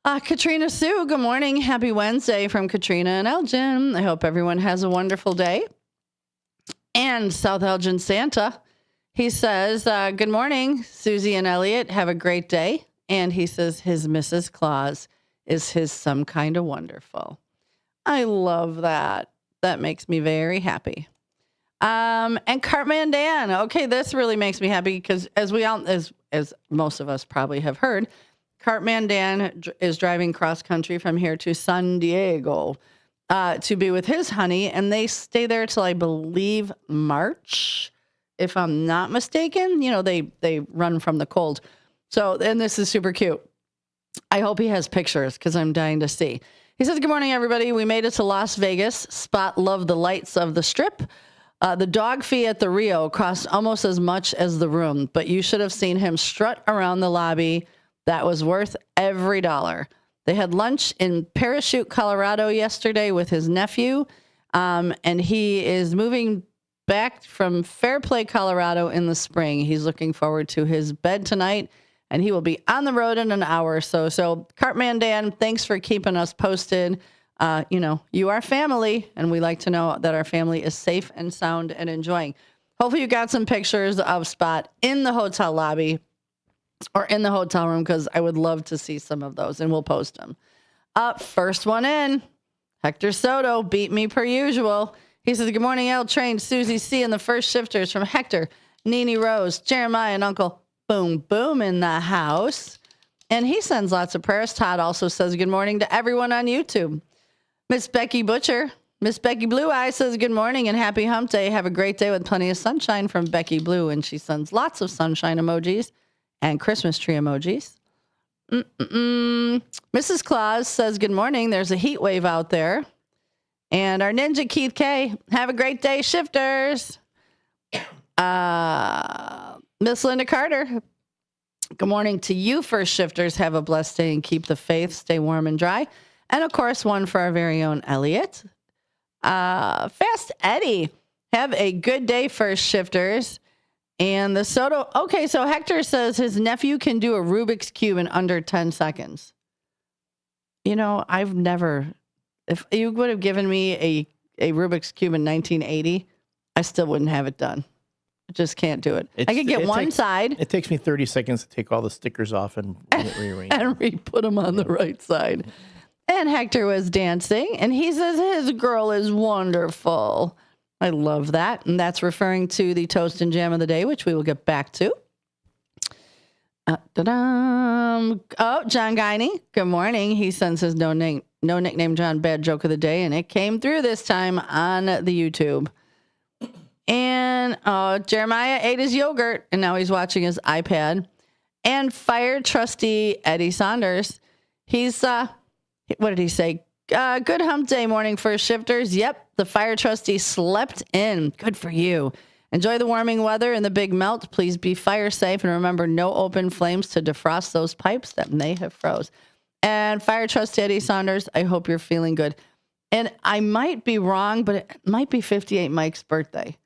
Katrina Sue, good morning. Happy Wednesday from Katrina and Elgin. I hope everyone has a wonderful day. And South Elgin Santa, he says, good morning, Susie and Elliot. Have a great day. And he says his Mrs. Claus is his some kind of wonderful. I love that. That makes me very happy. And Cartman Dan. Okay, this really makes me happy because as most of us probably have heard, Cartman Dan is driving cross country from here to San Diego to be with his honey, and they stay there till I believe March, if I'm not mistaken. You know, they run from the cold. So, and this is super cute. I hope he has pictures because I'm dying to see. He says, good morning, everybody. We made it to Las Vegas. Spot loved the lights of the strip. The dog fee at the Rio cost almost as much as the room, but you should have seen him strut around the lobby. That was worth every dollar. They had lunch in Parachute, Colorado yesterday with his nephew, and he is moving back from Fairplay, Colorado in the spring. He's looking forward to his bed tonight, and he will be on the road in an hour or so. So, Cartman Dan, thanks for keeping us posted. You are family, and we like to know that our family is safe and sound and enjoying. Hopefully you got some pictures of Spot in the hotel lobby or in the hotel room, because I would love to see some of those, and we'll post them. First one in, Hector Soto beat me per usual. He says, good morning, L Train, Susie C, and the first shifters from Hector, Nene Rose, Jeremiah, and Uncle Boom Boom in the house. And he sends lots of prayers. Todd also says good morning to everyone on YouTube. Miss Becky Butcher, Miss Becky Blue Eye says good morning and happy hump day. Have a great day with plenty of sunshine from Becky Blue. And she sends lots of sunshine emojis and Christmas tree emojis. Mrs. Claus says good morning. There's a heat wave out there. And our ninja Keith K, have a great day, shifters. Miss Linda Carter, good morning to you, first shifters. Have a blessed day and keep the faith. Stay warm and dry. And, of course, one for our very own Elliot. Fast Eddie, have a good day, first shifters. And the Soto, okay, so Hector says his nephew can do a Rubik's Cube in under 10 seconds. You know, I've never, if you would have given me a Rubik's Cube in 1980, I still wouldn't have it done. I just can't do it. I could get one side. It takes me 30 seconds to take all the stickers off and rearrange and re-put them on the right side. And Hector was dancing, and he says his girl is wonderful. I love that. And that's referring to the Toast and Jam of the Day, which we will get back to. Oh, John Guiney, good morning. He sends his no nickname John bad joke of the day, and it came through this time on the YouTube. And Jeremiah ate his yogurt, and now he's watching his iPad. And fire trustee Eddie Saunders, he's what did he say? Good hump day morning for shifters. Yep, the fire trustee slept in. Good for you. Enjoy the warming weather and the big melt. Please be fire safe and remember no open flames to defrost those pipes that may have froze. And fire trustee Eddie Saunders, I hope you're feeling good. And I might be wrong, but it might be 58 Mike's birthday.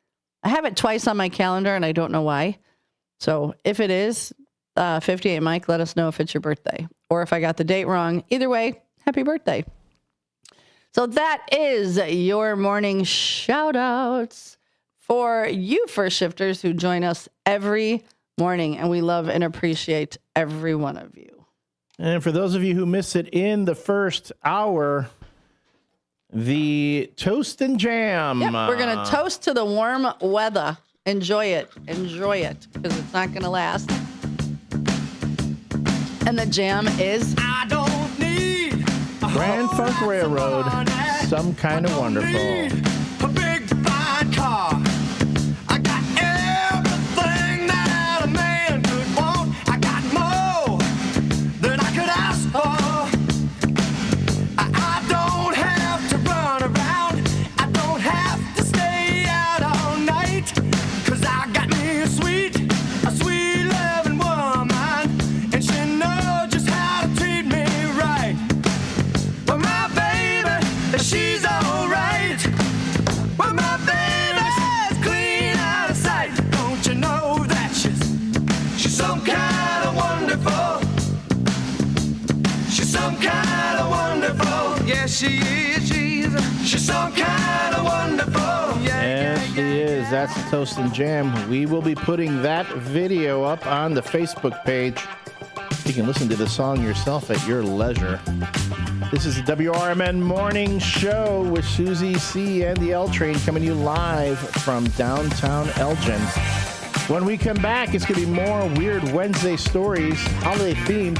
I have it twice on my calendar and I don't know why. So if it is 58 Mike, let us know if it's your birthday or if I got the date wrong. Either way, happy birthday. So that is your morning shout outs for you first shifters who join us every morning. And we love and appreciate every one of you. And for those of you who missed it in the first hour, the Toast and Jam. Yep, we're going to toast to the warm weather. Enjoy it. Enjoy it because it's not going to last. And the jam is I don't need Grand Funk Railroad, some kind of wonderful. A big fine car. I got she is. She's some kind of wonderful. Yes, she is. That's the Toast and Jam. We will be putting that video up on the Facebook page. You can listen to the song yourself at your leisure. This is the WRMN Morning Show with Susie C. and the L Train coming to you live from downtown Elgin. When we come back, it's going to be more Weird Wednesday stories, holiday themed.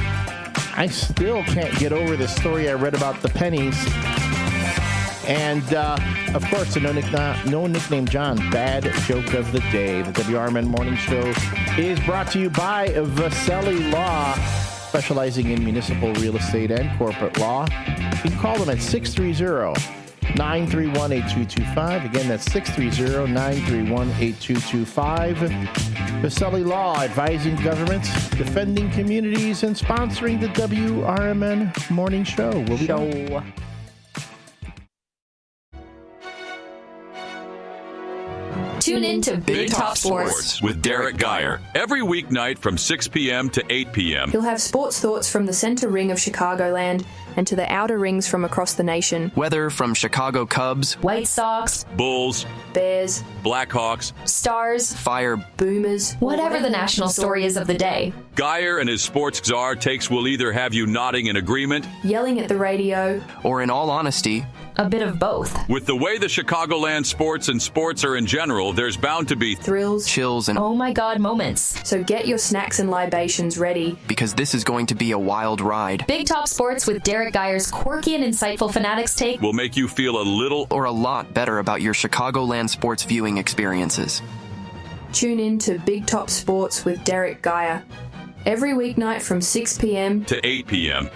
I still can't get over the story I read about the pennies. And, of course, the No Nickname John bad joke of the day. The WRMN Morning Show is brought to you by Vasselli Law, specializing in municipal real estate and corporate law. You can call them at 630-931-8225. Again, that's 630-931-8225. Vasselli Law, advising governments, defending communities, and sponsoring the WRMN Morning Show. We'll be back. Tune in to Big Top Sports with Derek Geyer every weeknight from 6 p.m. to 8 p.m. He'll have sports thoughts from the center ring of Chicagoland and to the outer rings from across the nation. Weather from Chicago Cubs, White Sox, Bulls, Bears, Blackhawks, Stars, Fire, Boomers, whatever the national story is of the day. Geyer and his sports czar takes will either have you nodding in agreement, yelling at the radio, or in all honesty, a bit of both. With the way the Chicagoland sports and sports are in general, there's bound to be thrills, chills, and oh my God moments. So get your snacks and libations ready, because this is going to be a wild ride. Big Top Sports with Derek Geyer's quirky and insightful Fanatics take will make you feel a little or a lot better about your Chicagoland sports viewing experiences. Tune in to Big Top Sports with Derek Geyer every weeknight from 6 p.m. to 8 p.m.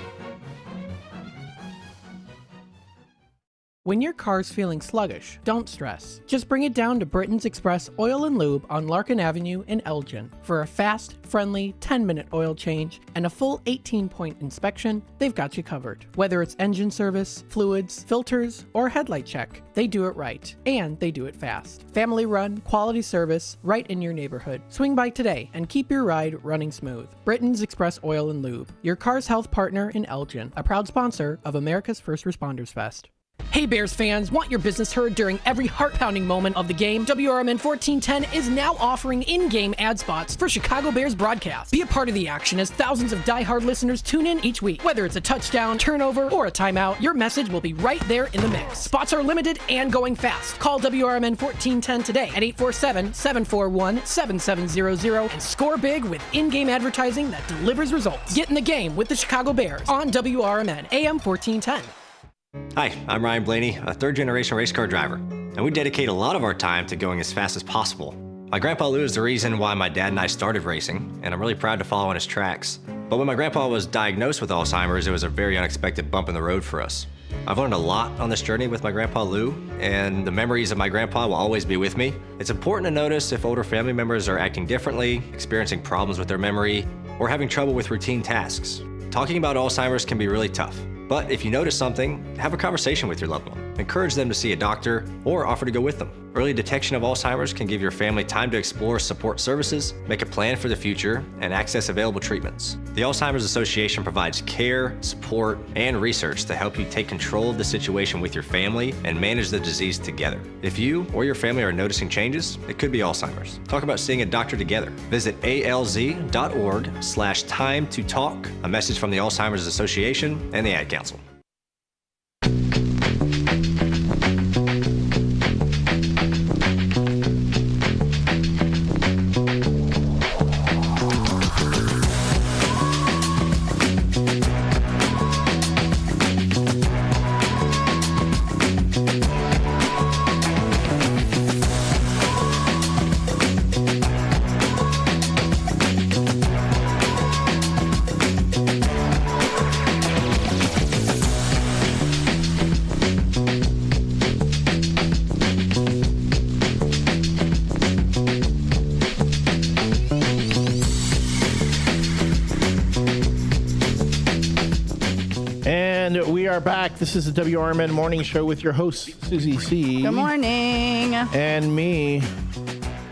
When your car's feeling sluggish, don't stress. Just bring it down to Britain's Express Oil and Lube on Larkin Avenue in Elgin. For a fast, friendly 10-minute oil change and a full 18-point inspection, they've got you covered. Whether it's engine service, fluids, filters, or headlight check, they do it right. And they do it fast. Family run, quality service, right in your neighborhood. Swing by today and keep your ride running smooth. Britain's Express Oil and Lube, your car's health partner in Elgin, a proud sponsor of America's First Responders Fest. Hey Bears fans, want your business heard during every heart-pounding moment of the game? WRMN 1410 is now offering in-game ad spots for Chicago Bears broadcast. Be a part of the action as thousands of die-hard listeners tune in each week. Whether it's a touchdown, turnover, or a timeout, your message will be right there in the mix. Spots are limited and going fast. Call WRMN 1410 today at 847-741-7700 and score big with in-game advertising that delivers results. Get in the game with the Chicago Bears on WRMN AM 1410. Hi, I'm Ryan Blaney, a third-generation race car driver, and we dedicate a lot of our time to going as fast as possible. My grandpa Lou is the reason why my dad and I started racing, and I'm really proud to follow in his tracks. But when my grandpa was diagnosed with Alzheimer's, it was a very unexpected bump in the road for us. I've learned a lot on this journey with my grandpa Lou, and the memories of my grandpa will always be with me. It's important to notice if older family members are acting differently, experiencing problems with their memory, or having trouble with routine tasks. Talking about Alzheimer's can be really tough. But if you notice something, have a conversation with your loved one. Encourage them to see a doctor or offer to go with them. Early detection of Alzheimer's can give your family time to explore support services, make a plan for the future, and access available treatments. The Alzheimer's Association provides care, support, and research to help you take control of the situation with your family and manage the disease together. If you or your family are noticing changes, it could be Alzheimer's. Talk about seeing a doctor together. Visit alz.org/time to talk. A message from the Alzheimer's Association and the Ad Council. We are back. This is the WRMN Morning Show with your host, Susie C. Good morning. And me.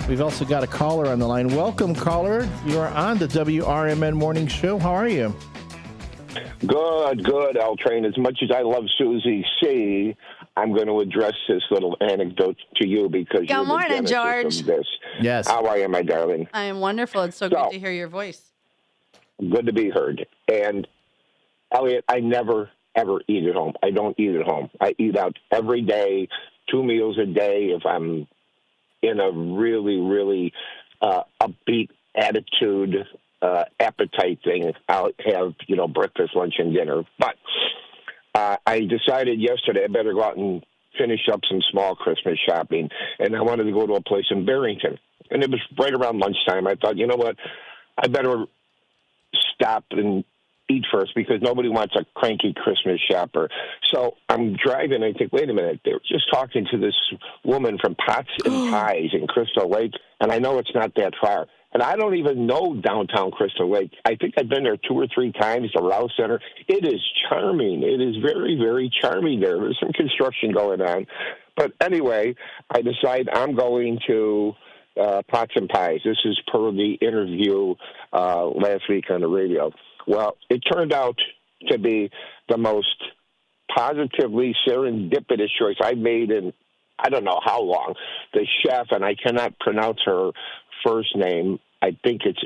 We've also got a caller on the line. Welcome, caller. You are on the WRMN Morning Show. How are you? Good, L Train. As much as I love Susie C., I'm going to address this little anecdote to you because you're morning, the genesis George. of this. Yes. How are you, my darling? I am wonderful. It's so good to hear your voice. Good to be heard. And, Elliot, I never, ever eat at home. I don't eat at home. I eat out every day, 2 meals a day. If I'm in a really, really upbeat attitude, appetite thing, I'll have, breakfast, lunch, and dinner. But I decided yesterday I better go out and finish up some small Christmas shopping, and I wanted to go to a place in Barrington. And it was right around lunchtime. I thought, you know what, I better stop and eat first because nobody wants a cranky Christmas shopper. So I'm driving, and I think, wait a minute, they were just talking to this woman from Pots and Pies in Crystal Lake, and I know it's not that far. And I don't even know downtown Crystal Lake. I think I've been there 2 or 3 times, the Rouse Center. It is charming. It is very, very charming there. There's some construction going on. But anyway, I decide I'm going to Pots and Pies. This is per the interview last week on the radio. Well, it turned out to be the most positively serendipitous choice I've made in I don't know how long. The chef, and I cannot pronounce her first name. I think it's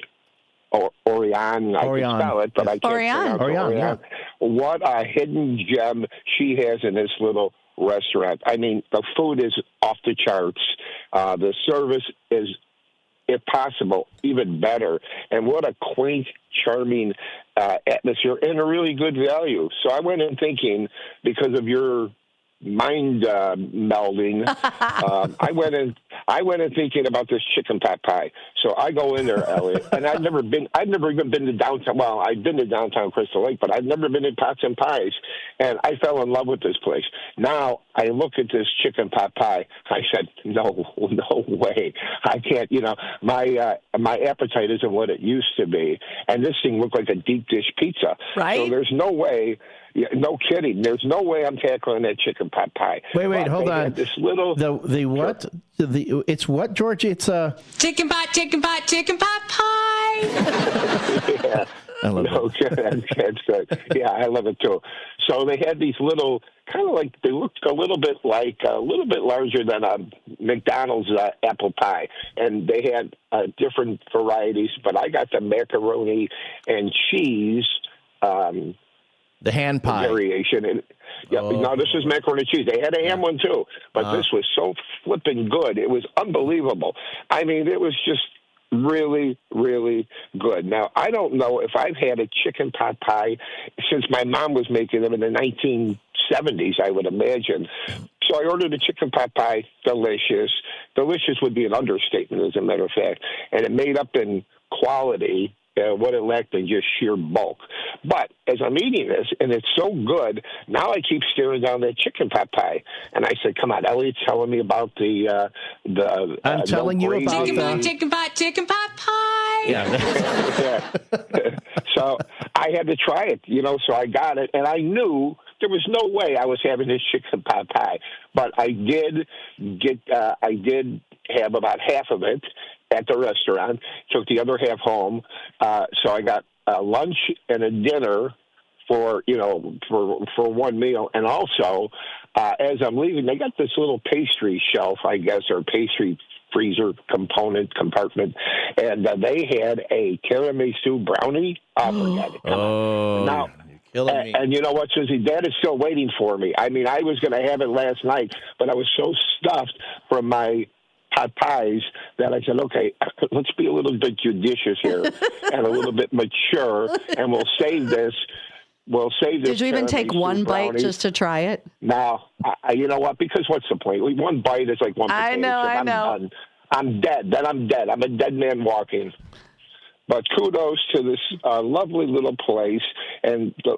Orion. I can spell it, but I can't pronounce Orion. Yeah. What a hidden gem she has in this little restaurant. I mean, the food is off the charts. The service is, if possible, even better. And what a quaint, charming atmosphere and a really good value. So I went in thinking, because of your mind melding, I went in thinking about this chicken pot pie. So I go in there, Elliot, and I've never even been to downtown. Well, I've been to downtown Crystal Lake, but I've never been to Pots and Pies, and I fell in love with this place. Now I look at this chicken pot pie. I said, no way. I can't. My appetite isn't what it used to be, and this thing looked like a deep dish pizza. Right. So there's no way. Yeah, no kidding. There's no way I'm tackling that chicken pot pie. Wait, hold on. This little the what? It's what, George? It's a chicken pot pie. Yeah. I love it. That's good. Yeah, I love it too. So they had these little, kind of like, they looked a little bit larger than a McDonald's apple pie, and they had different varieties. But I got the macaroni and cheese. The hand pie variation. And, no, this is macaroni and cheese. They had a ham one too, but this was so flipping good. It was unbelievable. I mean, it was just really, really good. Now, I don't know if I've had a chicken pot pie since my mom was making them in the 1970s, I would imagine. So I ordered a chicken pot pie, delicious. Delicious would be an understatement, as a matter of fact. And it made up in quality what it lacked in just sheer bulk. But as I'm eating this, and it's so good, now I keep staring down that chicken pot pie. And I said, come on, Elliot's telling me about I'm telling you about chicken pot pie. Yeah. So I had to try it, so I got it. And I knew there was no way I was having this chicken pot pie. But I did have about half of it at the restaurant, took the other half home. So I got a lunch and a dinner for one meal. And also, as I'm leaving, they got this little pastry shelf, I guess, or pastry freezer compartment. And they had a tiramisu brownie. Now, killing me. And you know what, Susie? That is still waiting for me. I mean, I was going to have it last night, but I was so stuffed from my pot pies that I said, okay, let's be a little bit judicious here and a little bit mature, and we'll save this. Did you even take one bite just to try it? No. You know what? Because what's the point? One bite is like one potato chip. I know. Done. I'm dead. Then I'm dead. I'm a dead man walking. But kudos to this lovely little place and the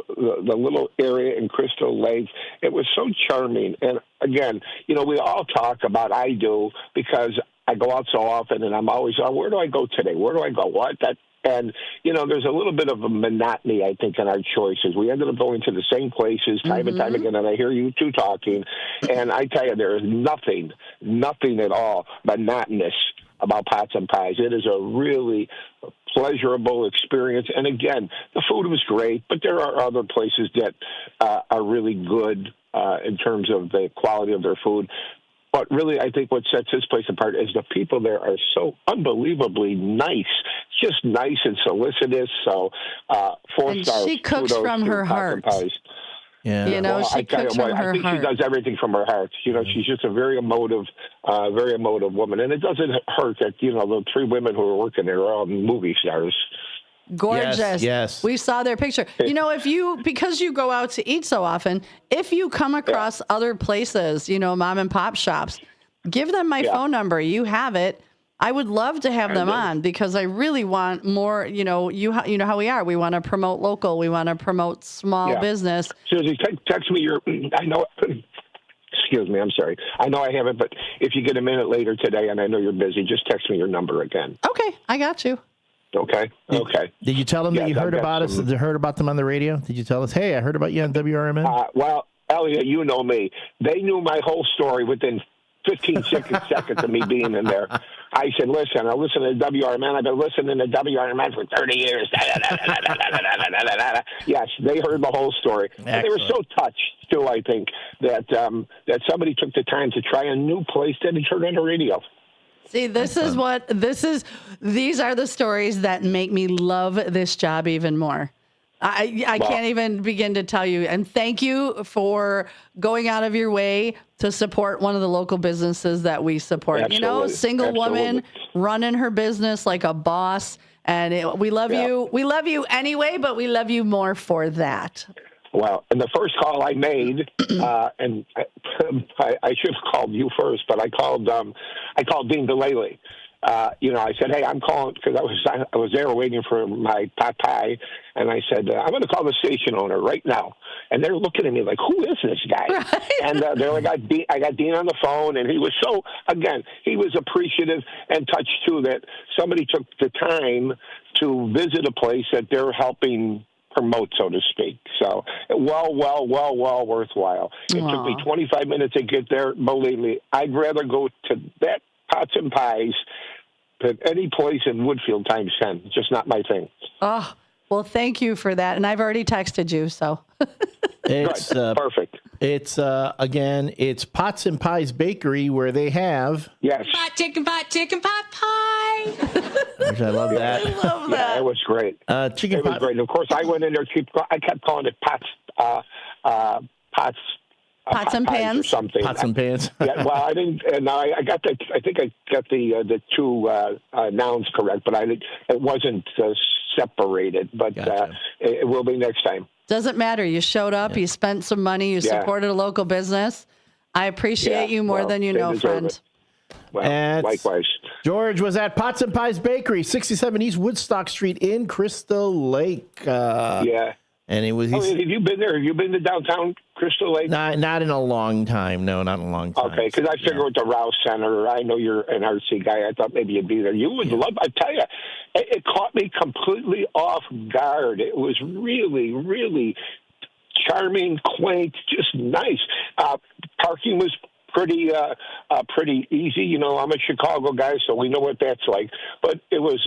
little area in Crystal Lake. It was so charming. And, again, we all talk about, I do, because I go out so often, and I'm always, where do I go today? Where do I go? What? And, there's a little bit of a monotony, I think, in our choices. We ended up going to the same places time and time again, and I hear you two talking. And I tell you, there is nothing at all monotonous about Pots and Pies. It is a really pleasurable experience. And again, the food was great, but there are other places that are really good in terms of the quality of their food. But really, I think what sets this place apart is the people there are so unbelievably nice, just nice and solicitous. So 4 and stars. she cooks from her heart. Yeah. You know, she cooks from her I think heart. she does everything from her heart. You know, she's just a very emotive woman. And it doesn't hurt that, you know, the 3 women who are working there are all movie stars. Gorgeous. Yes. We saw their picture. You know, because you go out to eat so often, if you come across other places, you know, mom and pop shops, give them my phone number. You have it. I would love to have them on because I really want more, you know you know how we are. We want to promote local. We want to promote small business. Susie, text me your, I know, excuse me, I'm sorry. I know I have it, but if you get a minute later today and I know you're busy, just text me your number again. Okay, I got you. Okay. Did you tell them that you heard about us? Heard about them on the radio? Did you tell us, hey, I heard about you on WRMN? Well, Elliot, you know me. They knew my whole story within 15 seconds of me being in there. I said, listen, I listen to WRMN. I've been listening to WRMN for 30 years. Yes, they heard the whole story. And they were so touched, too, I think, that somebody took the time to try a new place that had turned into radio. See, these are the stories that make me love this job even more. I can't even begin to tell you. And thank you for going out of your way to support one of the local businesses that we support. Absolutely. You know, single woman running her business like a boss. And we love you. We love you anyway, but we love you more for that. Well, and the first call I made, and I should have called you first, but I called Dean DeLaley. You know, I said, hey, I'm calling because I was there waiting for my pot pie, and I said, I'm going to call the station owner right now. And they're looking at me like, who is this guy? Right. And they're like, I got Dean on the phone, and he was he was appreciative and touched too that somebody took the time to visit a place that they're helping promote, so to speak. So, well worthwhile. It took me 25 minutes to get there. Believe me, I'd rather go to that Pots and Pies than any place in Woodfield times 10. Just not my thing. Oh, well, thank you for that. And I've already texted you, so. It's perfect. It's again, it's Pots and Pies Bakery where they have Pot chicken pot pie. Which I love that. I love that. Yeah, it was great. Chicken it was pot. great. And of course, I went in there. I kept calling it Pots and Pans or something. Pots and Pans. Yeah, well, I didn't. And I got the. I think I got the 2 nouns correct, but it wasn't separated. But Gotcha. It will be next time. Doesn't matter. You showed up. You spent some money. You supported a local business. I appreciate you more than you know, friend. Well, likewise. George was at Pots and Pies Bakery, 67 East Woodstock Street in Crystal Lake. Yeah. And it was. Have you been there? Have you been to downtown Crystal Lake? Not in a long time. No, not in a long time. Okay, because I figured with the Rouse Center, I know you're an RC guy. I thought maybe you'd be there. You would love. I tell you, it caught me completely off guard. It was really, really charming, quaint, just nice. Parking was pretty easy. You know, I'm a Chicago guy, so we know what that's like. But it was,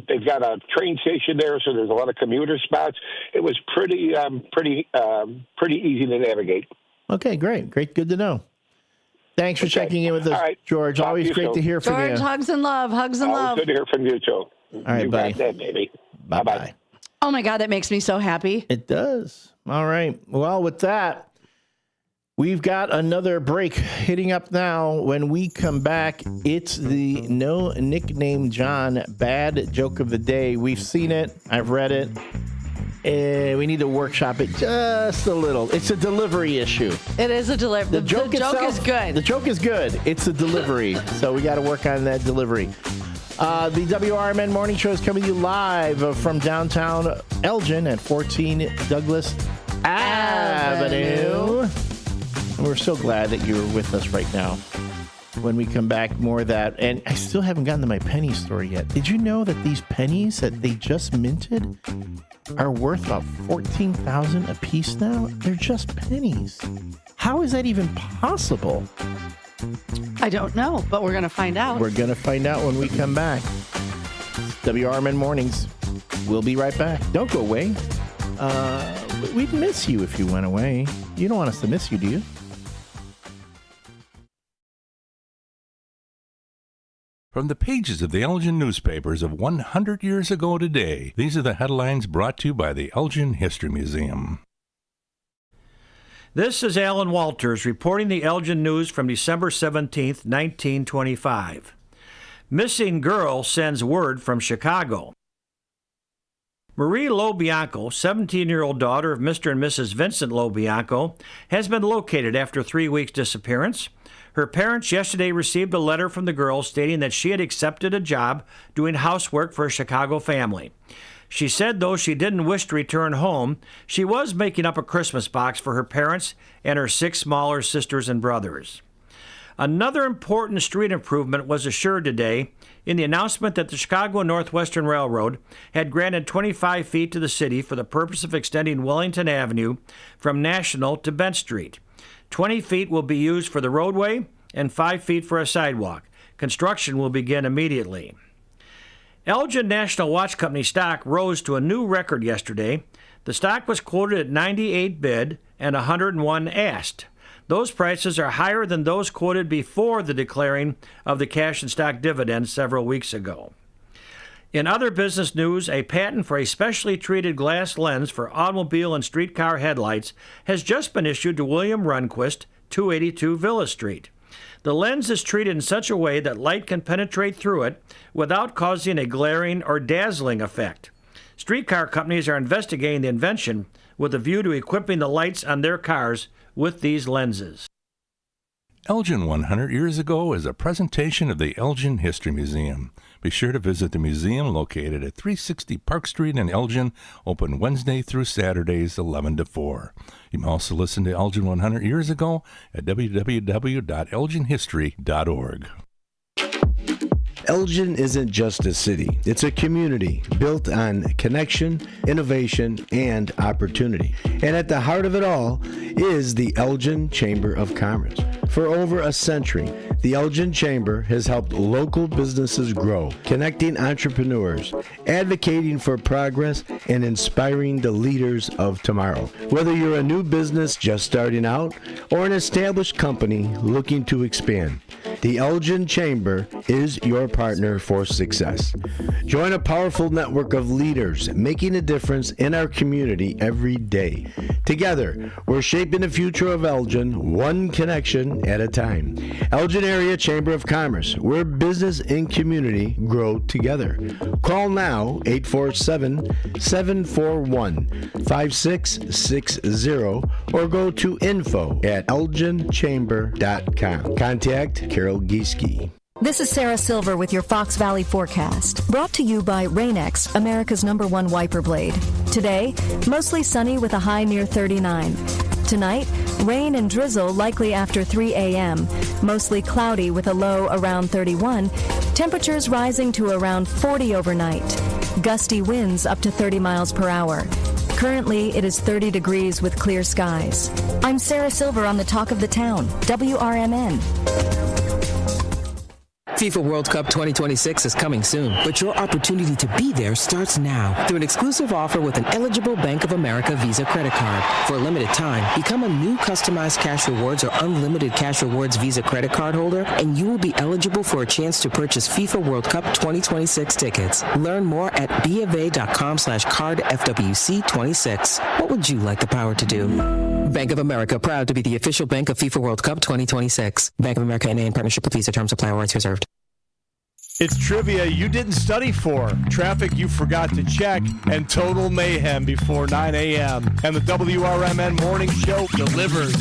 they've got a train station there, so there's a lot of commuter spots. It was pretty easy to navigate. Okay, great. Good to know. Thanks for checking in with us, George. Talk Always to you great soon. to hear from you. George, hugs and love. Hugs and love. Good to hear from you, too. All right, you buddy. got that, baby. Bye-bye. Oh, my God, that makes me so happy. It does. All right. Well, with that, we've got another break hitting up now. When we come back, it's the No Nickname John bad joke of the day. We've seen it. I've read it. We need to workshop it just a little. It's a delivery issue. It is a delivery. The joke is good. The joke is good. It's a delivery. So we got to work on that delivery. The WRMN Morning Show is coming to you live from downtown Elgin at 14 Douglas Avenue. And we're so glad that you're with us right now. When we come back, more of that. And I still haven't gotten to my penny story yet. Did you know that these pennies that they just minted are worth about $14,000 a piece now? They're just pennies. How is that even possible? I don't know, but we're going to find out. We're going to find out when we come back. WRMN Mornings. We'll be right back. Don't go away. We'd miss you if you went away. You don't want us to miss you, do you? From the pages of the Elgin newspapers of 100 years ago today, these are the headlines brought to you by the Elgin History Museum. This is Alan Walters reporting the Elgin News from December 17th, 1925. Missing girl sends word from Chicago. Marie Lobianco, 17-year-old daughter of Mr. and Mrs. Vincent Lobianco, has been located after 3 weeks' disappearance. Her parents yesterday received a letter from the girl stating that she had accepted a job doing housework for a Chicago family. She said, though she didn't wish to return home, she was making up a Christmas box for her parents and her 6 smaller sisters and brothers. Another important street improvement was assured today in the announcement that the Chicago and Northwestern Railroad had granted 25 feet to the city for the purpose of extending Wellington Avenue from National to Bent Street. 20 feet will be used for the roadway and 5 feet for a sidewalk. Construction will begin immediately. Elgin National Watch Company stock rose to a new record yesterday. The stock was quoted at 98 bid and 101 asked. Those prices are higher than those quoted before the declaring of the cash and stock dividend several weeks ago. In other business news, a patent for a specially treated glass lens for automobile and streetcar headlights has just been issued to William Runquist, 282 Villa Street. The lens is treated in such a way that light can penetrate through it without causing a glaring or dazzling effect. Streetcar companies are investigating the invention with a view to equipping the lights on their cars with these lenses. Elgin 100 Years Ago is a presentation of the Elgin History Museum. Be sure to visit the museum located at 360 Park Street in Elgin, open Wednesday through Saturdays 11 to 4. You can also listen to Elgin 100 Years Ago at www.elginhistory.org. Elgin isn't just a city, it's a community built on connection, innovation, and opportunity. And at the heart of it all is the Elgin Chamber of Commerce. For over a century, the Elgin Chamber has helped local businesses grow, connecting entrepreneurs, advocating for progress, and inspiring the leaders of tomorrow. Whether you're a new business just starting out or an established company looking to expand, the Elgin Chamber is your partner for success. Join a powerful network of leaders making a difference in our community every day. Together, we're shaping the future of Elgin, one connection at a time. Elgin Area Chamber of Commerce, where business and community grow together. Call now, 847-741-5660, or go to info@elginchamber.com. Contact Carol Gieske. This is Sarah Silver with your Fox Valley forecast, brought to you by Rain-X, America's #1 wiper blade. Today, mostly sunny with a high near 39. Tonight, rain and drizzle likely after 3 a.m., mostly cloudy with a low around 31, temperatures rising to around 40 overnight, gusty winds up to 30 miles per hour. Currently, it is 30 degrees with clear skies. I'm Sarah Silver on the Talk of the Town, WRMN. FIFA World Cup 2026 is coming soon, but your opportunity to be there starts now through an exclusive offer with an eligible Bank of America Visa credit card. For a limited time, become a new customized Cash Rewards or unlimited Cash Rewards Visa credit card holder, and you will be eligible for a chance to purchase FIFA World Cup 2026 tickets. Learn more at BofA.com/cardFWC26. What would you like the power to do? Bank of America, proud to be the official bank of FIFA World Cup 2026. Bank of America NA in partnership with Visa. Terms apply. Rights reserved. It's trivia you didn't study for, traffic you forgot to check, and total mayhem before 9 a.m. And the WRMN Morning Show delivers.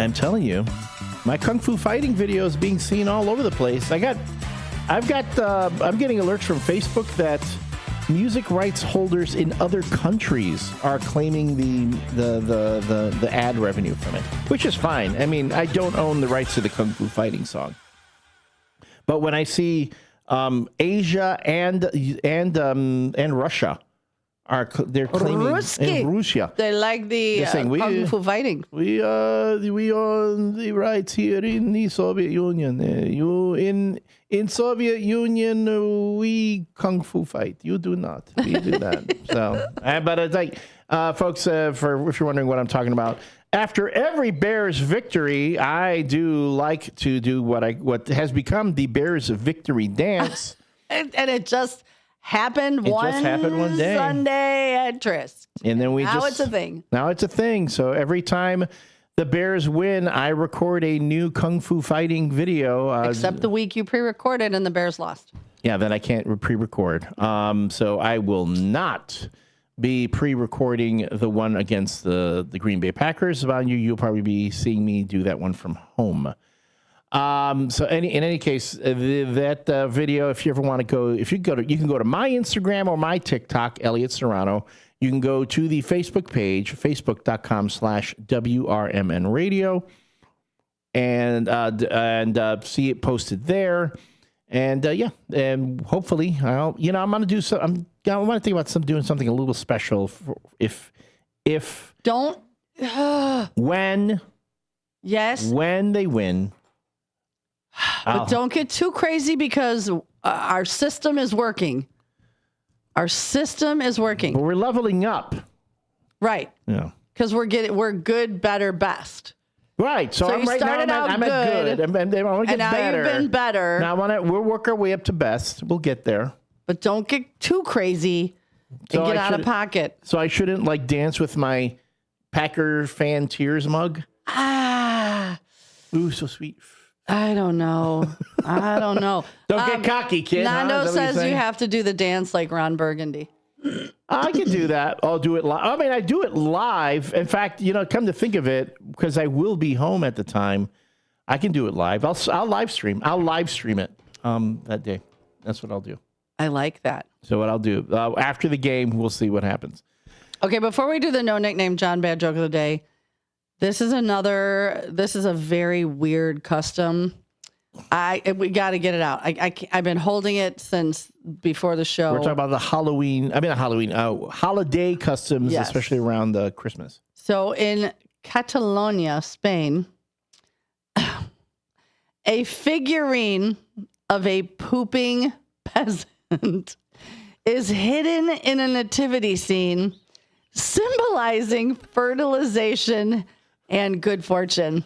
I'm telling you, my Kung Fu fighting video is being seen all over the place. I'm getting alerts from Facebook that music rights holders in other countries are claiming the ad revenue from it, which is fine. I mean, I don't own the rights to the Kung Fu fighting song, but when I see Asia and Russia they're claiming in Russia. They like the Kung Fu fighting. We own the rights here in the Soviet Union. In Soviet Union, we Kung Fu fight. You do not. We do that. So, but it's like, folks, if you're wondering what I'm talking about, after every Bears victory, I do like to do what has become the Bears victory dance, and it just happened one day. Sunday at Tryst. And then now it's a thing. Now it's a thing. So every time the Bears win, I record a new Kung Fu fighting video. Except the week you pre-recorded and the Bears lost. Yeah, then I can't pre-record. So I will not be pre-recording the one against the Green Bay Packers. You'll probably be seeing me do that one from home. So in any case, that video, if you ever want to go, you can go to my Instagram or my TikTok, Elliot Serrano. You can go to the Facebook page, facebook.com/WRMN radio, and see it posted there. And and hopefully, I'm going to do so. I want to think about doing something a little special when they win. But don't get too crazy because our system is working. Our system is working. But we're leveling up. Right. Yeah. Because we're good, better, best. Right. So I'm right now. I'm at good. And I want to get now better. You've been better. Now we'll work our way up to best. We'll get there. But don't get too crazy and get out of pocket. So I shouldn't dance with my Packer fan tears mug. Ooh, so sweet. I don't know. Don't get cocky, kid. Nando says you have to do the dance like Ron Burgundy. I can do that. I'll do it live. I mean, I do it live. In fact, come to think of it, because I will be home at the time, I can do it live. I'll live stream. I'll live stream it that day. That's what I'll do. I like that. So what I'll do after the game, we'll see what happens. Okay, before we do the no nickname John Bad joke of the day, this is a very weird custom. We got to get it out. I've been holding it since before the show. We're talking about the holiday customs, yes. Especially around Christmas. So in Catalonia, Spain, a figurine of a pooping peasant is hidden in a nativity scene, symbolizing fertilization and good fortune.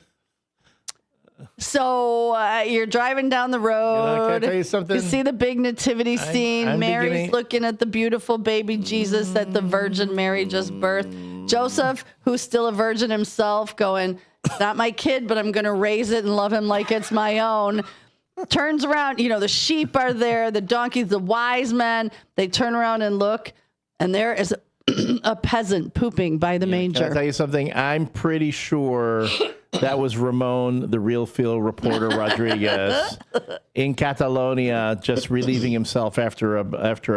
So you're driving down the road. Can I tell you something? You see the big nativity scene. Mary's looking at the beautiful baby Jesus that the Virgin Mary just birthed. Joseph, who's still a virgin himself, going, "It's not my kid, but I'm going to raise it and love him like it's my own." Turns around, the sheep are there, the donkeys, the wise men. They turn around and look, and there is a peasant pooping by the manger. Can I tell you something? I'm pretty sure that was Ramon, the real Phil reporter Rodriguez, in Catalonia, just relieving himself after a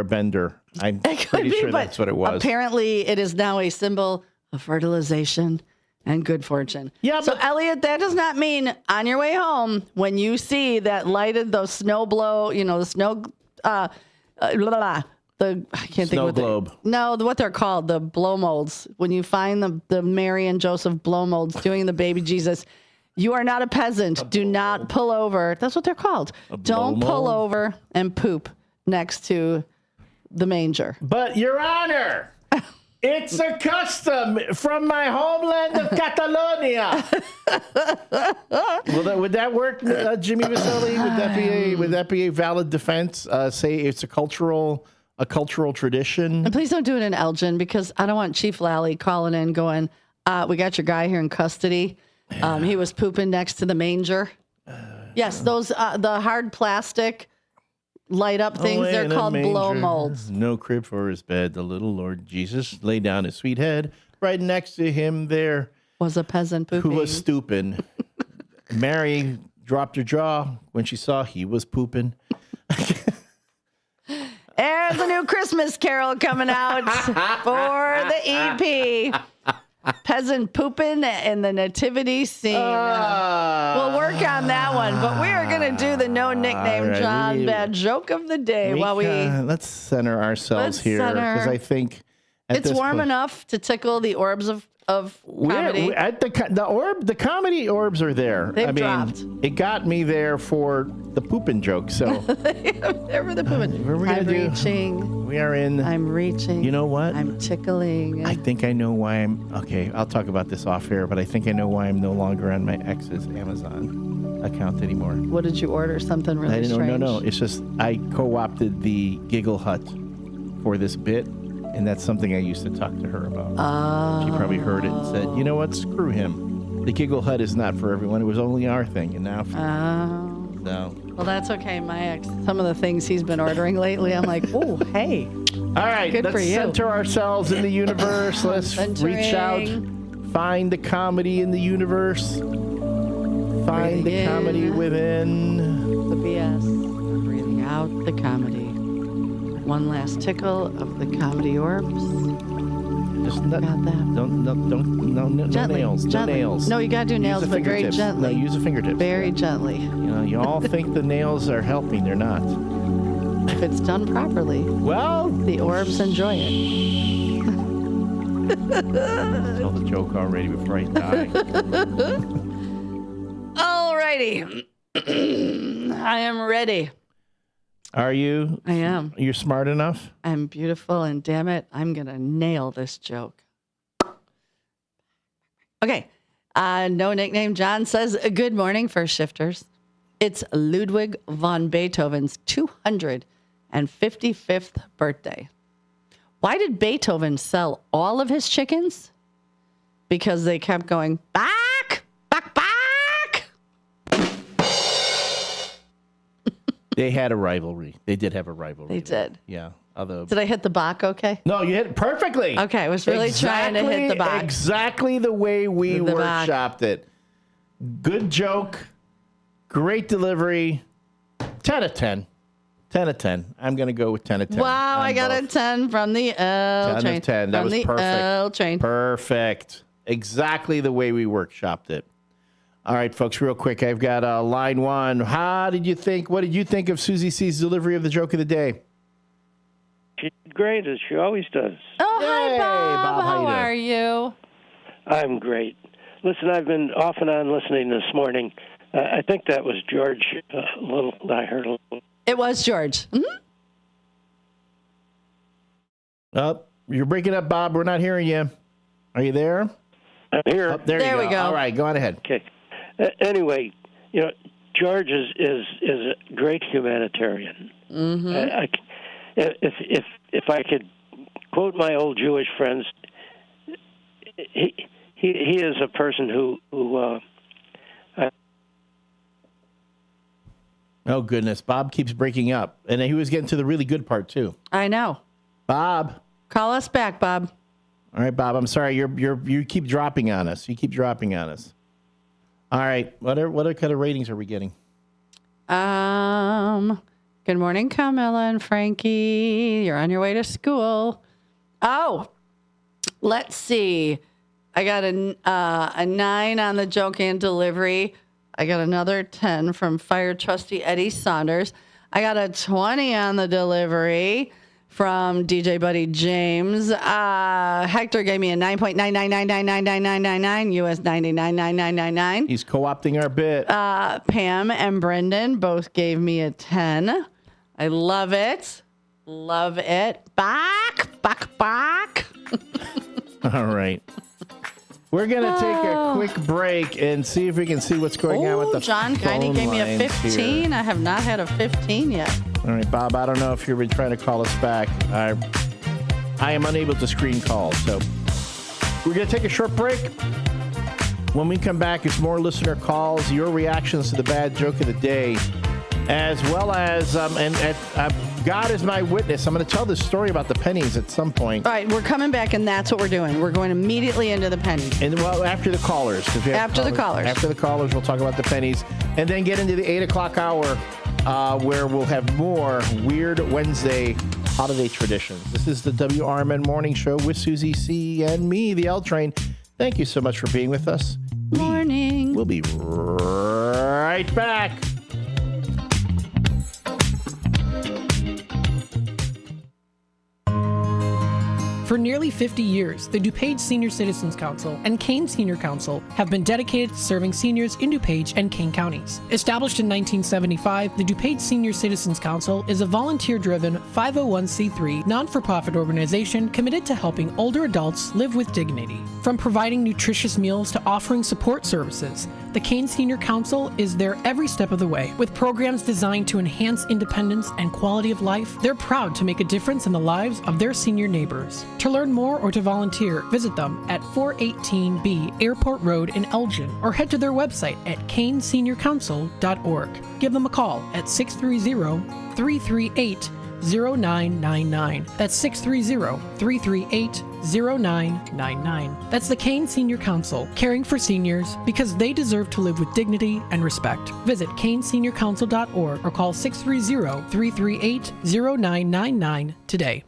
bender. I'm pretty sure that's what it was. Apparently, it is now a symbol of fertilization and good fortune. Yeah. So, Elliot, that does not mean on your way home when you see that lighted those snow blow, the snow, I can't think of what globe. What they're called, the blow molds. When you find the Mary and Joseph blow molds doing the baby Jesus, you are not a peasant. Do not pull over. That's what they're called. Don't pull over and poop next to the manger. But, Your Honor, it's a custom from my homeland of Catalonia. Would that work, Jimmy Vasselli? Would that be a valid defense? Say it's a cultural tradition. And please don't do it in Elgin, because I don't want Chief Lally calling in going, we got your guy here in custody. He was pooping next to the manger. Yes, those the hard plastic light up things, they're called blow molds. No crib for his bed. The little Lord Jesus lay down his sweet head right next to him there. Was a peasant pooping. Who was stooping. Mary dropped her jaw when she saw he was pooping. There's a new Christmas carol coming out for the EP. Peasant pooping in the nativity scene. We'll work on that one, but we are going to do the no nickname right, John bad joke of the day let's center ourselves here because I think it's warm enough to tickle the orbs of comedy. The comedy orbs are there. They've dropped. It got me there for the pooping joke. So there for the pooping. What are we gonna do? Reaching. We are in. I'm reaching. You know what? I'm tickling. I think I know why I'm. Okay, I'll talk about this off air, but I think I know why I'm no longer on my ex's Amazon account anymore. What did you order? Something really strange? No. It's just I co-opted the Giggle Hut for this bit. And that's something I used to talk to her about. She probably heard it and said, you know what, screw him. The Giggle Hut is not for everyone. It was only our thing. And now so. Well, that's okay. My ex, some of the things he's been ordering lately, I'm like, oh, hey. All right, good let's for you. center ourselves in the universe. Let's reach out, find the comedy in the universe. Find the comedy within. The BS. Breathing out the comedy. One last tickle of the comedy orbs. Just got that. No Gently, nails. gently. No nails. No, you gotta do nails, Use the but very fingertips. gently. No, use the fingertips. Very gently. You know, you all think the nails are helping. They're not. If it's done properly, well, the orbs enjoy it. Tell the joke already before I die. Alrighty. I am ready. Are you? I am. You're smart enough? I'm beautiful, and damn it, I'm going to nail this joke. Okay. No nickname. John says, good morning, first shifters. It's Ludwig von Beethoven's 255th birthday. Why did Beethoven sell all of his chickens? Because they kept going, back, back, back. They had a rivalry. They did have a rivalry. They did. Yeah. Did I hit the Bach okay? No, you hit it perfectly. Okay, I was really trying to hit the Bach. Exactly the way we workshopped it. Good joke. Great delivery. 10 of 10. 10 of 10. I'm going to go with 10 of 10. Wow, I got a 10 from the L 10 train. of 10. That from was the perfect. L train. Perfect. Exactly the way we workshopped it. All right, folks, real quick. I've got line one. What did you think of Susie C's delivery of the joke of the day? She did great, as she always does. Oh, hi, Yay, Bob. how you How are you? I'm great. Listen, I've been off and on listening this morning. I think that was George. I heard a little. It was George. Mm-hmm. Oh, you're breaking up, Bob. We're not hearing you. Are you there? I'm here. Oh, there we go. All right, go on ahead. Okay. Anyway, George is a great humanitarian. Mm-hmm. If I could quote my old Jewish friends, he is a person who oh goodness, Bob keeps breaking up, and he was getting to the really good part too. I know. Bob, call us back, Bob. All right, Bob. I'm sorry. You keep dropping on us. All right. What kind of ratings are we getting? Good morning, Camilla and Frankie. You're on your way to school. Oh, let's see. I got a 9 on the joke and delivery. I got another 10 from Fire Trustee Eddie Saunders. I got a 20 on the delivery from DJ Buddy James. Hector gave me a 9.999999999 US 999999. He's co-opting our bit. Pam and Brendan both gave me a 10. I love it. Love it. Back. All right. We're going to take a quick break and see if we can see what's going on with the John Kiney gave me a 15. Here. I have not had a 15 yet. All right, Bob, I don't know if you've been trying to call us back. I am unable to screen call, so we're going to take a short break. When we come back, it's more listener calls, your reactions to the bad joke of the day, as well as, I've God is my witness. I'm going to tell this story about the pennies at some point. All right, we're coming back, and that's what we're doing. We're going immediately into the pennies. And well, after the callers. After the callers, we'll talk about the pennies, and then get into the 8 o'clock hour, where we'll have more Weird Wednesday holiday traditions. This is the WRMN Morning Show with Susie C. and me, the L Train. Thank you so much for being with us. Morning. We'll be right back. For nearly 50 years, the DuPage Senior Citizens Council and Kane Senior Council have been dedicated to serving seniors in DuPage and Kane counties. Established in 1975, the DuPage Senior Citizens Council is a volunteer-driven 501c3 non-for-profit organization committed to helping older adults live with dignity. From providing nutritious meals to offering support services, the Kane Senior Council is there every step of the way. With programs designed to enhance independence and quality of life, they're proud to make a difference in the lives of their senior neighbors. To learn more or to volunteer, visit them at 418B Airport Road in Elgin or head to their website at caneseniorcouncil.org. Give them a call at 630-338-0999. That's 630-338-0999. That's the Kane Senior Council, caring for seniors because they deserve to live with dignity and respect. Visit caneseniorcouncil.org or call 630-338-0999 today.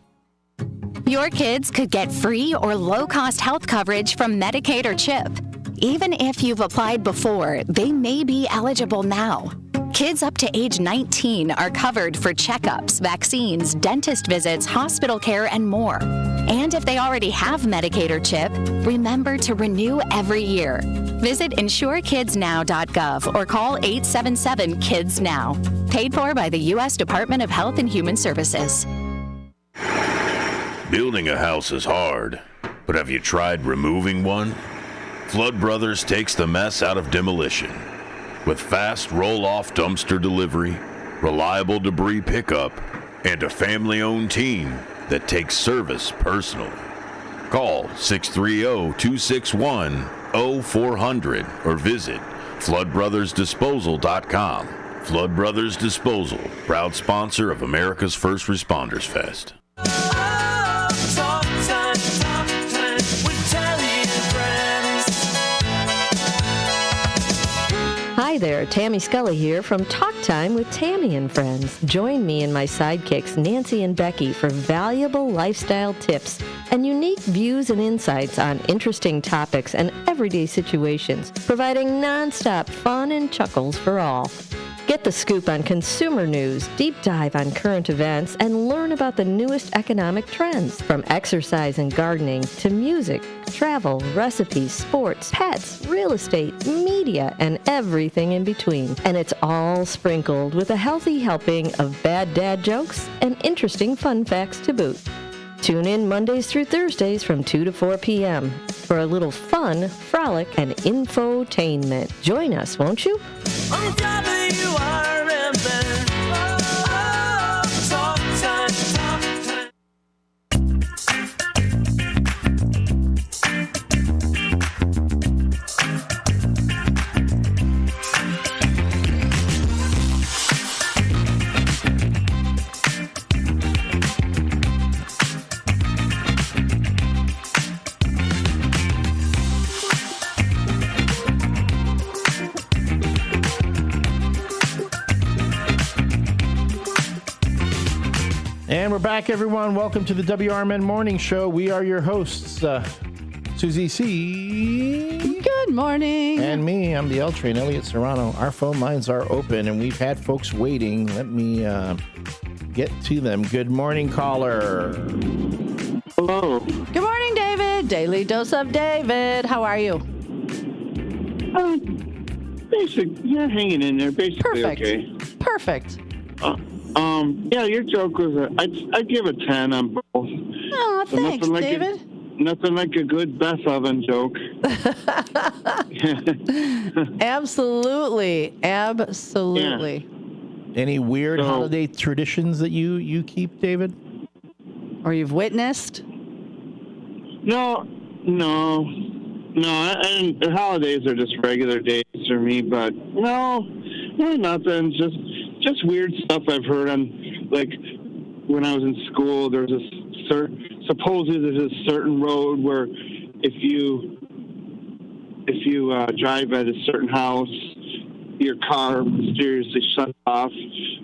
Your kids could get free or low-cost health coverage from Medicaid or CHIP. Even if you've applied before, they may be eligible now. Kids up to age 19 are covered for checkups, vaccines, dentist visits, hospital care, and more. And if they already have Medicaid or CHIP, remember to renew every year. Visit insurekidsnow.gov or call 877-KIDS-NOW. Paid for by the U.S. Department of Health and Human Services. Building a house is hard, but have you tried removing one? Flood Brothers takes the mess out of demolition. With fast roll-off dumpster delivery, reliable debris pickup, and a family-owned team that takes service personally. Call 630-261-0400 or visit floodbrothersdisposal.com. Flood Brothers Disposal, proud sponsor of America's First Responders Fest. Hi there, Tammy Scully here from Talk Time with Tammy and Friends. Join me and my sidekicks, Nancy and Becky, for valuable lifestyle tips and unique views and insights on interesting topics and everyday situations, providing nonstop fun and chuckles for all. Get the scoop on consumer news, deep dive on current events, and learn about the newest economic trends, from exercise and gardening to music, travel, recipes, sports, pets, real estate, media, and everything in between. And it's all sprinkled with a healthy helping of bad dad jokes and interesting fun facts to boot. Tune in Mondays through Thursdays from 2 to 4 p.m. for a little fun, frolic, and infotainment. Join us, won't you? On WRMN. Talk time. And we're back, everyone. Welcome to the WRMN Morning Show. We are your hosts, Susie C. Good morning. And me, I'm the L Train, Elliot Serrano. Our phone lines are open, and we've had folks waiting. Let me get to them. Good morning, caller. Hello. Good morning, David. Daily Dose of David. How are you? You're hanging in there. Basically, Perfect. Okay. Perfect. Yeah, your joke was, I'd give a 10 on both. Oh, thanks, David. Nothing like a good Beth Oven joke. Absolutely. Absolutely. Yeah. Any weird holiday traditions that you keep, David? Or you've witnessed? No. And the holidays are just regular days for me, but no, nothing. Just weird stuff I've heard on, like, when I was in school, there's supposedly there's a certain road where if you drive at a certain house, your car mysteriously shuts off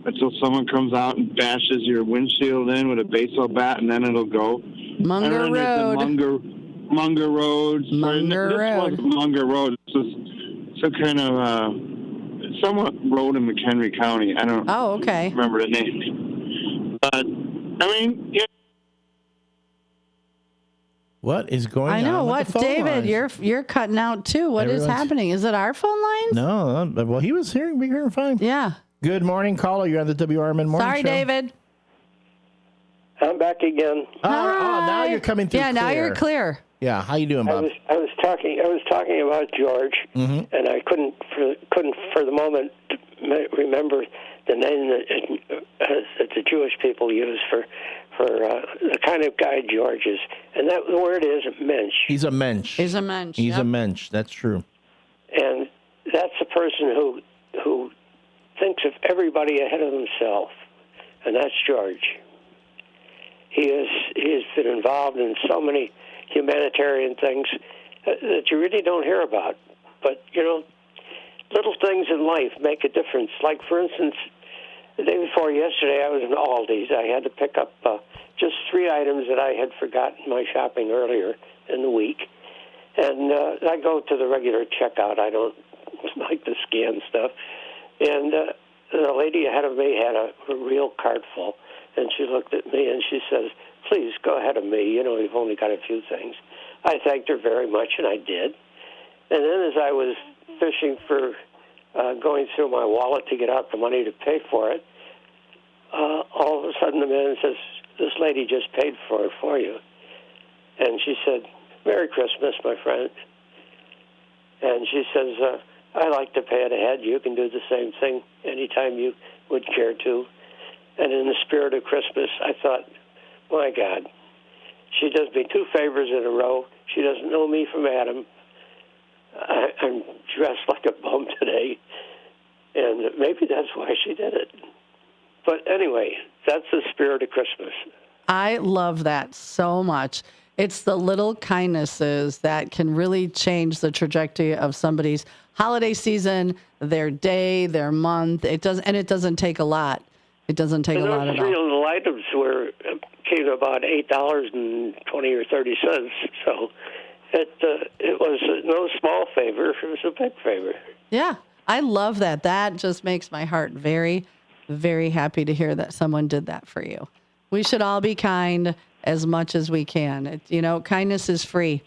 until someone comes out and bashes your windshield in with a baseball bat, and then it'll go. Munger Road. Munger Road. Munger Road. This wasn't Munger Road. This was some kind of somewhat road in McHenry County. I don't remember the name. But, I mean, yeah. What is going on? I know. with What, the phone David? lines? You're cutting out too. What is happening? Is it our phone lines? No. Well, he was hearing. We hearing fine. Yeah. Good morning, caller. You're on the WRMN morning Sorry, show. David. I'm back again. Oh, now you're coming through. Yeah, now you're clear. Yeah. How you doing, Bob? I was talking about George, and I couldn't for the moment remember the name that the Jewish people use for the kind of guy George is, and that the word is mensch. He's a mensch. He's a mensch. He's a mensch. That's true. And that's a person who thinks of everybody ahead of himself, and that's George. He has been involved in so many humanitarian things that you really don't hear about. But, little things in life make a difference. Like, for instance, the day before yesterday, I was in Aldi's. I had to pick up just 3 items that I had forgotten my shopping earlier in the week. And I go to the regular checkout. I don't like to scan stuff. And the lady ahead of me had a real cart full. And she looked at me and she says, "Please go ahead of me. We've only got a few things." I thanked her very much, and I did. And then as I was fishing for going through my wallet to get out the money to pay for it, all of a sudden the man says, "This lady just paid for it for you." And she said, "Merry Christmas, my friend." And she says, "I like to pay it ahead. You can do the same thing anytime you would care to." And in the spirit of Christmas, I thought, my God, she does me 2 favors in a row. She doesn't know me from Adam. I'm dressed like a bum today, and maybe that's why she did it. But anyway, that's the spirit of Christmas. I love that so much. It's the little kindnesses that can really change the trajectory of somebody's holiday season, their day, their month. It doesn't take a lot. It doesn't take a lot at all. Those little items came to about $8.20 or 30 cents. So it was no small favor. It was a big favor. Yeah, I love that. That just makes my heart very, very happy to hear that someone did that for you. We should all be kind as much as we can. Kindness is free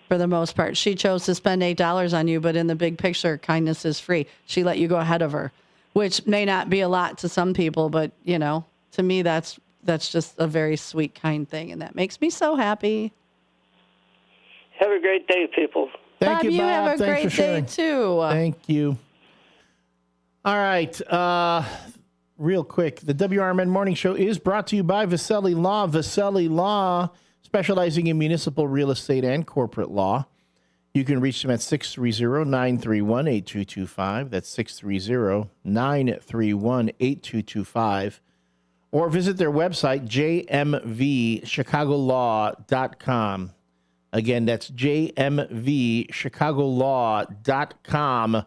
for the most part. She chose to spend $8 on you, but in the big picture, kindness is free. She let you go ahead of her, which may not be a lot to some people, but, to me, that's just a very sweet, kind thing, and that makes me so happy. Have a great day, people. Thank you, Bob. You have a Thanks great for sharing. day, too. Thank you. All right. Real quick, the WRMN Morning Show is brought to you by Viselli Law. Viselli Law, specializing in municipal real estate and corporate law. You can reach them at 630-931-8225. That's 630-931-8225. Or visit their website, jmvchicagolaw.com. Again, that's jmvchicagolaw.com,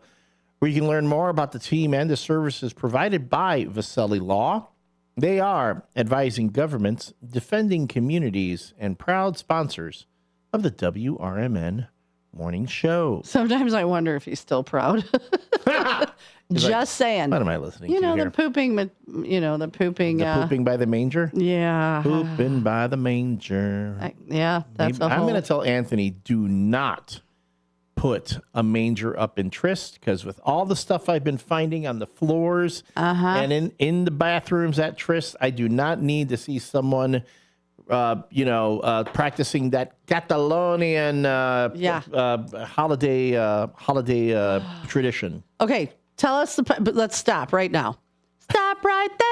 where you can learn more about the team and the services provided by Viselli Law. They are advising governments, defending communities, and proud sponsors of the WRMN Morning Show. Sometimes I wonder if he's still proud. Just saying. What am I listening to here? The pooping. The pooping. The pooping by the manger? Yeah. Pooping by the manger. That's a whole... I'm going to tell Anthony, do not put a manger up in Trist, because with all the stuff I've been finding on the floors and in the bathrooms at Trist, I do not need to see someone practicing that Catalonian holiday tradition. Okay, tell us. But let's stop right now. Stop right there.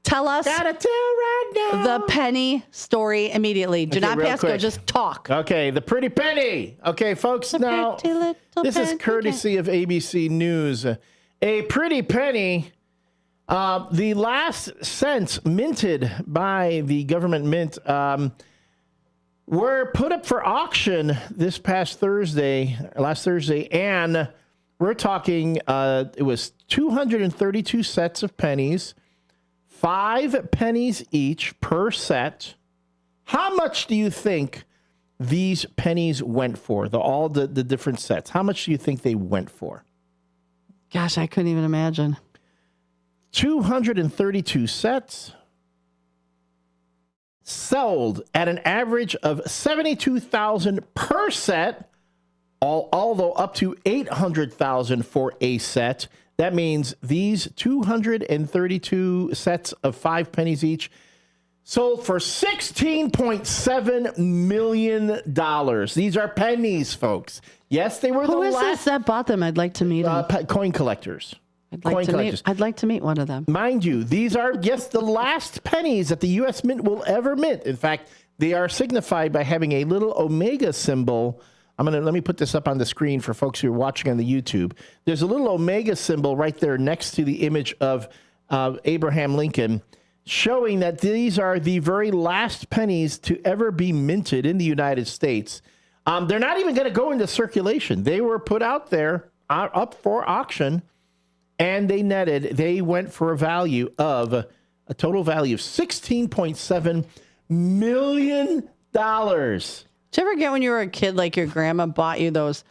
Tell us. Gotta tell right now. The penny story immediately. Do not pass go. Just talk. Okay, the pretty penny. Okay, folks. Now this is courtesy of ABC News. A pretty penny The last cents minted by the government mint were put up for auction this last Thursday, and we're talking, it was 232 sets of pennies, 5 pennies each per set. How much do you think these pennies went for, all the different sets? How much do you think they went for? Gosh, I couldn't even imagine. 232 sets sold at an average of $72,000 per set, although up to $800,000 for a set. That means these 232 sets of 5 pennies each sold for $16.7 million. These are pennies, folks. Yes, they were Who is this that bought them? I'd like to meet them. Coin collectors. I'd like to meet one of them. Mind you, these are, the last pennies that the U.S. Mint will ever mint. In fact, they are signified by having a little omega symbol. Let me put this up on the screen for folks who are watching on the YouTube. There's a little omega symbol right there next to the image of Abraham Lincoln, showing that these are the very last pennies to ever be minted in the United States. They're not even going to go into circulation. They were put out there up for auction. And they went for a total value of $16.7 million. Did you ever get when you were a kid, like your grandma bought you those,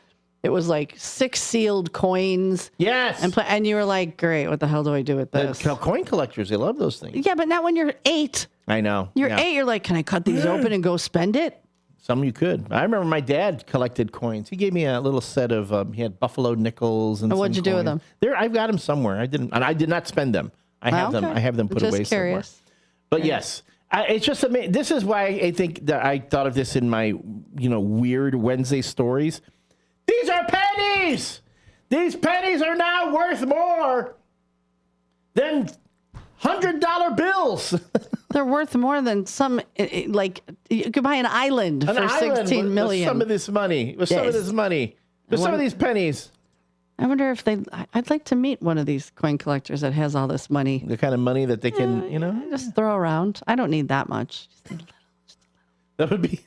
it was like 6 sealed coins? Yes. And you were like, great, what the hell do I do with this? Coin collectors, they love those things. Yeah, but not when you're 8. I know. You're 8, you're like, can I cut these open and go spend it? Some you could. I remember my dad collected coins. He gave me a little set of. He had buffalo nickels and. What'd you do with them? I've got them somewhere. I did not spend them. I have them. I have them put away somewhere. But yes, it's just amazing. This is why I think that I thought of this in my weird Wednesday stories. These are pennies. These pennies are now worth more than $100 bills. They're worth more than some, like, you could buy an island for $16 million. With some of this money. With some of these pennies. I wonder if I'd like to meet one of these coin collectors that has all this money. The kind of money that they can, just throw around. I don't need that much. Just a little. That would be.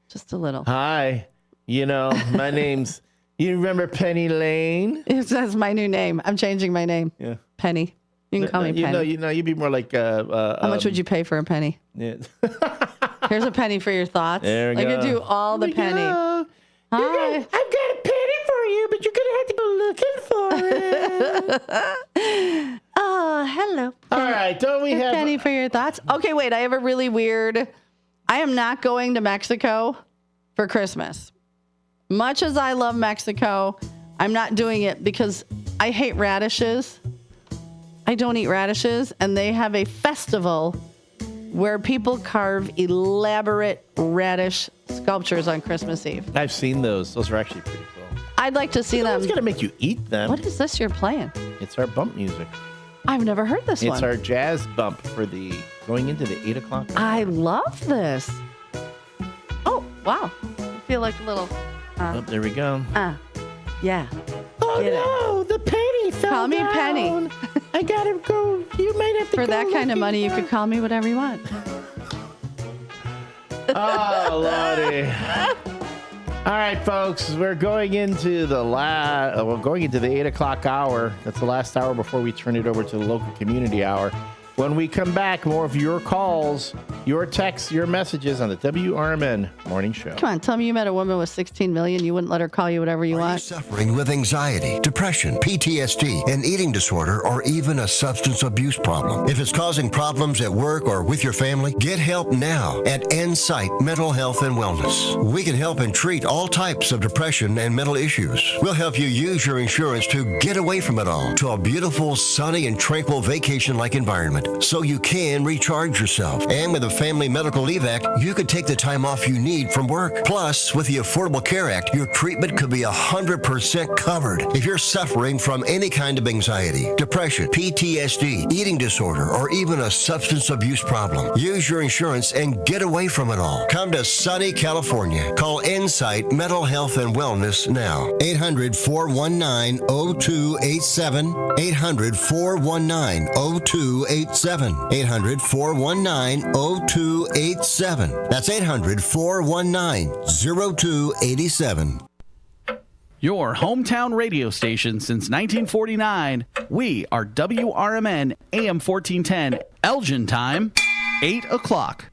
Just a little. Hi. My name's, you remember Penny Lane? That's my new name. I'm changing my name. Yeah. Penny. You can call me Penny. You'd be more like... how much would you pay for a penny? Yeah. Here's a penny for your thoughts. There we go. I could do all the penny. I've got a penny for you, but you're going to have to go looking for it. Oh, hello. All right. Don't we have... penny for your thoughts? Okay, wait. I have a really weird... I am not going to Mexico for Christmas. Much as I love Mexico, I'm not doing it because I hate radishes. I don't eat radishes, and they have a festival where people carve elaborate radish sculptures on Christmas Eve. I've seen those. Those are actually pretty cool. I'd like to see them. It's going to make you eat them. What is this you're playing? It's our bump music. I've never heard this one. It's our jazz bump for going into the 8 o'clock hour. I love this. Oh, wow. I feel like a little... there we go. Yeah. Oh, no, the penny fell Call me down. Penny. I gotta go. You might have to For that kind of money, you could call me whatever you want. Oh, Lordy. All right, folks, we're going into the 8 o'clock hour. That's the last hour before we turn it over to the local community hour. When we come back, more of your calls, your texts, your messages on the WRMN Morning Show. Come on, tell me you met a woman with $16 million. You wouldn't let her call you whatever you want. Suffering with anxiety, depression, PTSD, an eating disorder, or even a substance abuse problem. If it's causing problems at work or with your family, get help now at Insight Mental Health and Wellness. We can help and treat all types of depression and mental issues. We'll help you use your insurance to get away from it all to a beautiful, sunny, and tranquil vacation-like environment. treatment so you can recharge yourself. And with a Family Medical Leave Act, you could take the time off you need from work. Plus, with the Affordable Care Act, your treatment could be 100% covered if you're suffering from any kind of anxiety, depression, PTSD, eating disorder, or even a substance abuse problem. Use your insurance and get away from it all. Come to sunny California. Call Insight Mental Health and Wellness now. 800-419-0287. 800-419-0287. 800-419-0287. That's 800-419-0287. Your hometown radio station since 1949. We are WRMN AM 1410. Elgin time, 8 o'clock.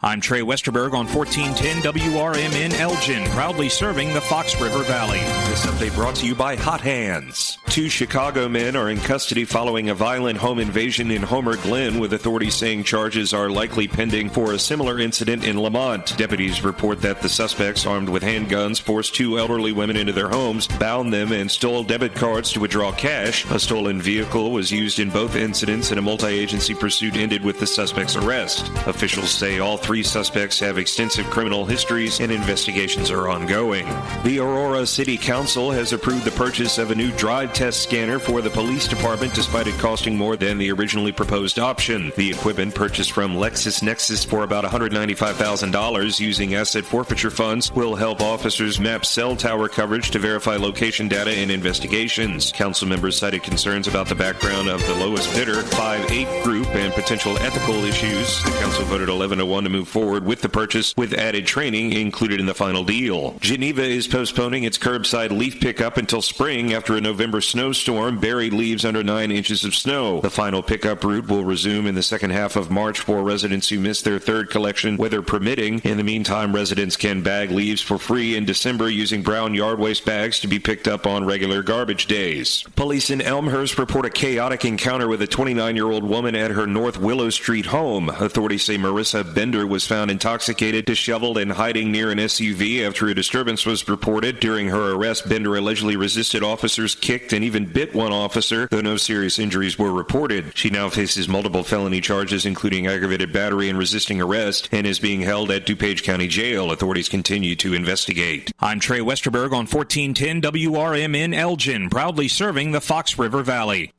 I'm Trey Westerberg on 1410 WRMN Elgin, proudly serving the Fox River Valley. This update brought to you by Hot Hands. 2 Chicago men are in custody following a violent home invasion in Homer Glen, with authorities saying charges are likely pending for a similar incident in Lamont. Deputies report that the suspects, armed with handguns, forced 2 elderly women into their homes, bound them, and stole debit cards to withdraw cash. A stolen vehicle was used in both incidents, and a multi-agency pursuit ended with the suspect's arrest. Officials say all 3 suspects have extensive criminal histories and investigations are ongoing. The Aurora City Council has approved the purchase of a new drive test scanner for the police department, despite it costing more than the originally proposed option. The equipment, purchased from LexisNexis for about $195,000 using asset forfeiture funds, will help officers map cell tower coverage to verify location data in investigations. Council members cited concerns about the background of the lowest bidder, 5/8 Group, and potential ethical issues. The council voted 11-1 to move forward with the purchase, with added training included in the final deal. Geneva is postponing its curbside leaf pickup until spring after a November snowstorm buried leaves under 9 inches of snow. The final pickup route will resume in the second half of March for residents who missed their third collection, weather permitting. In the meantime, residents can bag leaves for free in December using brown yard waste bags to be picked up on regular garbage days. Police in Elmhurst report a chaotic encounter with a 29-year-old woman at her North Willow Street home. Authorities say Marissa Bender was found intoxicated, disheveled, and hiding near an SUV after a disturbance was reported. During her arrest, Bender allegedly resisted officers, kicked, and even bit one officer, though no serious injuries were reported. She now faces multiple felony charges, including aggravated battery and resisting arrest, and is being held at DuPage County Jail. Authorities continue to investigate. I'm Trey Westerberg on 1410 WRMN Elgin, proudly serving the Fox River Valley.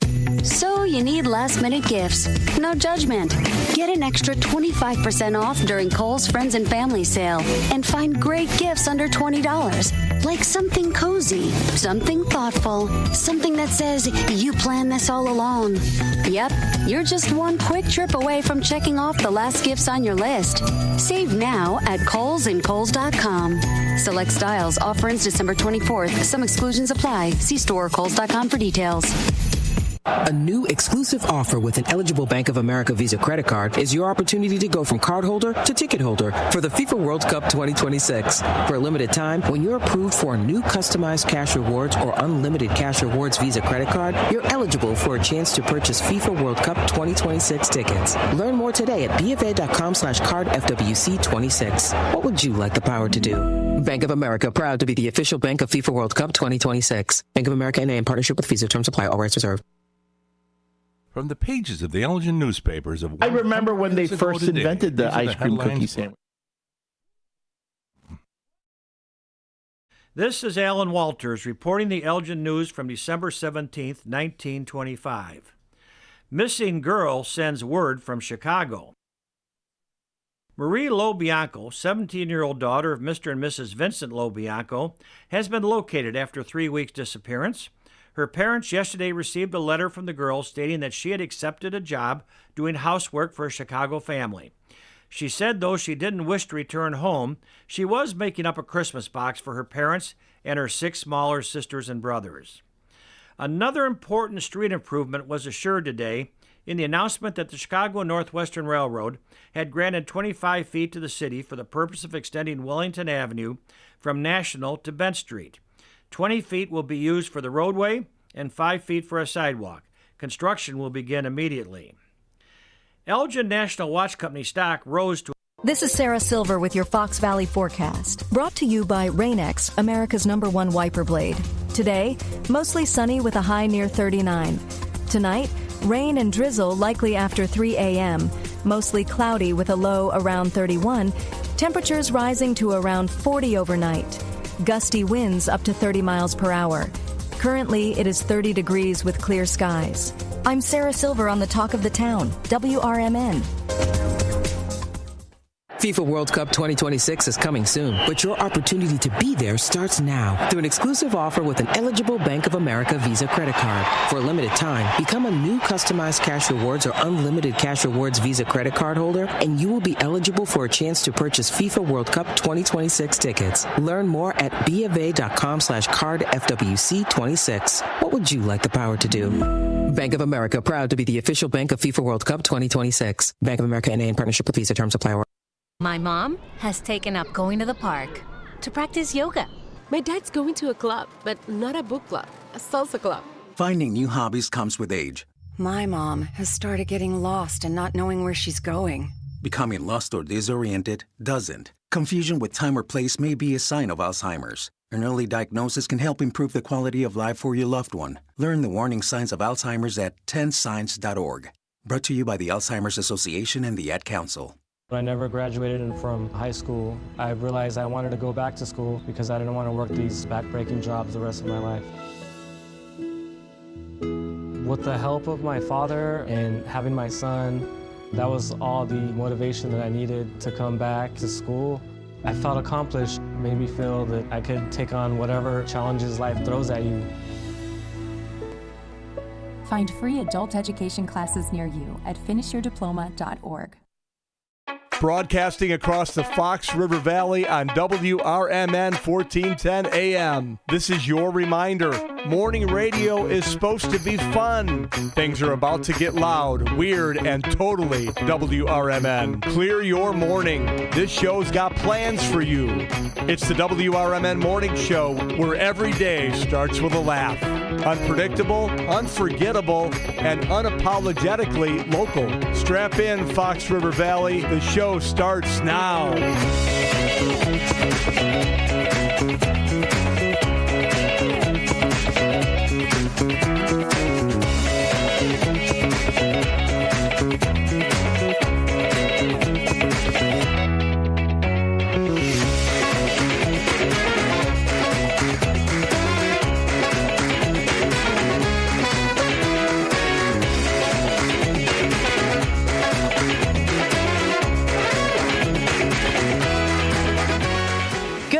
So you need last-minute gifts. No judgment. Get an extra 25% off during Kohl's Friends and Family Sale and find great gifts under $20. Like something cozy, something thoughtful, something that says you planned this all along. Yep, you're just one quick trip away from checking off the last gifts on your list. Save now at Kohl's and Kohl's.com. Select styles. Offer ends December 24th. Some exclusions apply. See store or Kohl's.com for details. A new exclusive offer with an eligible Bank of America Visa credit card is your opportunity to go from cardholder to ticket holder for the FIFA World Cup 2026. For a limited time, when you're approved for a new customized cash rewards or unlimited cash rewards Visa credit card, you're eligible for a chance to purchase FIFA World Cup 2026 tickets. Learn more today at bfa.com/cardfwc26. What would you like the power to do? Bank of America, proud to be the official bank of FIFA World Cup 2026. Bank of America N.A. in partnership with Visa. Terms apply. All rights reserved. From the pages of the Elgin newspapers of I remember when they first invented the ice cream cookie sandwich. This is Alan Walters reporting the Elgin News from December 17th, 1925. Missing girl sends word from Chicago. Marie Lobianco, 17-year-old daughter of Mr. and Mrs. Vincent Lobianco, has been located after 3 weeks' disappearance. Her parents yesterday received a letter from the girl stating that she had accepted a job doing housework for a Chicago family. She said, though she didn't wish to return home, she was making up a Christmas box for her parents and her 6 smaller sisters and brothers. Another important street improvement was assured today in the announcement that the Chicago Northwestern Railroad had granted 25 feet to the city for the purpose of extending Wellington Avenue from National to Bent Street. 20 feet will be used for the roadway and 5 feet for a sidewalk. Construction will begin immediately. Elgin National Watch Company stock rose to... This is Sarah Silver with your Fox Valley forecast, brought to you by Rain-X, America's #1 wiper blade. Today, mostly sunny with a high near 39. Tonight, Rain and drizzle likely after 3 a.m. Mostly cloudy with a low around 31. Temperatures rising to around 40 overnight. Gusty winds up to 30 miles per hour. Currently, it is 30 degrees with clear skies. I'm Sarah Silver on the Talk of the Town, WRMN. FIFA World Cup 2026 is coming soon, but your opportunity to be there starts now through an exclusive offer with an eligible Bank of America Visa credit card. For a limited time, become a new customized Cash Rewards or unlimited Cash Rewards Visa credit card holder, and you will be eligible for a chance to purchase FIFA World Cup 2026 tickets. Learn more at BofA.com/cardFWC26. What would you like the power to do? Bank of America, proud to be the official bank of FIFA World Cup 2026. Bank of America NA in partnership with Visa. Terms apply. My mom has taken up going to the park to practice yoga. My dad's going to a club, but not a book club, a salsa club. Finding new hobbies comes with age. My mom has started getting lost and not knowing where she's going. Becoming lost or disoriented doesn't. Confusion with time or place may be a sign of Alzheimer's. An early diagnosis can help improve the quality of life for your loved one. Learn the warning signs of Alzheimer's at 10signs.org. Brought to you by the Alzheimer's Association and the Ad Council. When I never graduated from high school, I realized I wanted to go back to school because I didn't want to work these back-breaking jobs the rest of my life. With the help of my father and having my son, that was all the motivation that I needed to come back to school. I felt accomplished, made me feel that I could take on whatever challenges life throws at you. Find free adult education classes near you at finishyourdiploma.org. Broadcasting across the Fox River Valley on WRMN 1410 AM. This is your reminder. Morning radio is supposed to be fun. Things are about to get loud, weird, and totally WRMN. Clear your morning. This show's got plans for you. It's the WRMN Morning Show, where every day starts with a laugh. Unpredictable, unforgettable, and unapologetically local. Strap in, Fox River Valley. The show starts now.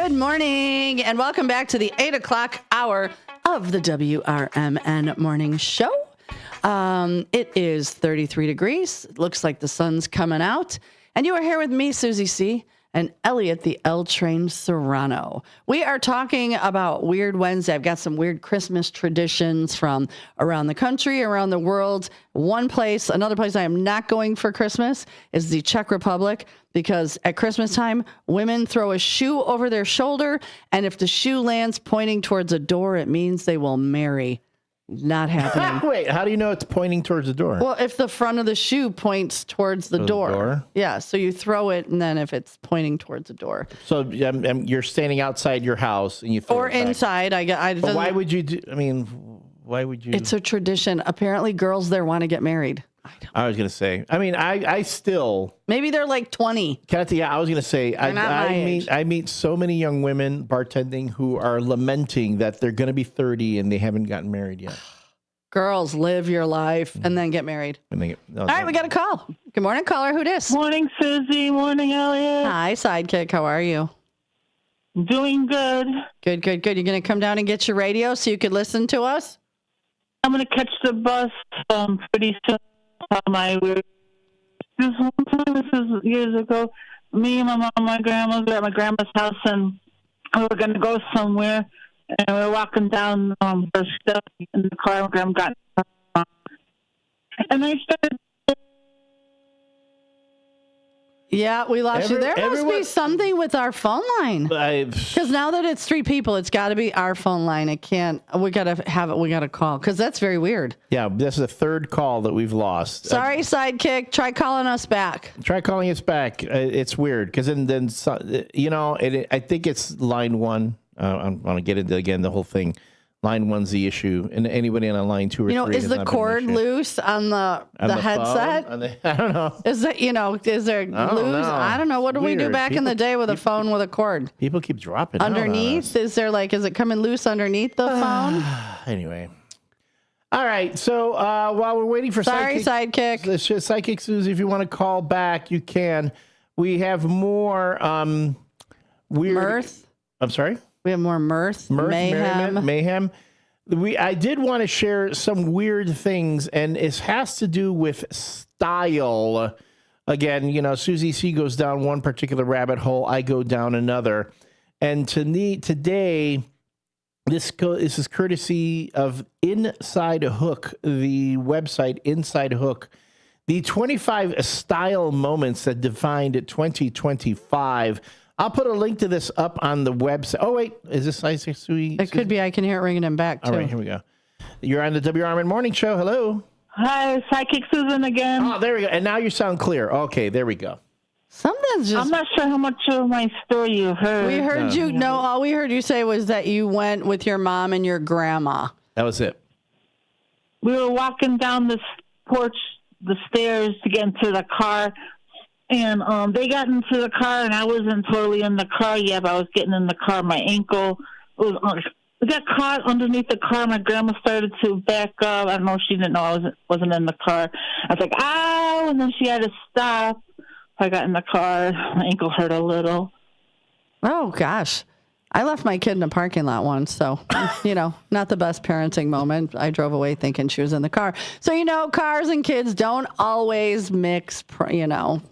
Morning and welcome back to the 8 o'clock hour of the WRMN Morning Show. It is 33 degrees. It looks like the sun's coming out. And you are here with me, Susie C., and Elliot, the L Train Serrano. We are talking about Weird Wednesday. I've got some weird Christmas traditions from around the country, around the world. Another place I am not going for Christmas is the Czech Republic, because at Christmas time, women throw a shoe over their shoulder, and if the shoe lands pointing towards a door, it means they will marry. Not happening. Wait, how do you know it's pointing towards the door? Well, if the front of the shoe points towards the door. Yeah, so you throw it, and then if it's pointing towards the door. So you're standing outside your house, and you throw or it back. inside. But why would you do? I mean, why would you? It's a tradition. Apparently, girls there want to get married. I was going to say. I mean, I still. Maybe they're like 20. I was going to say. I meet so many young women bartending who are lamenting that they're going to be 30 and they haven't gotten married yet. Girls, live your life and then get married. All right, we got a call. Good morning, caller. Who dis? Morning, Susie. Morning, Elliot. Hi, sidekick. How are you? Doing good. Good. You're going to come down and get your radio so you could listen to us? I'm going to catch the bus pretty soon. This is years ago. Me and my mom and my grandma were at my grandma's house, and we were going to go somewhere, and we were walking down her step in the car. My grandma got, and I started. Yeah, we lost you. There must be something with our phone line. Because now that it's 3 people, it's got to be our phone line. It can't. We got to have it. We got to call because that's very weird. Yeah, this is the 3rd call that we've lost. Sorry, sidekick. Try calling us back. Try calling us back. It's weird because then I think it's line 1. I want to get into again the whole thing. line one's the issue, and anybody on line 2 or 3 is the cord loose on the headset? I don't know. Is that is there loose? I don't know. What did we do back in the day with a phone with a cord? People keep dropping underneath. Is it coming loose underneath the phone? Anyway. All right. So while we're waiting for Sidekick. Sidekick Susie, if you want to call back, you can. We have more weird mirth. I'm sorry. We have more mirth, mayhem. I did want to share some weird things, and it has to do with style. Again, Susie C goes down one particular rabbit hole. I go down another. And today, this is courtesy of Inside Hook, the website Inside Hook. The 25 style moments that defined 2025. I'll put a link to this up on the website. Oh, wait. Is this Sidekick Susie? It could be. I can hear it ringing him back, too. All right, here we go. You're on the WRMN Morning Show. Hello. Hi, Sidekick Susan again. Oh, there we go. And now you sound clear. Okay, there we go. Something's just... I'm not sure how much of my story you heard. We heard you... No, all we heard you say was that you went with your mom and your grandma. That was it. We were walking down the porch, the stairs to get into the car. And they got into the car, and I wasn't totally in the car yet, but I was getting in the car. My ankle it got caught underneath the car. My grandma started to back up. I don't know if she didn't know I wasn't in the car. I was like, ow, and then she had to stop. I got in the car. My ankle hurt a little. Oh, gosh. I left my kid in the parking lot once, so, not the best parenting moment. I drove away thinking she was in the car. So, cars and kids don't always mix,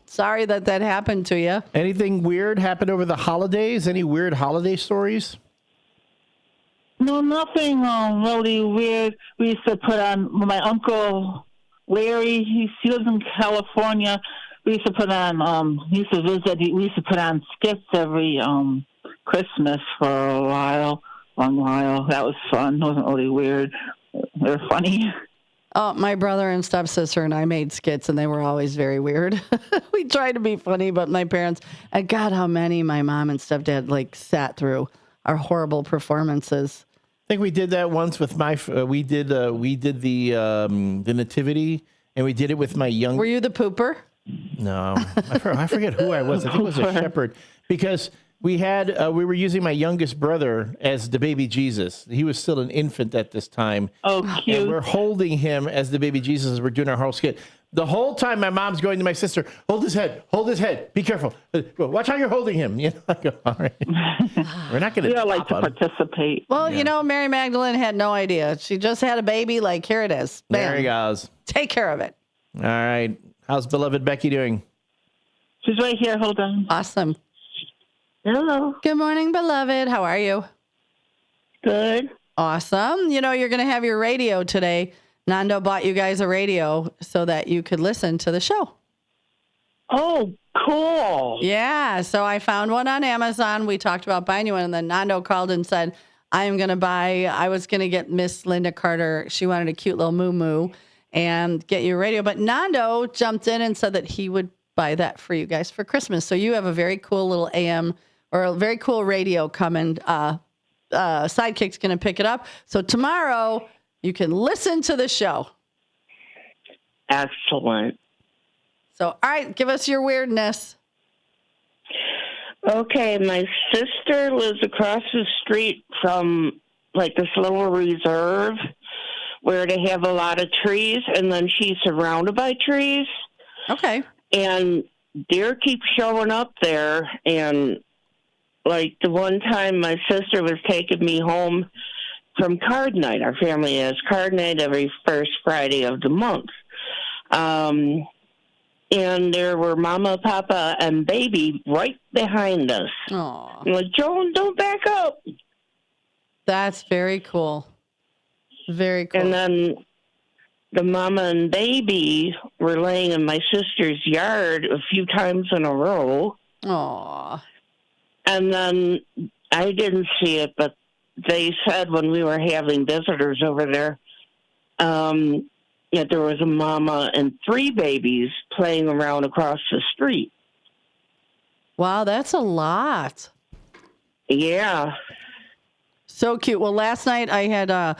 Sorry that happened to you. Anything weird happened over the holidays? Any weird holiday stories? No, nothing really weird. We used to put on, my uncle Larry, he lives in California. We used to put on, he used to visit, we used to put on skits every Christmas for a long while. That was fun. It wasn't really weird. They were funny. Oh, my brother and stepsister and I made skits, and they were always very weird. We tried to be funny, but my parents, and God, how many my mom and stepdad sat through our horrible performances. I think we did that once with we did the nativity, and we did it with my young. Were you the pooper? No, I forget who I was. I think it was a shepherd, because we were using my youngest brother as the baby Jesus. He was still an infant at this time. Oh, cute. And we're holding him as the baby Jesus as we're doing our whole skit. The whole time my mom's going to my sister, hold his head, be careful. Watch how you're holding him. I go, all right. We're not going to participate. Well, Mary Magdalene had no idea. She just had a baby, here it is. Bam. There he goes. Take care of it. All right. How's beloved Becky doing? She's right here. Hold on. Awesome. Hello. Good morning, beloved. How are you? Good. Awesome. You're going to have your radio today. Nando bought you guys a radio so that you could listen to the show. Oh, cool. Yeah. So I found one on Amazon. We talked about buying you one, and then Nando called and said, I was going to get Miss Linda Carter. She wanted a cute little moo-moo and get you a radio. But Nando jumped in and said that he would buy that for you guys for Christmas. So you have a very cool little AM or a very cool radio coming. Sidekick's going to pick it up. So tomorrow you can listen to the show. Excellent. So, all right, give us your weirdness. Okay, my sister lives across the street from this little reserve where they have a lot of trees, and then she's surrounded by trees. Okay. And deer keep showing up there, and the one time my sister was taking me home from card night. Our family has card night every first Friday of the month. And there were Mama, Papa, and Baby right behind us. Aww. I'm like, Joan, don't back up. That's very cool. Very cool. And then the Mama and Baby were laying in my sister's yard a few times in a row. Aww. And then I didn't see it, but they said when we were having visitors over there, that there was a mama and 3 babies playing around across the street. Wow, that's a lot. Yeah. So cute. Well, last night I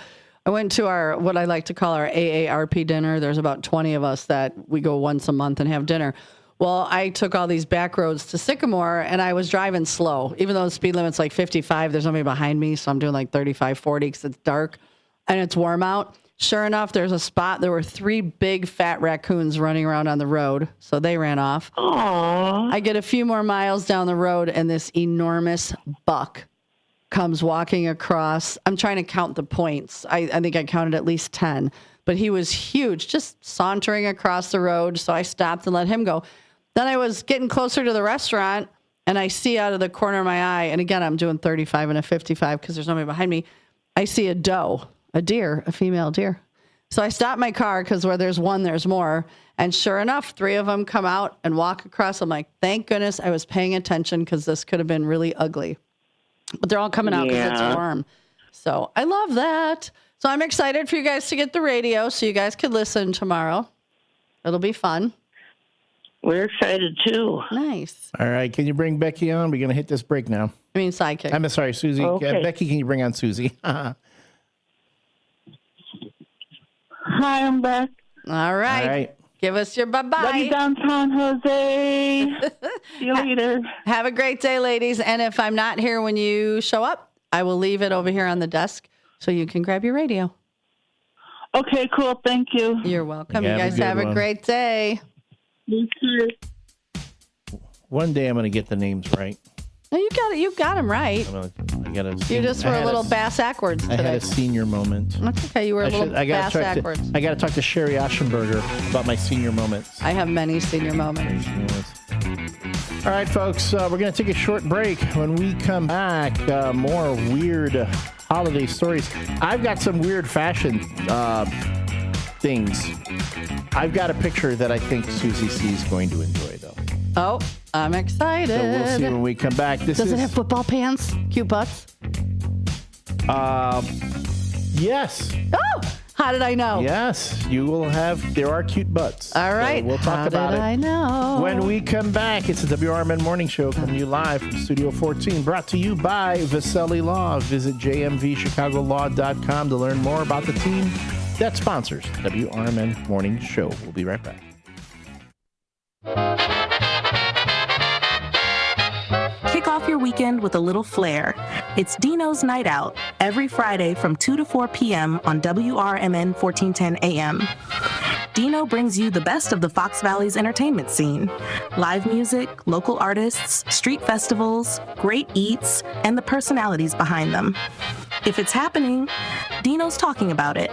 went to our, what I like to call our AARP dinner. There's about 20 of us that we go once a month and have dinner. Well, I took all these back roads to Sycamore, and I was driving slow. Even though the speed limit's like 55, there's nobody behind me, so I'm doing like 35, 40 because it's dark and it's warm out. Sure enough, there's a spot. There were 3 big fat raccoons running around on the road, so they ran off. Aww. I get a few more miles down the road, and this enormous buck comes walking across. I'm trying to count the points. I think I counted at least 10, but he was huge, just sauntering across the road, so I stopped and let him go. Then I was getting closer to the restaurant, and I see out of the corner of my eye, and again, I'm doing 35 and a 55 because there's nobody behind me. I see a doe, a deer, a female deer. So I stop my car because where there's one, there's more. And sure enough, 3 of them come out and walk across. I'm like, thank goodness I was paying attention because this could have been really ugly. But they're all coming out because it's warm. So I love that. So I'm excited for you guys to get the radio so you guys could listen tomorrow. It'll be fun. We're excited, too. Nice. All right. Can you bring Becky on? We're going to hit this break now. I mean, sidekick. I'm sorry, Susie. Okay. Becky, can you bring on Susie? Hi, I'm back. All right. Give us your bye-bye. Love you downtown, Jose. See you later. Have a great day, ladies. And if I'm not here when you show up, I will leave it over here on the desk so you can grab your radio. Okay, cool. Thank you. You're welcome. You guys have a great day. You too. One day I'm going to get the names right. No, you got it. You got them right. You just were a little bass-ackwards today. I had a senior moment. That's okay. You were a little bass-ackwards. I got to talk to Sherry Aschenberger about my senior moments. I have many senior moments. All right, folks. We're going to take a short break. When we come back, more weird holiday stories. I've got some weird fashion things. I've got a picture that I think Susie C is going to enjoy, though. Oh, I'm excited. So we'll see when we come back. Does it have football pants? Cute butts? Yes. Oh, how did I know? Yes, you will have. There are cute butts. All right. So we'll talk about it. I know. When we come back, it's the WRMN Morning Show coming to you live from Studio 14, brought to you by Vasselli Law. Visit jmvchicagolaw.com to learn more about the team that sponsors WRMN Morning Show. We'll be right back. Kick off your weekend with a little flair. It's Dino's Night Out, every Friday from 2 to 4 p.m. on WRMN 1410 AM. Dino brings you the best of the Fox Valley's entertainment scene. Live music, local artists, street festivals, great eats, and the personalities behind them. If it's happening, Dino's talking about it.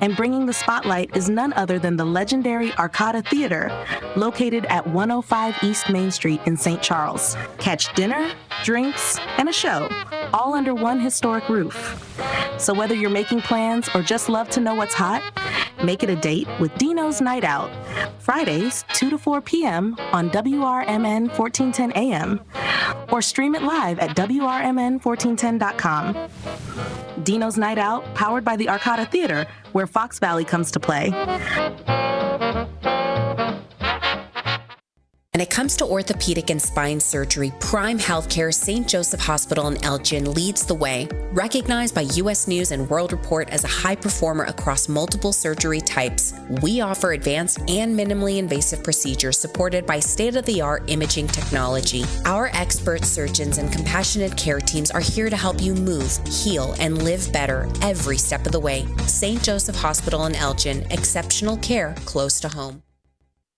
And bringing the spotlight is none other than the legendary Arcada Theater, located at 105 East Main Street in St. Charles. Catch dinner, drinks, and a show, all under one historic roof. So whether you're making plans or just love to know what's hot, make it a date with Dino's Night Out, Fridays, 2 to 4 p.m. on WRMN 1410 AM, or stream it live at WRMN1410.com. Dino's Night Out, powered by the Arcada Theater, where Fox Valley comes to play. When it comes to orthopedic and spine surgery, Prime Healthcare St. Joseph Hospital in Elgin leads the way. Recognized by U.S. News and World Report as a high performer across multiple surgery types, we offer advanced and minimally invasive procedures supported by state-of-the-art imaging technology. Our expert surgeons and compassionate care teams are here to help you move, heal, and live better every step of the way. St. Joseph Hospital in Elgin, exceptional care close to home.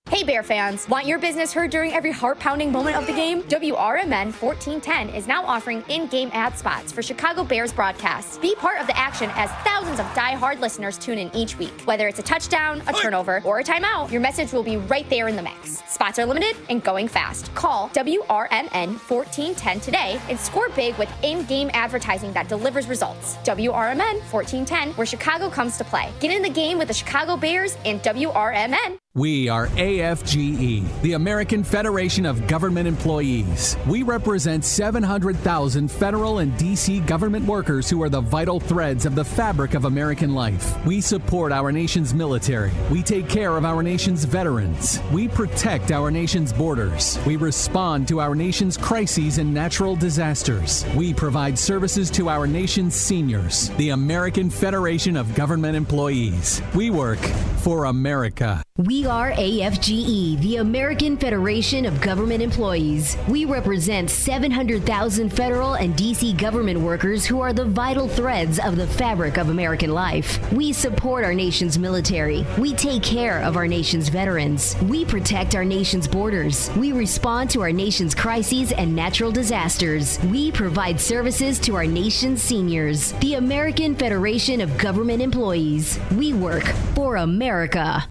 Hey Bear fans, want your business heard during every heart-pounding moment of the game? WRMN 1410 is now offering in-game ad spots for Chicago Bears broadcasts. Be part of the action as thousands of die-hard listeners tune in each week. Whether it's a touchdown, a turnover, or a timeout, your message will be right there in the mix. Spots are limited and going fast. Call WRMN 1410 today and score big with in-game advertising that delivers results. WRMN 1410, where Chicago comes to play. Get in the game with the Chicago Bears and WRMN. We are AFGE, the American Federation of Government Employees. We represent 700,000 federal and D.C. government workers who are the vital threads of the fabric of American life. We support our nation's military. We take care of our nation's veterans. We protect our nation's borders. We respond to our nation's crises and natural disasters. We provide services to our nation's seniors. The American Federation of Government Employees. We work for America. We are AFGE, the American Federation of Government Employees. We represent 700,000 federal and D.C. government workers who are the vital threads of the fabric of American life. We support our nation's military. We take care of our nation's veterans. We protect our nation's borders. We respond to our nation's crises and natural disasters. We provide services to our nation's seniors. The American Federation of Government Employees. We work for America.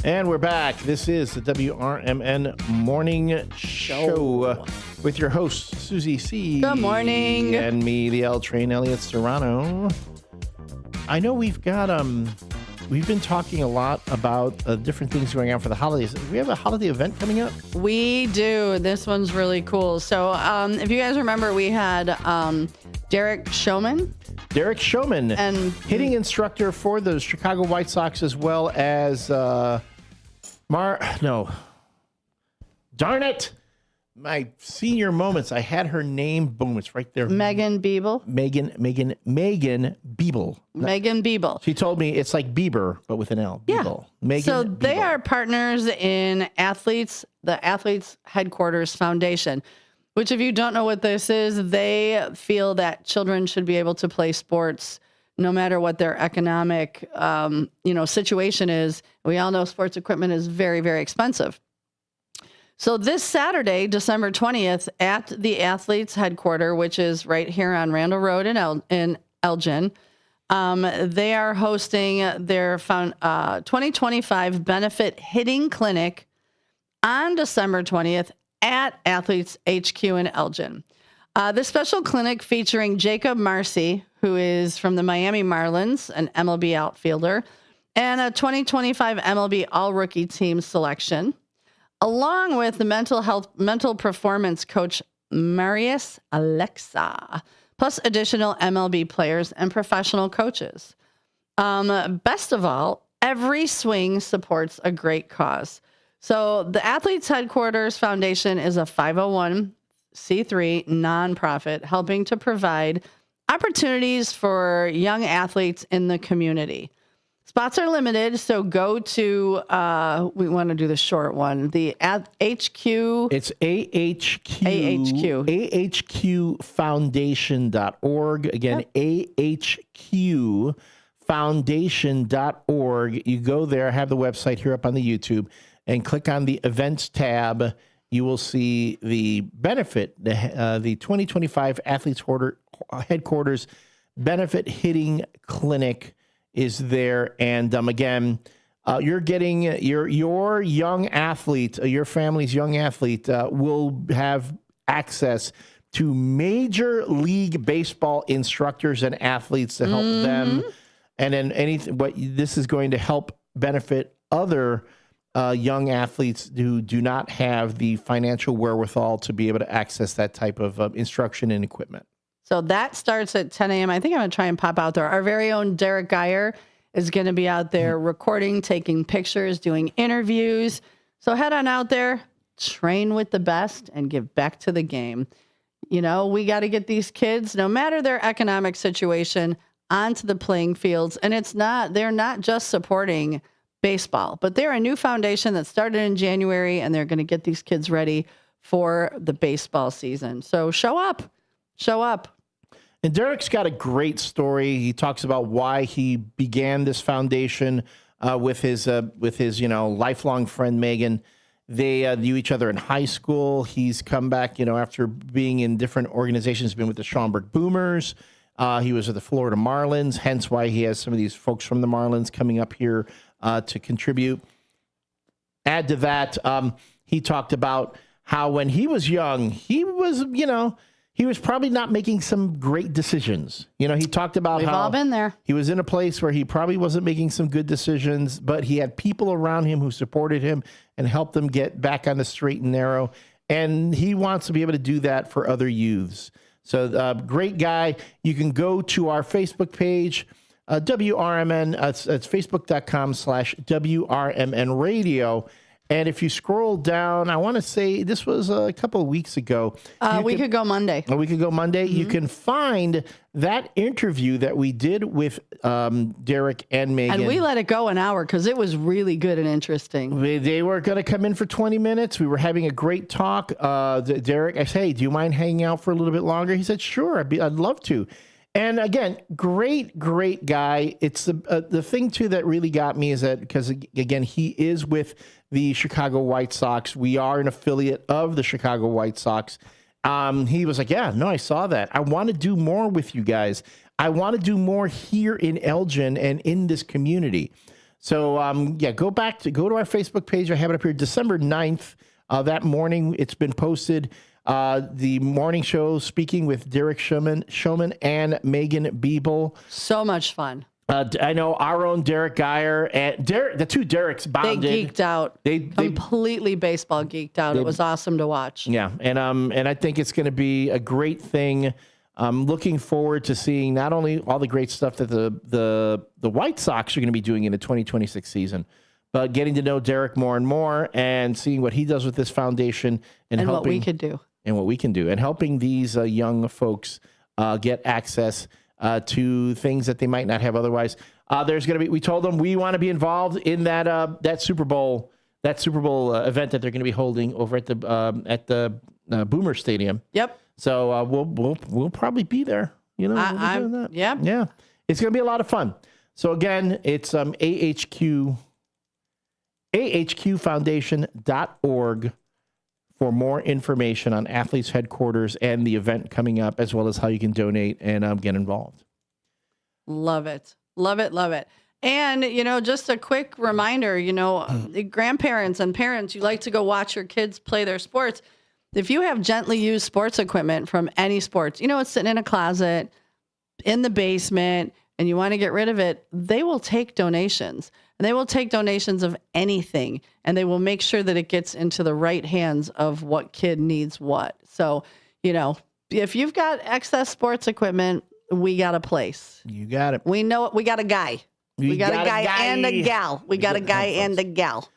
And we're back. This is the WRMN Morning Show with your host, Susie C. Good morning. And me, the L Train, Elliot Serrano. I know we've got, we've been talking a lot about different things going on for the holidays. Do we have a holiday event coming up? We do. This one's really cool. So if you guys remember, we had Derek Showman. Derek Showman, and hitting instructor for the Chicago White Sox, as well as darn it, my senior moments. I had her name. Boom, it's right there. Megan Biebel. Megan Biebel. Megan Biebel. She told me it's like Bieber, but with an L. Yeah. Biebel. Megan so Biebel. They are partners in the Athletes Headquarters Foundation. Which, if you don't know what this is, they feel that children should be able to play sports no matter what their economic, situation is. We all know sports equipment is very, very expensive. So this Saturday, December 20th, at the Athletes Headquarters, which is right here on Randall Road in Elgin, they are hosting their 2025 Benefit Hitting Clinic on December 20th. At Athletes HQ in Elgin. This special clinic featuring Jacob Marcy, who is from the Miami Marlins, an MLB outfielder, and a 2025 MLB All-Rookie Team selection, along with the mental performance coach Marius Alexa, plus additional MLB players and professional coaches. Best of all, every swing supports a great cause. So the Athletes Headquarters Foundation is a 501c3 nonprofit helping to provide opportunities for young athletes in the community. Spots are limited, so go to, we want to do the short one, the HQ. It's ahqfoundation.org. Again, ahqfoundation.org. You go there, have the website here up on the YouTube, and click on the events tab. You will see the benefit, the 2025 Athletes Headquarters Benefit Hitting Clinic is there. And again, you're getting your young athlete, your family's young athlete will have access to Major League Baseball instructors and athletes to help them. And then this is going to help benefit other young athletes who do not have the financial wherewithal to be able to access that type of instruction and equipment. So that starts at 10 a.m. I think I'm going to try and pop out there. Our very own Derek Geyer is going to be out there recording, taking pictures, doing interviews. So head on out there, train with the best, and give back to the game. You know, we got to get these kids, no matter their economic situation, onto the playing fields. And they're not just supporting baseball, but they're a new foundation that started in January, and they're going to get these kids ready for the baseball season. So show up. And Derek's got a great story. He talks about why he began this foundation with his lifelong friend Megan, They knew each other in high school. He's come back, after being in different organizations, been with the Schaumburg Boomers. He was with the Florida Marlins, hence why he has some of these folks from the Marlins coming up here to contribute. Add to that, he talked about how when he was young, he was probably not making some great decisions. He talked about We've how all been there. He was in a place where he probably wasn't making some good decisions, but he had people around him who supported him and helped him get back on the straight and narrow. And he wants to be able to do that for other youths. So great guy. You can go to our Facebook page, WRMN. It's facebook.com/WRMN radio. And if you scroll down, I want to say this was a couple of weeks ago. A week ago Monday. Mm-hmm. You can find that interview that we did with Derek and Megan. And we let it go an hour because it was really good and interesting. They were going to come in for 20 minutes. We were having a great talk. Derek, I said, hey, do you mind hanging out for a little bit longer? He said, sure, I'd love to. And again, great guy. It's the thing, too, that really got me is that because, again, he is with the Chicago White Sox. We are an affiliate of the Chicago White Sox. He was like, yeah, no, I saw that. I want to do more with you guys. I want to do more here in Elgin and in this community. So, go to our Facebook page. I have it up here, December 9th. That morning, it's been posted. The morning show speaking with Derek Showman and Megan Biebel. So much fun. I know our own Derek Geyer and the two Dereks bonded. They geeked out. They completely baseball geeked out. It was awesome to watch. Yeah, and I think it's going to be a great thing. I'm looking forward to seeing not only all the great stuff that the White Sox are going to be doing in the 2026 season, but getting to know Derek more and more and seeing what he does with this foundation and helping, what we could do. And what we can do and helping these young folks get access to things that they might not have otherwise. There's going to be. We told them we want to be involved in that Super Bowl event that they're going to be holding over at the Boomer Stadium. Yep. So we'll probably be there. Yeah. Yeah. It's going to be a lot of fun. So again, it's ahqfoundation.org for more information on Athletes Headquarters and the event coming up, as well as how you can donate and get involved. Love it. Love it. Love it. And, just a quick reminder, grandparents and parents, you like to go watch your kids play their sports. If you have gently used sports equipment from any sports, it's sitting in a closet, in the basement, and you want to get rid of it, they will take donations. And they will take donations of anything, and they will make sure that it gets into the right hands of what kid needs what. So, if you've got excess sports equipment, we got a place. You got it. We know it. We got a guy. We got a guy and a gal. We got a guy and a gal.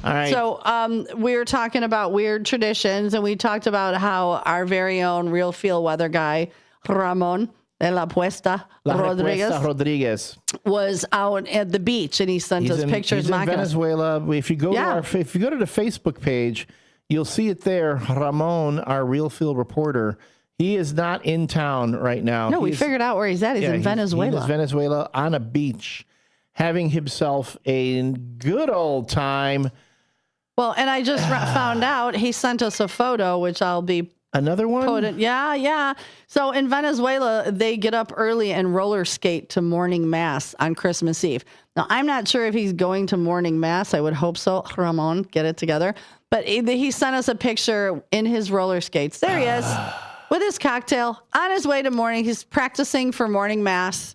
All right. So we were talking about weird traditions, and we talked about how our very own real feel weather guy, Ramon de la Puesta Rodriguez was out at the beach, and he sent us pictures. He's in Venezuela. If you go to the Facebook page, you'll see it there. Ramon, our real field reporter, he is not in town right now. No, we figured out where he's at. He's in Venezuela. He's in Venezuela on a beach, having himself a good old time. Well, and I just found out he sent us a photo, which I'll be. Another one? Yeah. So in Venezuela, they get up early and roller skate to morning mass on Christmas Eve. Now, I'm not sure if he's going to morning mass. I would hope so. Ramon, get it together. But he sent us a picture in his roller skates. There he is with his cocktail on his way to morning. He's practicing for morning mass.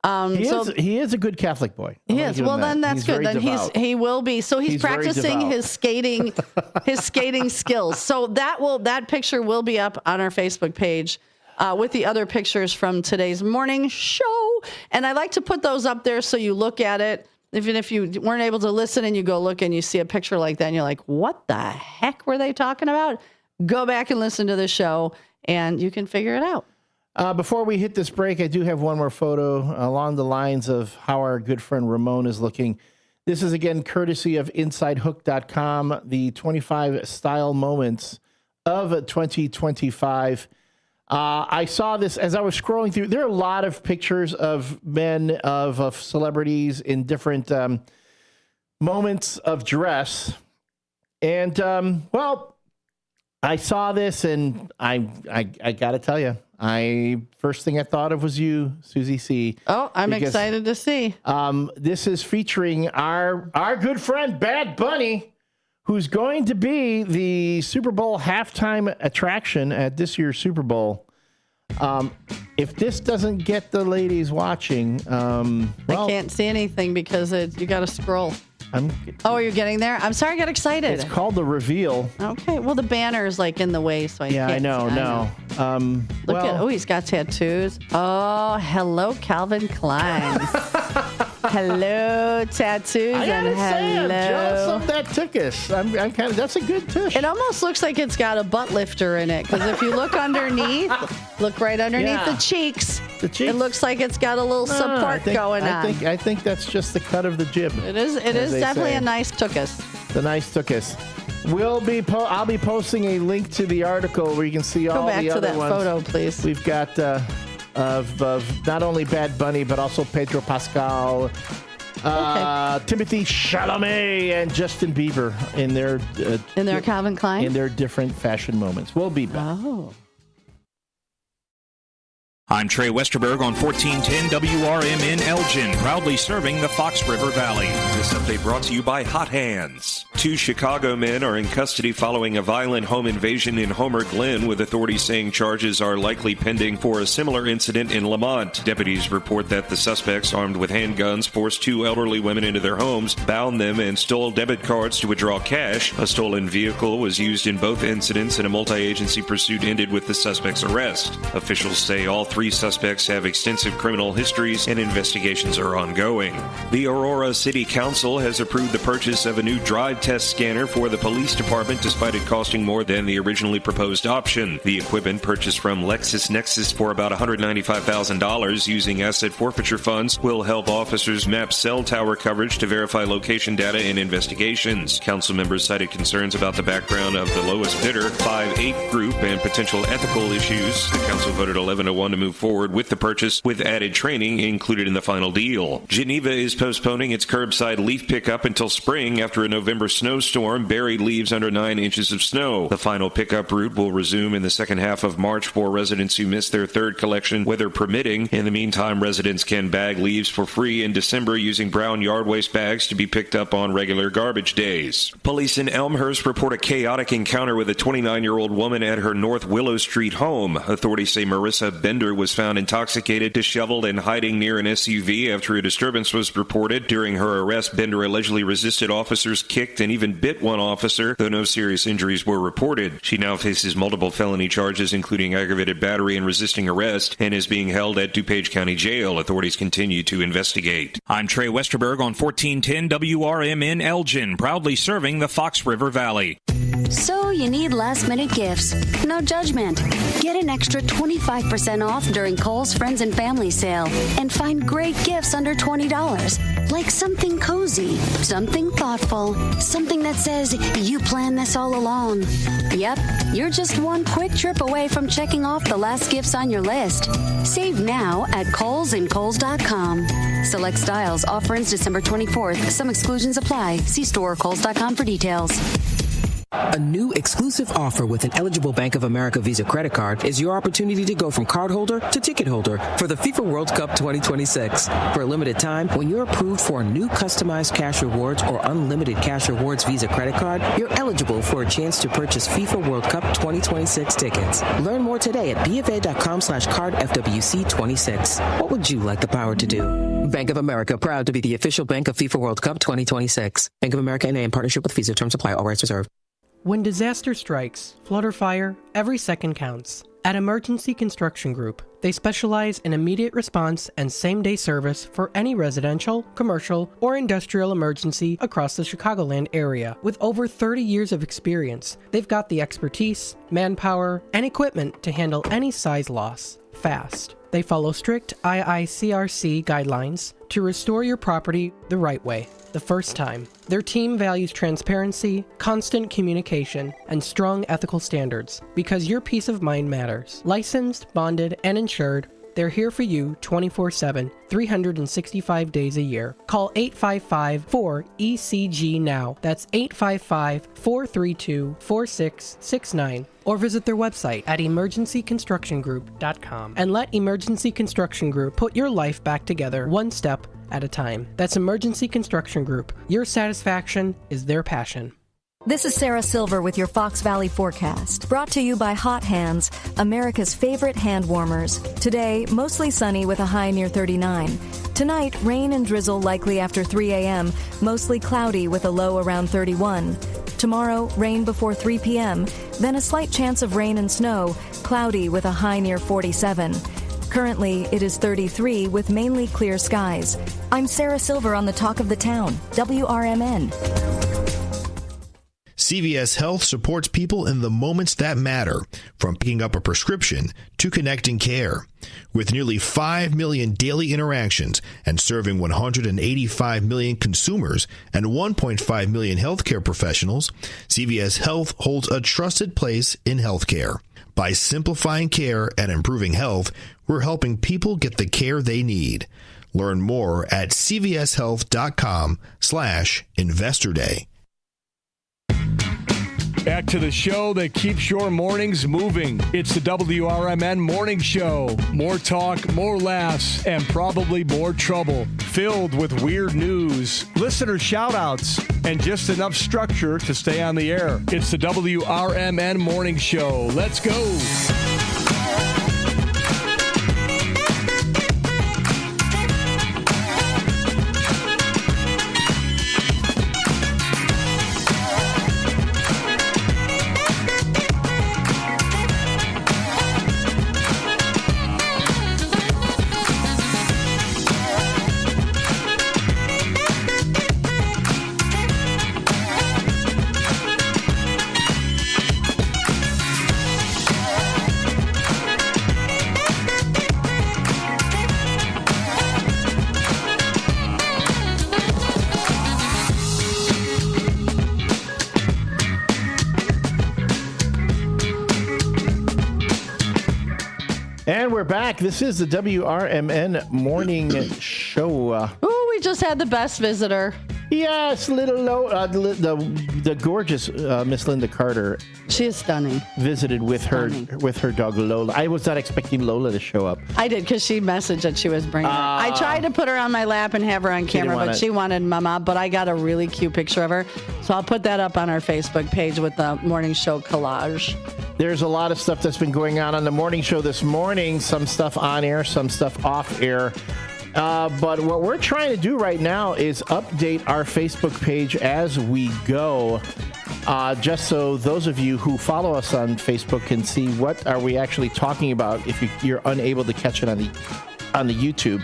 He is a good Catholic boy. Yes, well then that's good. Then he will be. So he's practicing his skating skills. So that picture will be up on our Facebook page with the other pictures from today's morning show. And I like to put those up there so you look at it. Even if you weren't able to listen and you go look and you see a picture like that and you're like, what the heck were they talking about? Go back and listen to the show and you can figure it out. Before we hit this break, I do have one more photo along the lines of how our good friend Ramon is looking. This is, again, courtesy of InsideHook.com, the 25 style moments of 2025. I saw this as I was scrolling through. There are a lot of pictures of men, of celebrities in different moments of dress. And, well, I saw this, and I got to tell you, first thing I thought of was you, Susie C. Oh, I'm excited to see. This is featuring our good friend, Bad Bunny, who's going to be the Super Bowl halftime attraction at this year's Super Bowl. If this doesn't get the ladies watching, I can't see anything because you got to scroll. You're getting there? I'm sorry, I got excited. It's called The Reveal. Okay, well, the banner is like in the way, so I can't. I know. Look at, he's got tattoos. Oh, hello, Calvin Klein. Hello, tattoos, and hello. I'm jealous of that tuchus. I'm kind of, that's a good tush. It almost looks like it's got a butt lifter in it, because if you look underneath, look right underneath the cheeks. It looks like it's got a little support going on. I think that's just the cut of the jib. It is definitely a nice tuchus. The nice tuchus. I'll be posting a link to the article where you can see all the other ones. Go back to that photo, please. We've got of not only Bad Bunny but also Pedro Pascal, Timothy Chalamet, and Justin Bieber in their Calvin Klein, in their different fashion moments. We'll be back. I'm Trey Westerberg on 1410 WRMN Elgin, proudly serving the Fox River Valley. This update brought to you by Hot Hands. 2 Chicago men are in custody following a violent home invasion in Homer Glen, with authorities saying charges are likely pending for a similar incident in Lamont. Deputies report that the suspects, armed with handguns, forced 2 elderly women into their homes, bound them, and stole debit cards to withdraw cash. A stolen vehicle was used in both incidents, and a multi-agency pursuit ended with the suspect's arrest. Officials say all 3 suspects have extensive criminal histories and investigations are ongoing. The Aurora City Council has approved the purchase of a new drive test scanner for the police department, despite it costing more than the originally proposed option. The equipment, purchased from LexisNexis for about $195,000 using asset forfeiture funds, will help officers map cell tower coverage to verify location data in investigations. Council members cited concerns about the background of the lowest bidder, 5/8 Group, and potential ethical issues. The council voted 11-1 to move forward with the purchase, with added training included in the final deal. Geneva is postponing its curbside leaf pickup until spring after a November snowstorm buried leaves under 9 inches of snow. The final pickup route will resume in the second half of March for residents who missed their third collection, weather permitting. In the meantime, residents can bag leaves for free in December using brown yard waste bags to be picked up on regular garbage days. Police in Elmhurst report a chaotic encounter with a 29-year-old woman at her North Willow Street home. Authorities say Marissa Bender was found intoxicated, disheveled, and hiding near an SUV after a disturbance was reported. During her arrest, Bender allegedly resisted officers, kicked, and even bit one officer, though no serious injuries were reported. She now faces multiple felony charges, including aggravated battery and resisting arrest, and is being held at DuPage County Jail. Authorities continue to investigate. I'm Trey Westerberg on 1410 WRMN Elgin, proudly serving the Fox River Valley. So you need last-minute gifts. No judgment. Get an extra 25% off during Kohl's Friends and Family Sale and find great gifts under $20. Like something cozy, something thoughtful, something that says you planned this all along. Yep, you're just one quick trip away from checking off the last gifts on your list. Save now at Kohl's and Kohl's.com. Select styles. Offer ends December 24th. Some exclusions apply. See store or Kohl's.com for details. A new exclusive offer with an eligible Bank of America Visa credit card is your opportunity to go from cardholder to ticket holder for the FIFA World Cup 2026. For a limited time, when you're approved for a new customized cash rewards or unlimited cash rewards Visa credit card, you're eligible for a chance to purchase FIFA World Cup 2026 tickets. Learn more today at bfa.com/cardfwc26. What would you like the power to do? Bank of America, proud to be the official bank of FIFA World Cup 2026. Bank of America N.A. in partnership with Visa. Terms apply. All rights reserved. When disaster strikes, flood or fire, every second counts. At Emergency Construction Group, they specialize in immediate response and same-day service for any residential, commercial, or industrial emergency across the Chicagoland area. With over 30 years of experience, they've got the expertise, manpower, and equipment to handle any size loss fast. They follow strict IICRC guidelines to restore your property the right way, the first time. Their team values transparency, constant communication, and strong ethical standards because your peace of mind matters. Licensed, bonded, and insured, They're here for you 24/7, 365 days a year. Call 855-4ECG now. That's 855-432-4669. Or visit their website at emergencyconstructiongroup.com and let Emergency Construction Group put your life back together one step at a time. That's Emergency Construction Group. Your satisfaction is their passion. This is Sarah Silver with your Fox Valley forecast, brought to you by Hot Hands, America's favorite hand warmers. Today, mostly sunny with a high near 39. Tonight, rain and drizzle likely after 3 a.m., mostly cloudy with a low around 31. Tomorrow, rain before 3 p.m., then a slight chance of rain and snow, cloudy with a high near 47. Currently, it is 33 with mainly clear skies. I'm Sarah Silver on the Talk of the Town, WRMN. CVS Health supports people in the moments that matter, from picking up a prescription to connecting care. With nearly 5 million daily interactions and serving 185 million consumers and 1.5 million healthcare professionals, CVS Health holds a trusted place in healthcare. By simplifying care and improving health, we're helping people get the care they need. Learn more at cvshealth.com/Investor Day. Back to the show that keeps your mornings moving. It's the WRMN Morning Show. More talk, more laughs, and probably more trouble. Filled with weird news, listener shout-outs, and just enough structure to stay on the air. It's the WRMN Morning Show. Let's go. And we're back. This is the WRMN Morning Show. Ooh, we just had the best visitor. Yes, the gorgeous Miss Linda Carter. She is stunning. Visited with her dog Lola. I was not expecting Lola to show up. I did, because she messaged that she was bringing her. I tried to put her on my lap and have her on camera, but she wanted Mama. But I got a really cute picture of her, so I'll put that up on our Facebook page with the morning show collage. There's a lot of stuff that's been going on the morning show this morning. Some stuff on air, some stuff off air. But what we're trying to do right now is update our Facebook page as we go, just so those of you who follow us on Facebook can see what are we actually talking about if you're unable to catch it on the YouTube.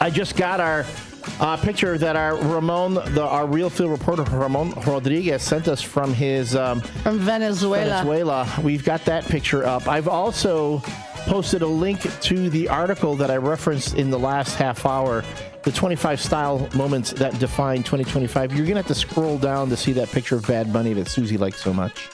I just got our picture that our real field reporter Ramon Rodriguez sent us from his from Venezuela. We've got that picture up. I've also posted a link to the article that I referenced in the last half hour, the 25 style moments that define 2025. You're going to have to scroll down to see that picture of Bad Bunny that Susie likes so much.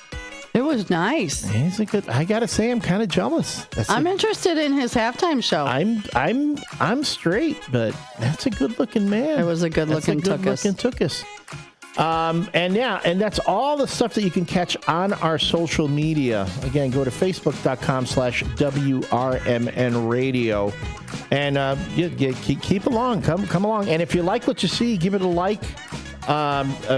It was nice. He's a good. I got to say, I'm kind of jealous. I'm interested in his halftime show. I'm straight, but that's a good looking man. It was a good looking tuchus. And that's all the stuff that you can catch on our social media. Again, go to facebook.com/WRMN radio and keep along. Come along. And if you like what you see, give it a like.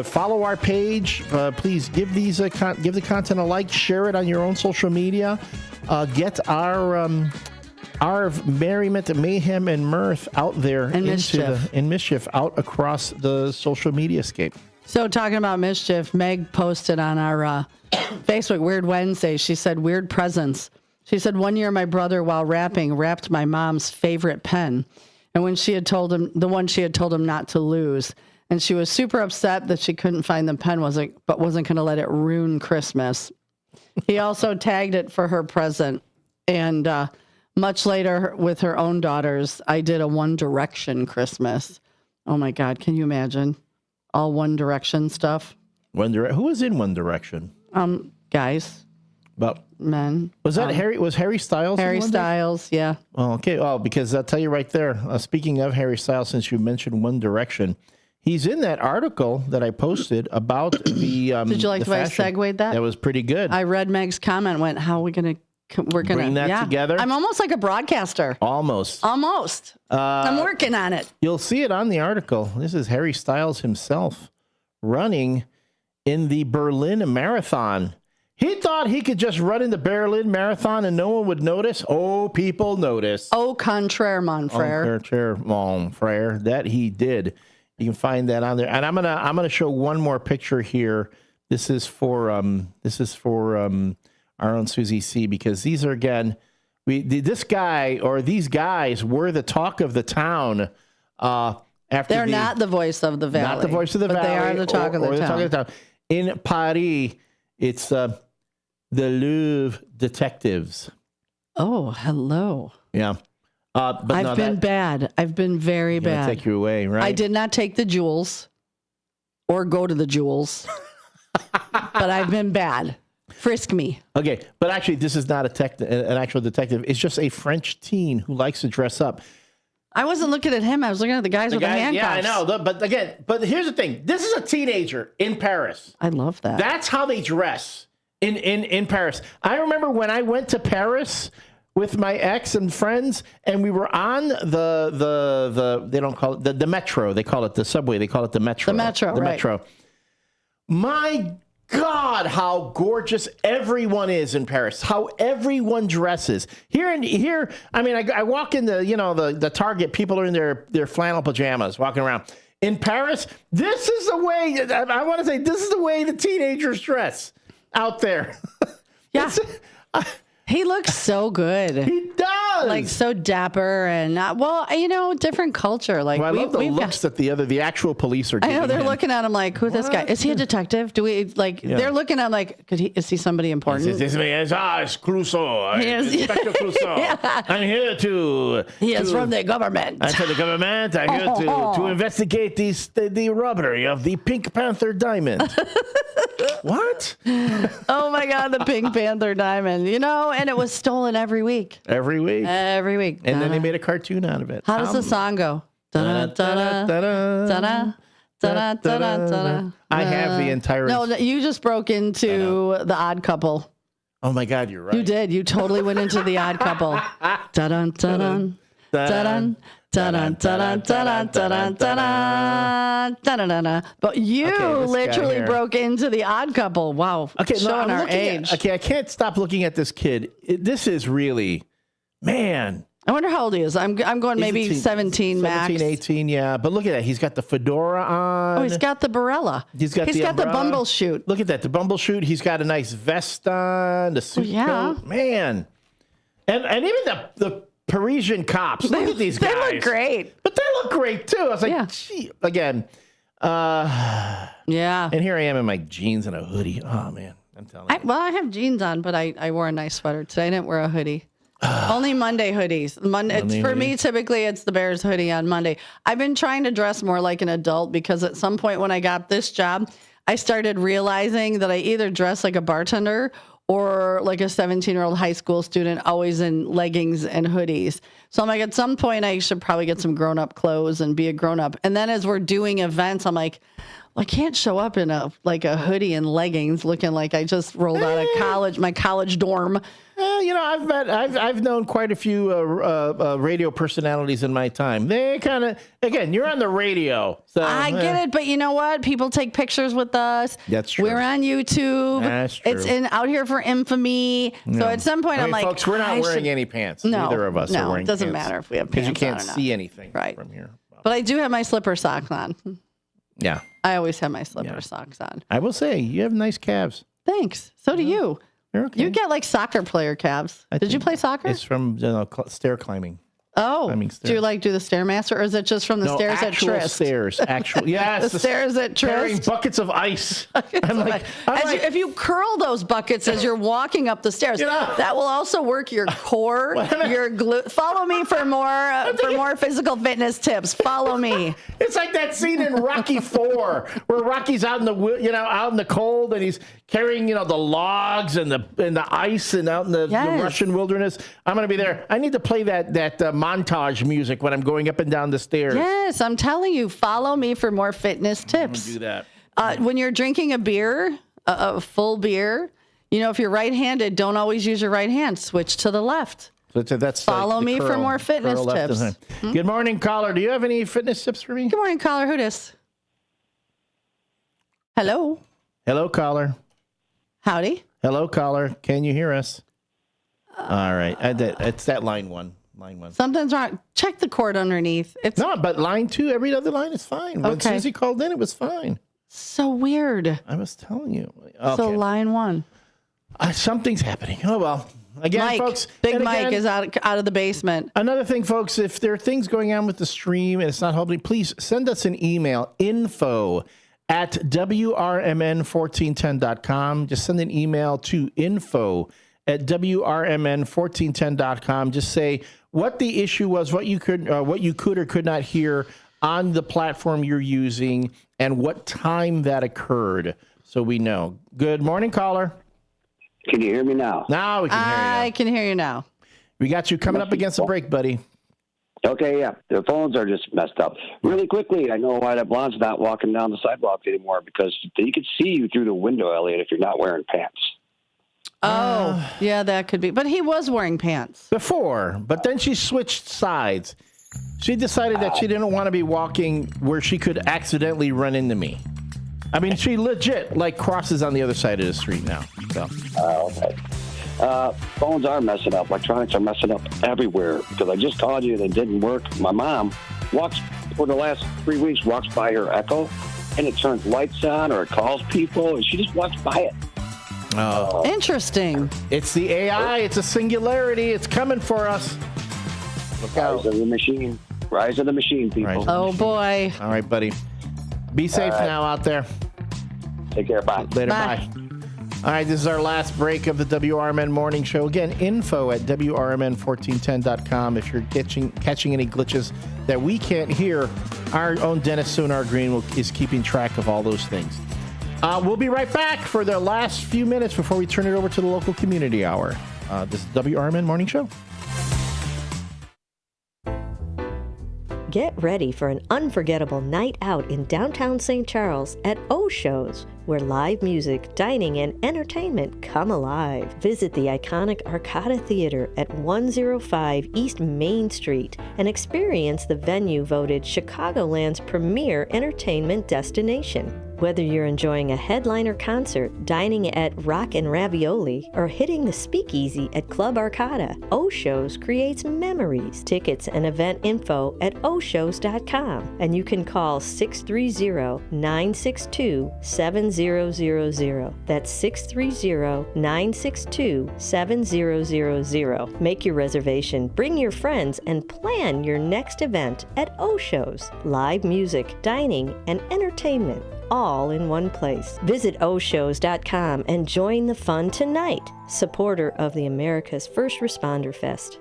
Follow our page. Please give the content a like. Share it on your own social media. Get our merriment, mayhem, and mirth out there and mischief out across the social media scape. So talking about mischief, Meg posted on our Facebook Weird Wednesday. She said, weird presents. She said, one year my brother, while rapping, rapped my mom's favorite pen. And when she had told him, the one she had told him not to lose. And she was super upset that she couldn't find the pen, but wasn't going to let it ruin Christmas. He also tagged it for her present. And much later, with her own daughters, I did a One Direction Christmas. Oh, my God. Can you imagine? All One Direction stuff. Who was in One Direction? Guys. But men. Was that Harry? Was Harry Styles? Harry Styles, yeah. Oh, okay. Oh, because I'll tell you right there. Speaking of Harry Styles, since you mentioned One Direction, he's in that article that I posted about the. Did you like the way I segued that? That was pretty good. I read Meg's comment. Went, how are we going to? We're going to bring that together. I'm almost like a broadcaster. Almost. I'm working on it. You'll see it on the article. This is Harry Styles himself running in the Berlin Marathon. He thought he could just run in the Berlin Marathon and no one would notice. Oh, people notice. Au contraire, mon frère. Au contraire, mon frère. That he did. You can find that on there. And I'm gonna show one more picture here. This is for our own Susie C, because these are again these guys were the talk of the town. They're not the voice of the valley. Not the voice of the valley. But they are the talk of the town. Talk of the town. In Paris, it's the Louvre Detectives. Oh, hello. Yeah. But I've been bad. I've been very bad. Take you away, right? I did not take the jewels or go to the jewels, but I've been bad. Frisk me. Okay, but actually, this is not an actual detective. It's just a French teen who likes to dress up. I wasn't looking at him. I was looking at the guys with the handcuffs. Yeah, I know. But here's the thing. This is a teenager in Paris. I love that. That's how they dress in Paris. I remember when I went to Paris with my ex and friends, and we were on the they don't call it the metro. They call it the subway. They call it the metro. The metro. My God, how gorgeous everyone is in Paris. How everyone dresses. Here, I mean, I walk in the Target, people are in their flannel pajamas walking around. In Paris, this is the way, I want to say, this is the way the teenagers dress out there. Yeah. He looks so good. He does. Like so dapper and different culture. Like I love the looks that the actual police are giving I know they're him. looking at him like, who's this guy? Is he a detective? Do we like? Yeah. They're looking at him like, is he somebody important? It's Clouseau. Inspector Clouseau. Yeah. I'm here to. He is from the government. I'm from the government. I'm here to investigate the robbery of the Pink Panther diamond. What? Oh my God, the Pink Panther diamond. And it was stolen every week. Every week. And then they made a cartoon out of it. How does the song go? I have the entire. No, you just broke into The Odd Couple. Oh my God, you're right. You did. You totally went into The Odd Couple. Da-dun, da-dun, da-dun. But you literally broke into The Odd Couple. Wow. Okay, showing our age. I can't stop looking at this kid. This is really, man. I wonder how old he is. I'm going maybe 17 max. 17, 18, yeah. But look at that. He's got the fedora on. Oh, he's got the barella. He's got the bumbleshoot. Look at that. The bumbleshoot. He's got a nice vest on. The suit coat. Man. And even the Parisian cops. Look at these guys. They look great. But they look great, too. I was like, gee. Again. Yeah. And here I am in my jeans and a hoodie. Oh, man. I'm telling you. I have jeans on, but I wore a nice sweater today. I didn't wear a hoodie. Only Monday hoodies. For me, typically, it's the Bears hoodie on Monday. I've been trying to dress more like an adult because at some point when I got this job, I started realizing that I either dress like a bartender or like a 17-year-old high school student, always in leggings and hoodies. So I'm like, at some point, I should probably get some grown-up clothes and be a grown-up. And then as we're doing events, I'm like, I can't show up in a hoodie and leggings looking like I just rolled out of my college dorm. I've known quite a few radio personalities in my time. They kind of, again, you're on the radio. So, I get it, but you know what? People take pictures with us. That's true. We're on YouTube. That's true. It's out here for infamy. No. So at some point, I'm like, folks, we're not wearing any pants. No, neither of us are wearing it doesn't pants. matter if we have pants on or not. Because you can't see anything from here. But I do have my slipper socks on. Yeah. I always have my slipper socks on. I will say, you have nice calves. Thanks. So do you. You're okay. You get like soccer player calves. Did you play soccer? It's from stair climbing. Oh, climbing stairs. do you do the Stairmaster, or is it just from the stairs at Tryst? Stairs, yes, the stairs at Tryst. Carrying buckets of ice. If you curl those buckets as you're walking up the stairs, that will also work your core, your glute. Follow me for more physical fitness tips. Follow me. It's like that scene in Rocky IV where Rocky's out in the cold and he's carrying the logs and the ice and out in the Russian wilderness. I'm going to be there. I need to play that montage music when I'm going up and down the stairs. Yes, I'm telling you, follow me for more fitness tips. I'm gonna do that. When you're drinking a beer, a full beer, if you're right-handed, don't always use your right hand. Switch to the left. So that's follow me for more fitness tips. Good morning, caller. Do you have any fitness tips for me? Good morning, caller. Who dis? Hello. Hello, caller. Howdy. Hello, caller. Can you hear us? All right. It's that line one. Line one. Something's wrong. Check the cord underneath. No, but line two, every other line is fine. When Susie called in, it was fine. So weird. I was telling you. Okay. So line one. Something's happening. Oh, well. Again, Mike, folks. Big Mike is out of the basement. Another thing, folks, if there are things going on with the stream and it's not helping, please send us an email, info@WRMN1410.com. Just send an email to info@WRMN1410.com. Just say what the issue was, what you could or could not hear on the platform you're using, and what time that occurred, so we know. Good morning, caller. Can you hear me now? Now we can hear you. I can hear you now. We got you coming up against the break, buddy. Okay, yeah. The phones are just messed up. Really quickly, I know why that blonde's not walking down the sidewalk anymore, because he could see you through the window, Elliot, if you're not wearing pants. Oh, yeah, that could be. But he was wearing pants. Before, but then she switched sides. She decided that she didn't want to be walking where she could accidentally run into me. I mean, she legit crosses on the other side of the street now. So. Okay. Phones are messing up. Electronics are messing up everywhere, because I just called you and it didn't work. My mom walks, for the last 3 weeks, walks by her Echo, and it turns lights on or it calls people, and she just walks by it. Oh. Interesting. It's the AI. It's a singularity. It's coming for us. Look out. Rise of the machine. Rise of the machine, people. Oh, boy. All right, buddy. Be safe now out there. Take care. Bye. Later. Bye. All right, this is our last break of the WRMN Morning Show. Again, info@WRMN1410.com. If you're catching any glitches that we can't hear, our own Dennis Sonar Green is keeping track of all those things. We'll be right back for the last few minutes before we turn it over to the local community hour. This is WRMN Morning Show. Get ready for an unforgettable night out in downtown St. Charles at O-Shows, where live music, dining, and entertainment come alive. Visit the iconic Arcada Theater at 105 East Main Street and experience the venue voted Chicagoland's premier entertainment destination. Whether you're enjoying a headliner concert, dining at Rock and Ravioli, or hitting the speakeasy at Club Arcada, O-Shows creates memories. Tickets and event info at oshows.com, and you can call 630-962-7000. That's 630-962-7000. Make your reservation, bring your friends, and plan your next event at O-Shows. Live music, dining, and entertainment, all in one place. Visit oshows.com and join the fun tonight. Supporter of the America's First Responder Fest.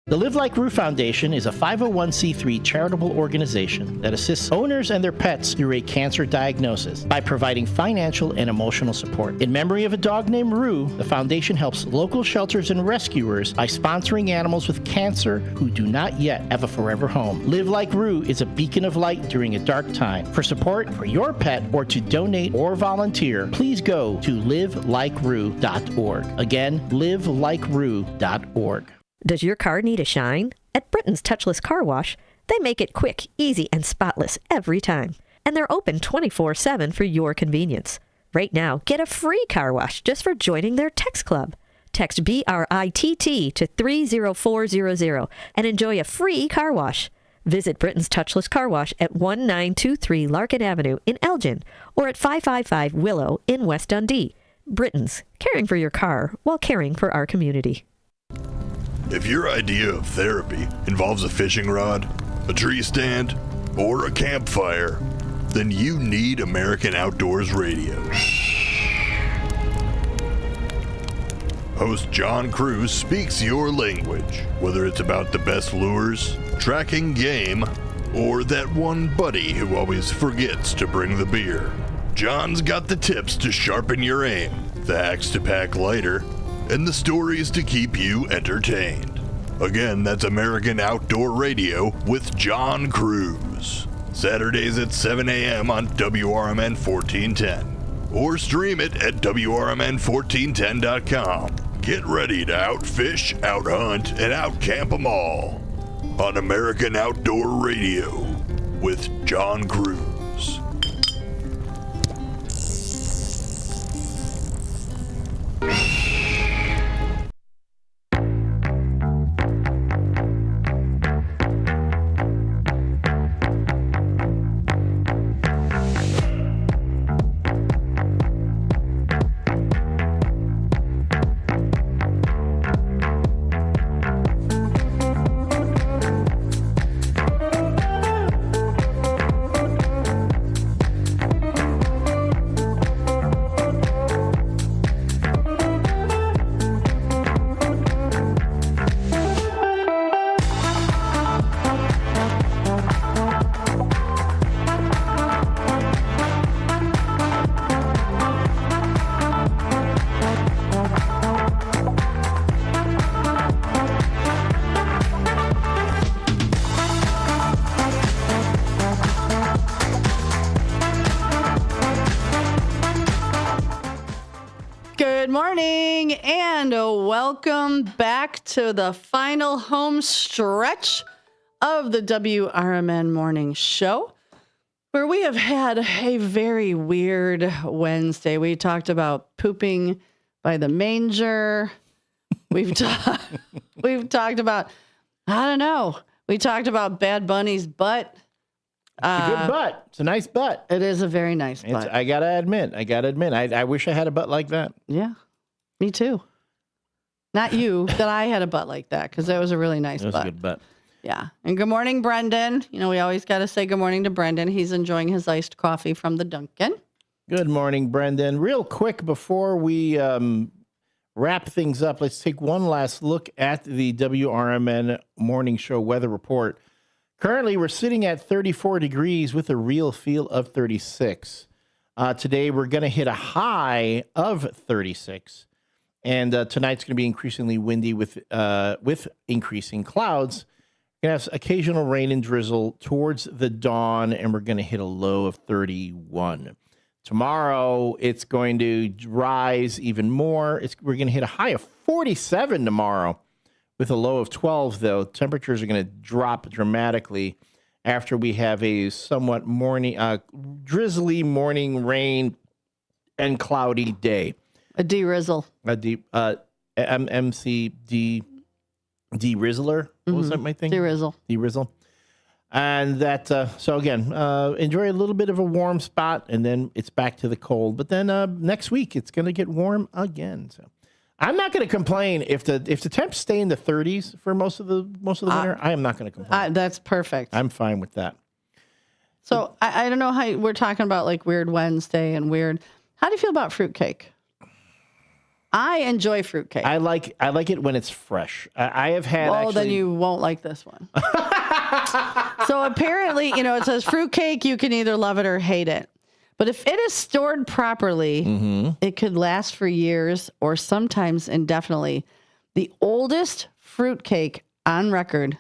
The Live Like Rue Foundation is a 501c3 charitable organization that assists owners and their pets through a cancer diagnosis by providing financial and emotional support. In memory of a dog named Rue, the foundation helps local shelters and rescuers by sponsoring animals with cancer who do not yet have a forever home. Live Like Rue is a beacon of light during a dark time. For support for your pet or to donate or volunteer, please go to livelikeRue.org. Again, livelikeRue.org. Does your car need a shine? At Britain's Touchless Car Wash, they make it quick, easy, and spotless every time. And they're open 24/7 for your convenience. Right now, get a free car wash just for joining their text club. Text BRITT to 30400 and enjoy a free car wash. Visit Britain's Touchless Car Wash at 1923 Larkin Avenue in Elgin or at 555 Willow in West Dundee. Britain's, caring for your car while caring for our community. If your idea of therapy involves a fishing rod, a tree stand, or a campfire, then you need American Outdoors Radio. Host John Cruz speaks your language, whether it's about the best lures, tracking game, or that one buddy who always forgets to bring the beer. John's got the tips to sharpen your aim, the hacks to pack lighter, and the stories to keep you entertained. Again, that's American Outdoor Radio with John Cruz. Saturdays at 7 a.m. on WRMN 1410. Or stream it at WRMN1410.com. Get ready to outfish, outhunt, and outcamp them all on American Outdoor Radio with John Cruz. Good morning and welcome back to the final home stretch of the WRMN Morning Show, where we have had a very weird Wednesday. We talked about pooping by the manger. We've talked about, I don't know. We talked about Bad Bunny's butt. It's a good butt. It's a nice butt. It is a very nice butt. I gotta admit. I wish I had a butt like that. Yeah, me too. Not you, that I had a butt like that, because that was a really nice butt. It was a good butt. Yeah. And good morning, Brendan. You know, we always got to say good morning to Brendan. He's enjoying his iced coffee from the Dunkin'. Good morning, Brendan. Real quick before we wrap things up, let's take one last look at the WRMN Morning Show weather report. Currently, we're sitting at 34 degrees with a real feel of 36. Today, we're going to hit a high of 36. And tonight's going to be increasingly windy with increasing clouds. We're going to have occasional rain and drizzle towards the dawn, and we're going to hit a low of 31. Tomorrow, it's going to rise even more. We're going to hit a high of 47 tomorrow. With a low of 12, though, temperatures are going to drop dramatically after we have a somewhat drizzly morning rain and cloudy day. A de-rizzle. MCD de-rizzler? What was that, my thing? De-rizzle. De-rizzle. And that, so again, enjoy a little bit of a warm spot, and then it's back to the cold. But then next week, it's going to get warm again, so. I'm not going to complain if the temps stay in the 30s for most of the winter. I am not going to complain. That's perfect. I'm fine with that. So I don't know how we're talking about like Weird Wednesday and weird. How do you feel about fruitcake? I enjoy fruitcake. I like it when it's fresh. I have had. Well, then you won't like this one. So apparently, it says fruitcake. You can either love it or hate it. But if it is stored properly, it could last for years or sometimes indefinitely. The oldest fruitcake on record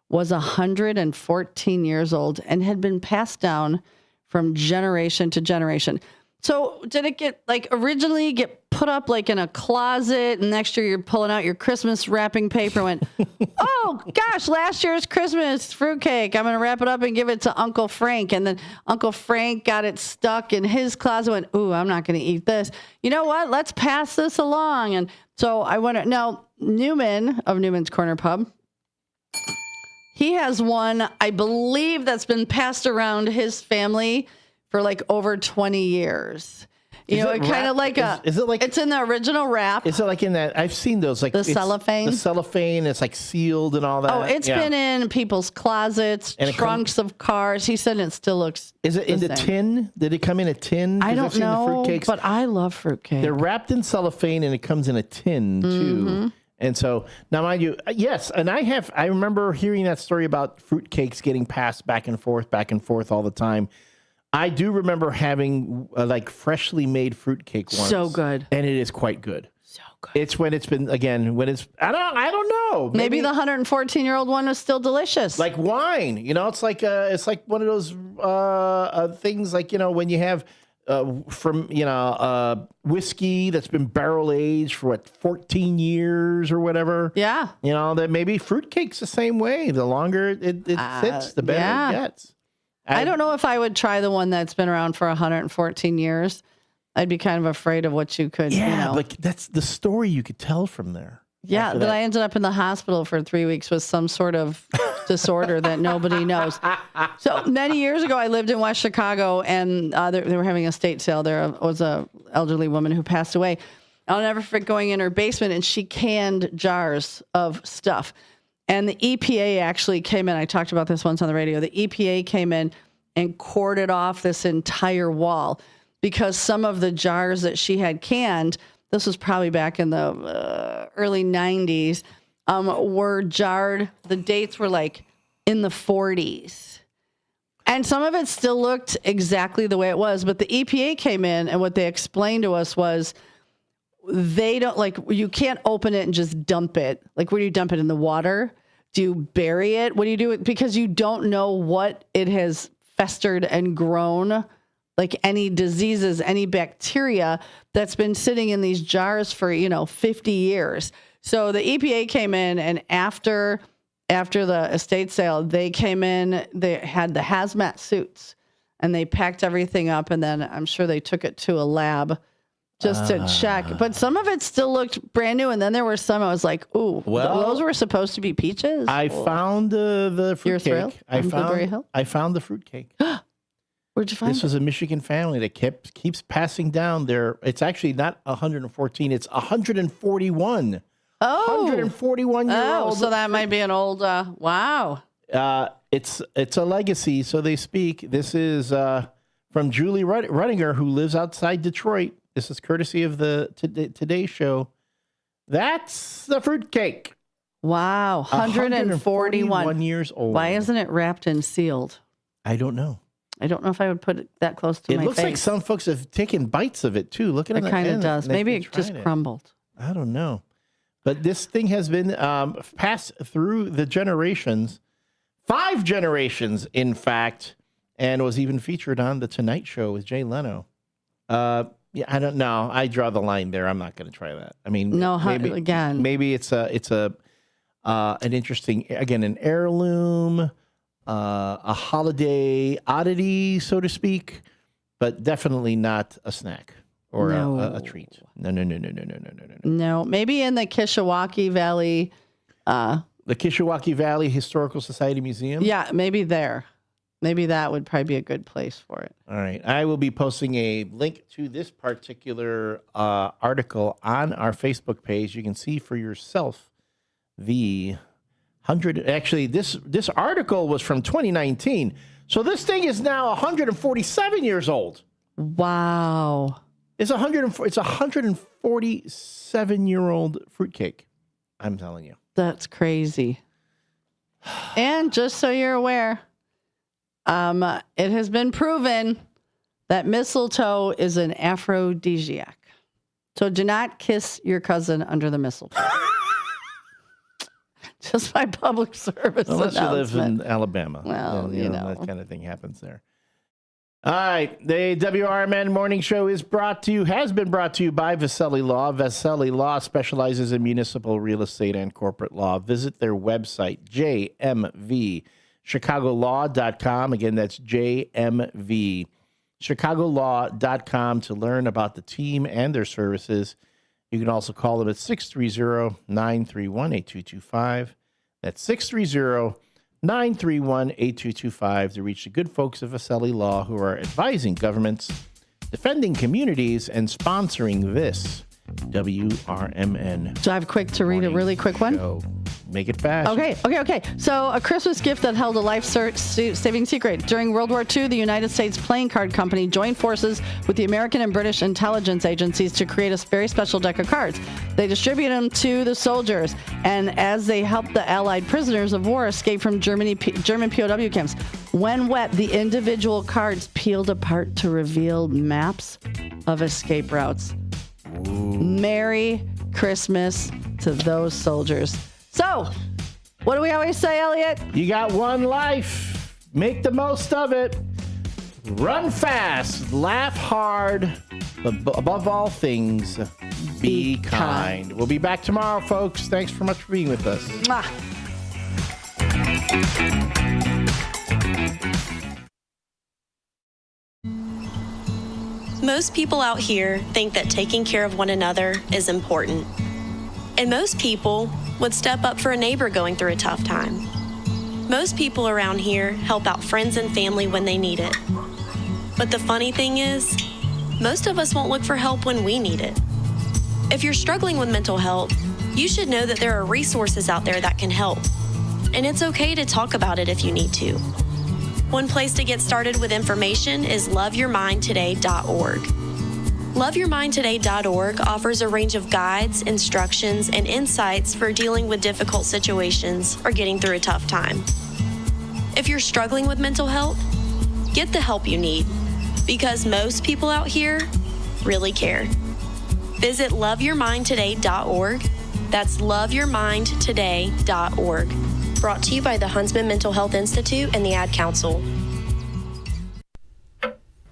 was 114 years old and had been passed down from generation to generation. So did it get originally get put up in a closet, and next year you're pulling out your Christmas wrapping paper and went, oh gosh, last year's Christmas fruitcake. I'm going to wrap it up and give it to Uncle Frank. And then Uncle Frank got it stuck in his closet, went, ooh, I'm not going to eat this. You know what? Let's pass this along. And so I wonder, now Newman of Newman's Corner Pub, he has one, I believe, that's been passed around his family for over 20 years. You know, it kind of like is it like it's in the original wrap? Is it like in that? I've seen those like the cellophane. The cellophane. It's like sealed and all that. Oh, it's been in people's closets, and trunks of cars. He said it still looks. Is it in the tin? Did it come in a tin? I don't know, but I love fruitcake. They're wrapped in cellophane and it comes in a tin too. And so now, mind you, yes, and I remember hearing that story about fruitcakes getting passed back and forth all the time. I do remember having like freshly made fruitcake once. So good. And it is quite good. So good. It's when it's been, again, when it's, I don't know. Maybe the 114-year-old one is still delicious. Like wine, you know, it's like one of those things like, you know, when you have whiskey that's been barrel aged for 14 years or whatever. Yeah. You know, that maybe fruitcake's the same way. The longer it sits, the better it gets. I don't know if I would try the one that's been around for 114 years. I'd be kind of afraid of what you could, like that's the story you could tell from there. Yeah, that I ended up in the hospital for 3 weeks with some sort of disorder that nobody knows. So many years ago, I lived in West Chicago, and they were having a estate sale. There was a elderly woman who passed away. I'll never forget going in her basement, and she canned jars of stuff. And the EPA actually came in. I talked about this once on the radio. The EPA came in and corded off this entire wall because some of the jars that she had canned, this was probably back in the early 90s, were jarred. The dates were like in the 40s. And some of it still looked exactly the way it was. But the EPA came in, and what they explained to us was they don't, like, you can't open it and just dump it. Like, where do you dump it? In the water? Do you bury it? What do you do? Because you don't know what it has festered and grown, like any diseases, any bacteria that's been sitting in these jars for, 50 years. So the EPA came in, and after the estate sale, they came in, they had the hazmat suits, and they packed everything up, and then I'm sure they took it to a lab just to check. But some of it still looked brand new, and then there were some I was like, ooh, those were supposed to be peaches? I found the fruitcake. I found the fruitcake. Where'd you find it? This was a Michigan family that keeps passing down their, it's actually not 114, it's 141. Oh. 141-year-old. Oh, so that might be an old, wow. It's a legacy, so they speak. This is from Julie Ruttinger, who lives outside Detroit. This is courtesy of the Today Show. That's the fruitcake. Wow, 141 years old. Why isn't it wrapped and sealed? I don't know. I don't know if I would put it that close to my face. It looks like some folks have taken bites of it, too. Look at it. It kind of does. Maybe it just crumbled. I don't know. But this thing has been passed through the generations, 5 generations, in fact, and was even featured on The Tonight Show with Jay Leno. Yeah, I don't know. I draw the line there. I'm not going to try that. I mean, maybe it's an interesting, again, an heirloom, a holiday oddity, so to speak, but definitely not a snack or a treat. No. No, maybe in the Kishwaukee Valley. The Kishwaukee Valley Historical Society Museum? Yeah, maybe there. Maybe that would probably be a good place for it. All right. I will be posting a link to this particular article on our Facebook page. You can see for yourself the 100. Actually, this article was from 2019. So this thing is now 147 years old. Wow. It's a 147-year-old fruitcake. I'm telling you. That's crazy. And just so you're aware, it has been proven that mistletoe is an aphrodisiac. So do not kiss your cousin under the mistletoe. Just my public service Unless announcement. you live in Alabama. Well, you know, that kind of thing happens there. All right. The WRMN Morning Show has been brought to you by Vasselli Law. Vasselli Law specializes in municipal real estate and corporate law. Visit their website, jmvchicagolaw.com. Again, that's jmvchicagolaw.com to learn about the team and their services. You can also call them at 630-931-8225. That's 630-931-8225 to reach the good folks of Vasselli Law who are advising governments defending communities, and sponsoring this WRMN. So I have quick to read a really quick one? Show. Make it fast. Okay. So a Christmas gift that held a life-saving secret. During World War II, the United States Playing Card Company joined forces with the American and British intelligence agencies to create a very special deck of cards. They distributed them to the soldiers, and as they helped the Allied prisoners of war escape from German POW camps. When wet, the individual cards peeled apart to reveal maps of escape routes. Ooh. Merry Christmas to those soldiers. So, what do we always say, Elliot? You got one life. Make the most of it. Run fast. Laugh hard. But above all things, be kind. We'll be back tomorrow, folks. Thanks for much for being with us. Mwah. Most people out here think that taking care of one another is important. And most people would step up for a neighbor going through a tough time. Most people around here help out friends and family when they need it. But the funny thing is, most of us won't look for help when we need it. If you're struggling with mental health, you should know that there are resources out there that can help. And it's okay to talk about it if you need to. One place to get started with information is loveyourmindtoday.org. LoveYourMindToday.org offers a range of guides, instructions, and insights for dealing with difficult situations or getting through a tough time. If you're struggling with mental health, get the help you need, because most people out here really care. Visit LoveYourMindToday.org. That's LoveYourMindToday.org. Brought to you by the Huntsman Mental Health Institute and the Ad Council.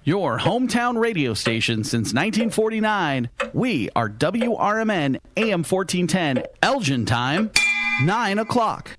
Your hometown radio station since 1949. We are WRMN AM 1410, Elgin time, 9 o'clock.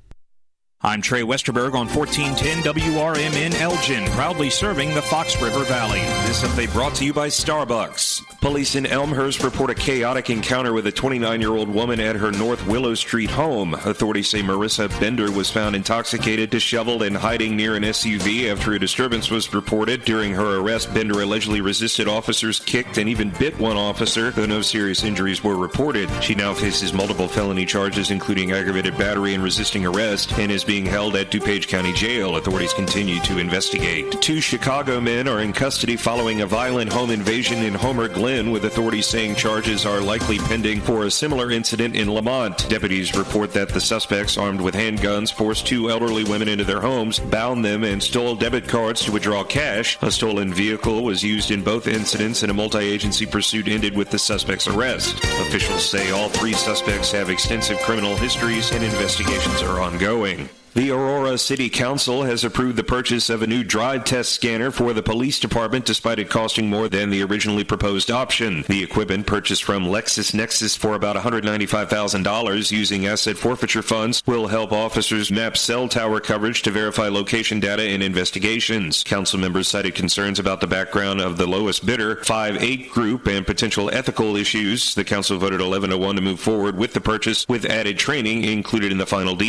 I'm Trey Westerberg on 1410 WRMN Elgin, proudly serving the Fox River Valley. This update brought to you by Starbucks. Police in Elmhurst report a chaotic encounter with a 29-year-old woman at her North Willow Street home. Authorities say Marissa Bender was found intoxicated, disheveled, and hiding near an SUV after a disturbance was reported. During her arrest, Bender allegedly resisted officers, kicked, and even bit one officer, though no serious injuries were reported. She now faces multiple felony charges, including aggravated battery and resisting arrest, and is being held at DuPage County Jail. Authorities continue to investigate. 2 Chicago men are in custody following a violent home invasion in Homer Glen, with authorities saying charges are likely pending for a similar incident in Lamont. Deputies report that the suspects, armed with handguns, forced 2 elderly women into their homes, bound them, and stole debit cards to withdraw cash. A stolen vehicle was used in both incidents, and a multi-agency pursuit ended with the suspect's arrest. Officials say all 3 suspects have extensive criminal histories, and investigations are ongoing. The Aurora City Council has approved the purchase of a new drive test scanner for the police department, despite it costing more than the originally proposed option. The equipment, purchased from LexisNexis for about $195,000 using asset forfeiture funds, will help officers map cell tower coverage to verify location data in investigations. Council members cited concerns about the background of the lowest bidder, 5-8 Group, and potential ethical issues. The council voted 11-1 to move forward with the purchase, with added training included in the final deal.